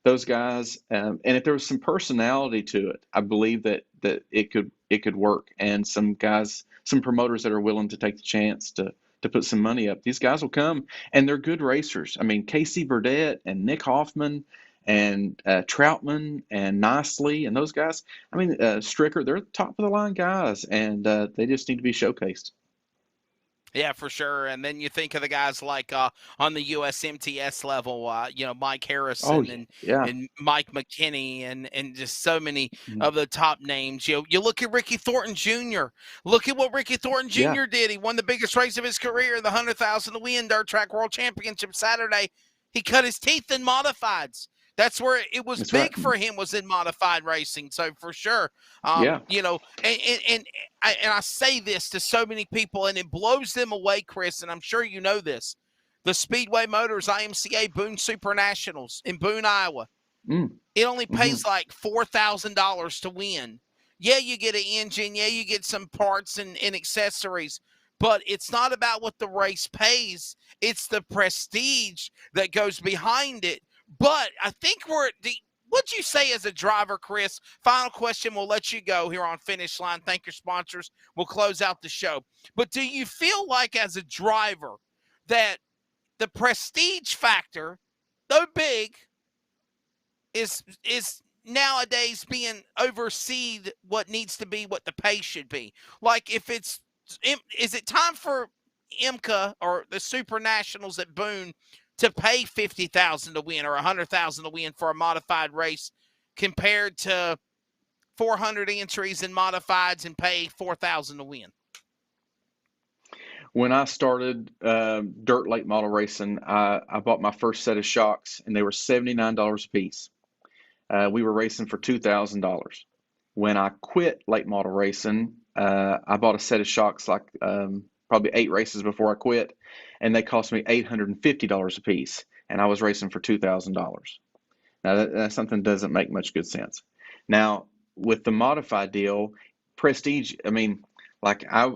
Those guys, and if there was some personality to it, I believe that it could work. And some guys, some promoters that are willing to take the chance to put some money up. These guys will come, and they're good racers. I mean, Casey Burdett and Nick Hoffman and Troutman and Nicely and those guys. I mean, Stricker, they're top of the line guys, and they just need to be showcased. Yeah, for sure. And then you think of the guys like on the USMTS level, Mike Harrison and Mike McKinney and just so many of the top names. You look at Ricky Thornton Jr. Look at what Ricky Thornton Jr. did. He won the biggest race of his career, the $100,000 to win Dirt Track World Championship Saturday. He cut his teeth in modifieds. That's where it was big for him, was in modified racing. So for sure, and I say this to so many people, and it blows them away, Chris, and I'm sure you know this. The Speedway Motors IMCA Boone Super Nationals in Boone, Iowa. It only pays like $4,000 to win. Yeah, you get an engine. Yeah, you get some parts and accessories. But it's not about what the race pays. It's the prestige that goes behind it. But I think what'd you say as a driver, Chris? Final question. We'll let you go here on Finish Line. Thank your sponsors. We'll close out the show. But do you feel like as a driver that the prestige factor, though big, is nowadays being overseen what needs to be what the pay should be. Like if is it time for IMCA or the Super Nationals at Boone to pay $50,000 to win or $100,000 to win for a modified race compared to 400 entries in modifieds and pay $4,000 to win? When I started dirt late model racing, I bought my first set of shocks, and they were $79 a piece. We were racing for $2,000. When I quit late model racing, I bought a set of shocks like probably 8 races before I quit, and they cost me $850 a piece, and I was racing for $2,000. Now that's something that doesn't make much good sense. Now with the modified deal, prestige. I mean, like I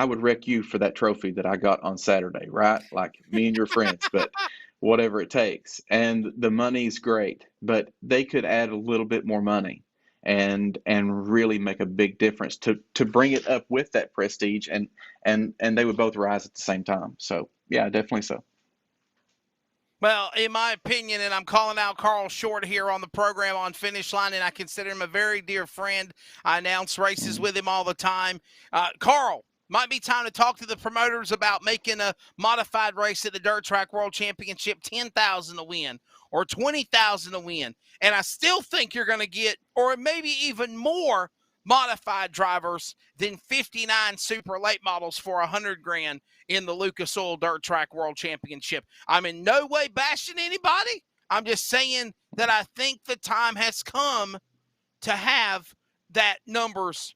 would wreck you for that trophy that I got on Saturday, right? Like me and your friends, but whatever it takes. And the money's great, but they could add a little bit more money and really make a big difference to bring it up with that prestige, and they would both rise at the same time. So yeah, definitely so. Well, in my opinion, and I'm calling out Carl Short here on the program on Finish Line, and I consider him a very dear friend. I announce races with him all the time. Carl, might be time to talk to the promoters about making a modified race at the Dirt Track World Championship, $10,000 to win or $20,000 to win. And I still think you're going to get, or maybe even more, modified drivers than 59 super late models for $100,000 in the Lucas Oil Dirt Track World Championship. I'm in no way bashing anybody. I'm just saying that I think the time has come to have that numbers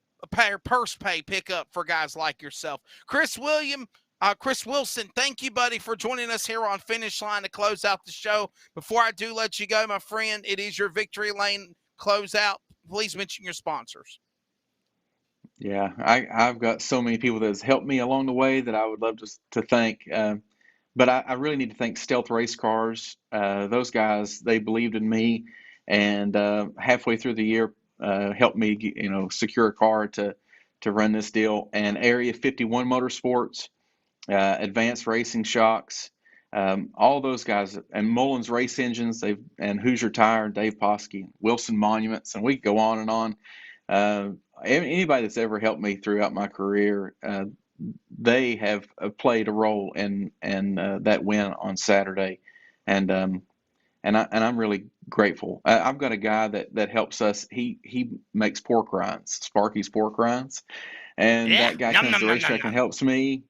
purse pay pickup for guys like yourself. Chris Wilson, thank you, buddy, for joining us here on Finish Line to close out the show. Before I do let you go, my friend, it is your victory lane closeout. Please mention your sponsors. Yeah, I've got so many people that has helped me along the way that I would love to thank. But I really need to thank Stealth Race Cars. Those guys, they believed in me, and halfway through the year, helped me, secure a car to run this deal. And Area 51 Motorsports, Advanced Racing Shocks, all those guys, and Mullins Race Engines, and Hoosier Tire, and Dave Poskey, Wilson Monuments, and we could go on and on. Anybody that's ever helped me throughout my career, they have played a role in that win on Saturday, and I'm really grateful. I've got a guy that helps us. He makes pork rinds, Sparky's pork rinds, and that guy comes to the racetrack and helps me.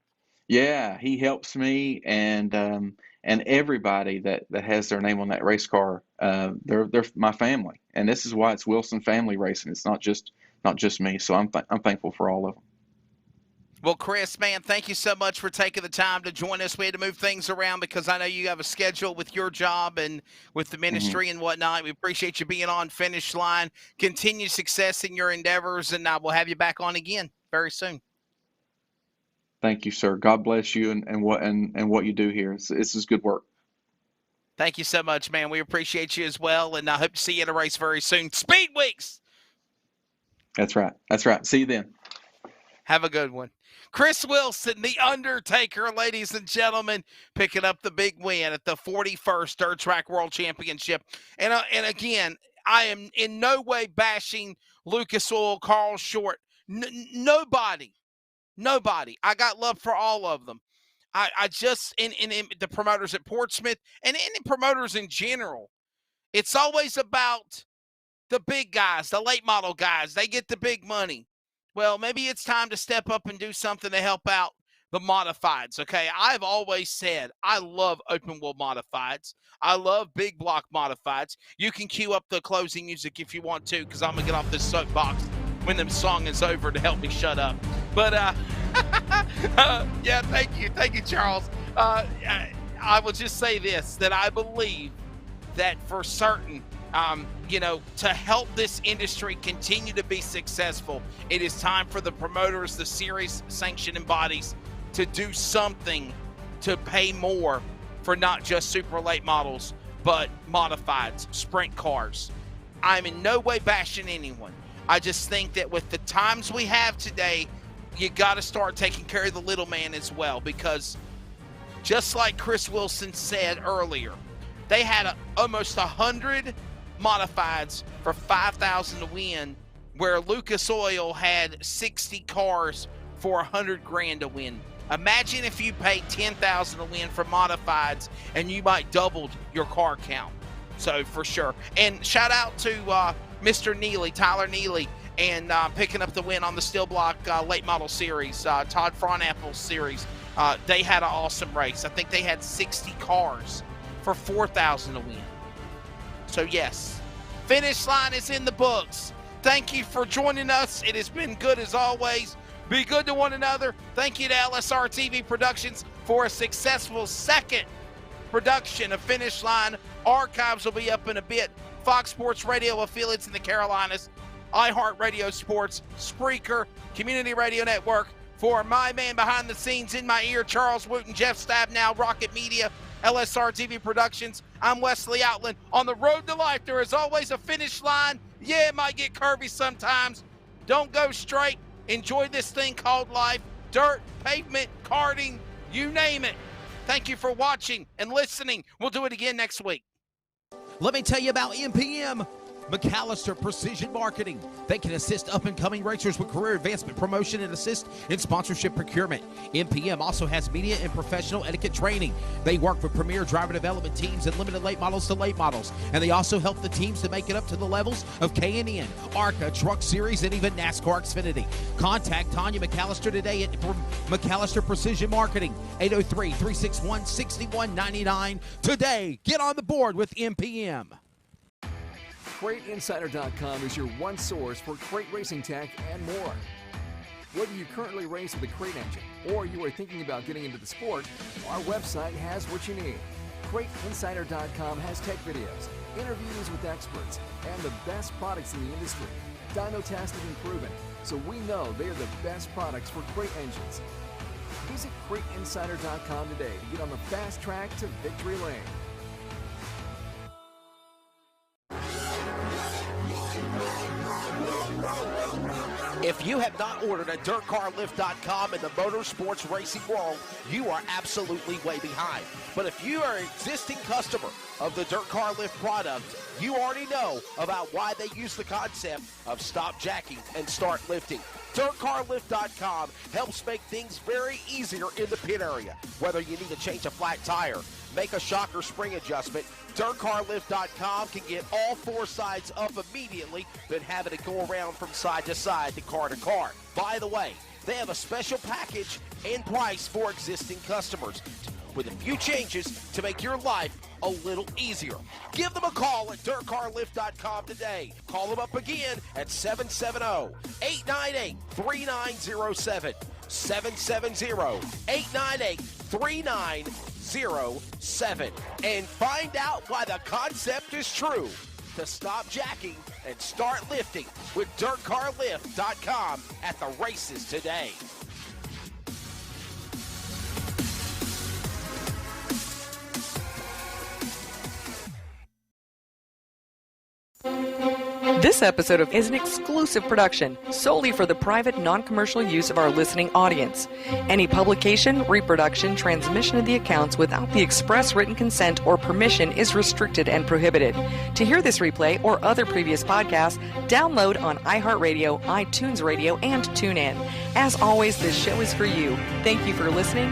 Yeah, he helps me, and everybody that has their name on that race car, they're my family, and this is why it's Wilson Family Racing. It's not just me. So I'm thankful for all of them. Well, Chris, man, thank you so much for taking the time to join us. We had to move things around because I know you have a schedule with your job and with the ministry and whatnot. We appreciate you being on Finish Line. Continue success in your endeavors, and we'll have you back on again very soon. Thank you, sir. God bless you and what you do here. This is good work. Thank you so much, man. We appreciate you as well, and I hope to see you at a race very soon. Speed Weeks! That's right. See you then. Have a good one. Chris Wilson, the Undertaker, ladies and gentlemen, picking up the big win at the 41st Dirt Track World Championship. And again, I am in no way bashing Lucas Oil, Carl Short. Nobody. I got love for all of them. I just, in the promoters at Portsmouth and in promoters in general, it's always about the big guys, the late model guys. They get the big money. Well, maybe it's time to step up and do something to help out the modifieds, okay? I've always said I love open wheel modifieds. I love big block modifieds. You can cue up the closing music if you want to, because I'm going to get off this soapbox when the song is over to help me shut up. But, yeah, thank you, Charles. I will just say this, that I believe that for certain, to help this industry continue to be successful, it is time for the promoters, the series sanctioning bodies, to do something to pay more for not just super late models, but modifieds, sprint cars. I'm in no way bashing anyone. I just think that with the times we have today, you got to start taking care of the little man as well, because just like Chris Wilson said earlier, they had almost 100 modifieds for $5,000 to win, where Lucas Oil had 60 cars for $100,000 to win. Imagine if you paid $10,000 to win for modifieds, and you might doubled your car count. So for sure. And shout out to Mr. Neely, Tyler Neely, and picking up the win on the Steel Block Late Model Series, Todd Fronapple's series. They had an awesome race. I think they had 60 cars for $4,000 to win. So yes, finish line is in the books. Thank you for joining us. It has been good as always. Be good to one another. Thank you to LSRTV Productions for a successful second production of Finish Line. Archives will be up in a bit. Fox Sports Radio affiliates in the Carolinas, iHeartRadio Sports, Spreaker, Community Radio Network. For my man behind the scenes, in my ear, Charles Wooten, Jeff Stabnow, Rocket Media, LSRTV Productions, I'm Wesley Outland. On the road to life, there is always a finish line. Yeah, it might get curvy sometimes. Don't go straight. Enjoy this thing called life. Dirt, pavement, karting, you name it. Thank you for watching and listening. We'll do it again next week. Let me tell you about MPM. McAllister Precision Marketing. They can assist up-and-coming racers with career advancement, promotion, and assist in sponsorship procurement. MPM also has media and professional etiquette training. They work with premier driver development teams and limited late models to late models, and they also help the teams to make it up to the levels of K&N, ARCA, Truck Series, and even NASCAR Xfinity. Contact Tanya McAllister today at McAllister Precision Marketing, 803-361-6199. Today, get on the board with MPM. CrateInsider.com is your one source for crate racing tech and more. Whether you currently race with a crate engine or you are thinking about getting into the sport, our website has what you need. CrateInsider.com has tech videos, interviews with experts, and the best products in the industry. Dyno tested and proven, so we know they are the best products for crate engines. Visit CrateInsider.com today to get on the fast track to victory lane. If you have not ordered at DirtCarLift.com in the motorsports racing world, you are absolutely way behind. But if you are an existing customer of the Dirt Car Lift product, you already know about why they use the concept of stop jacking and start lifting. DirtCarLift.com helps make things very easier in the pit area. Whether you need to change a flat tire, make a shock or spring adjustment, DirtCarLift.com can get all four sides up immediately, then having to go around from side to side to car. By the way, they have a special package and price for existing customers with a few changes to make your life a little easier. Give them a call at DirtCarLift.com today. Call them up again at 770-898-3907. 770-898-3907. And find out why the concept is true. To stop jacking and start lifting with DirtCarLift.com at the races today. This episode is an exclusive production solely for the private, non-commercial use of our listening audience. Any publication, reproduction, transmission of the accounts without the express written consent or permission is restricted and prohibited. To hear this replay or other previous podcasts, download on iHeartRadio, iTunes Radio, and TuneIn. As always, this show is for you. Thank you for listening.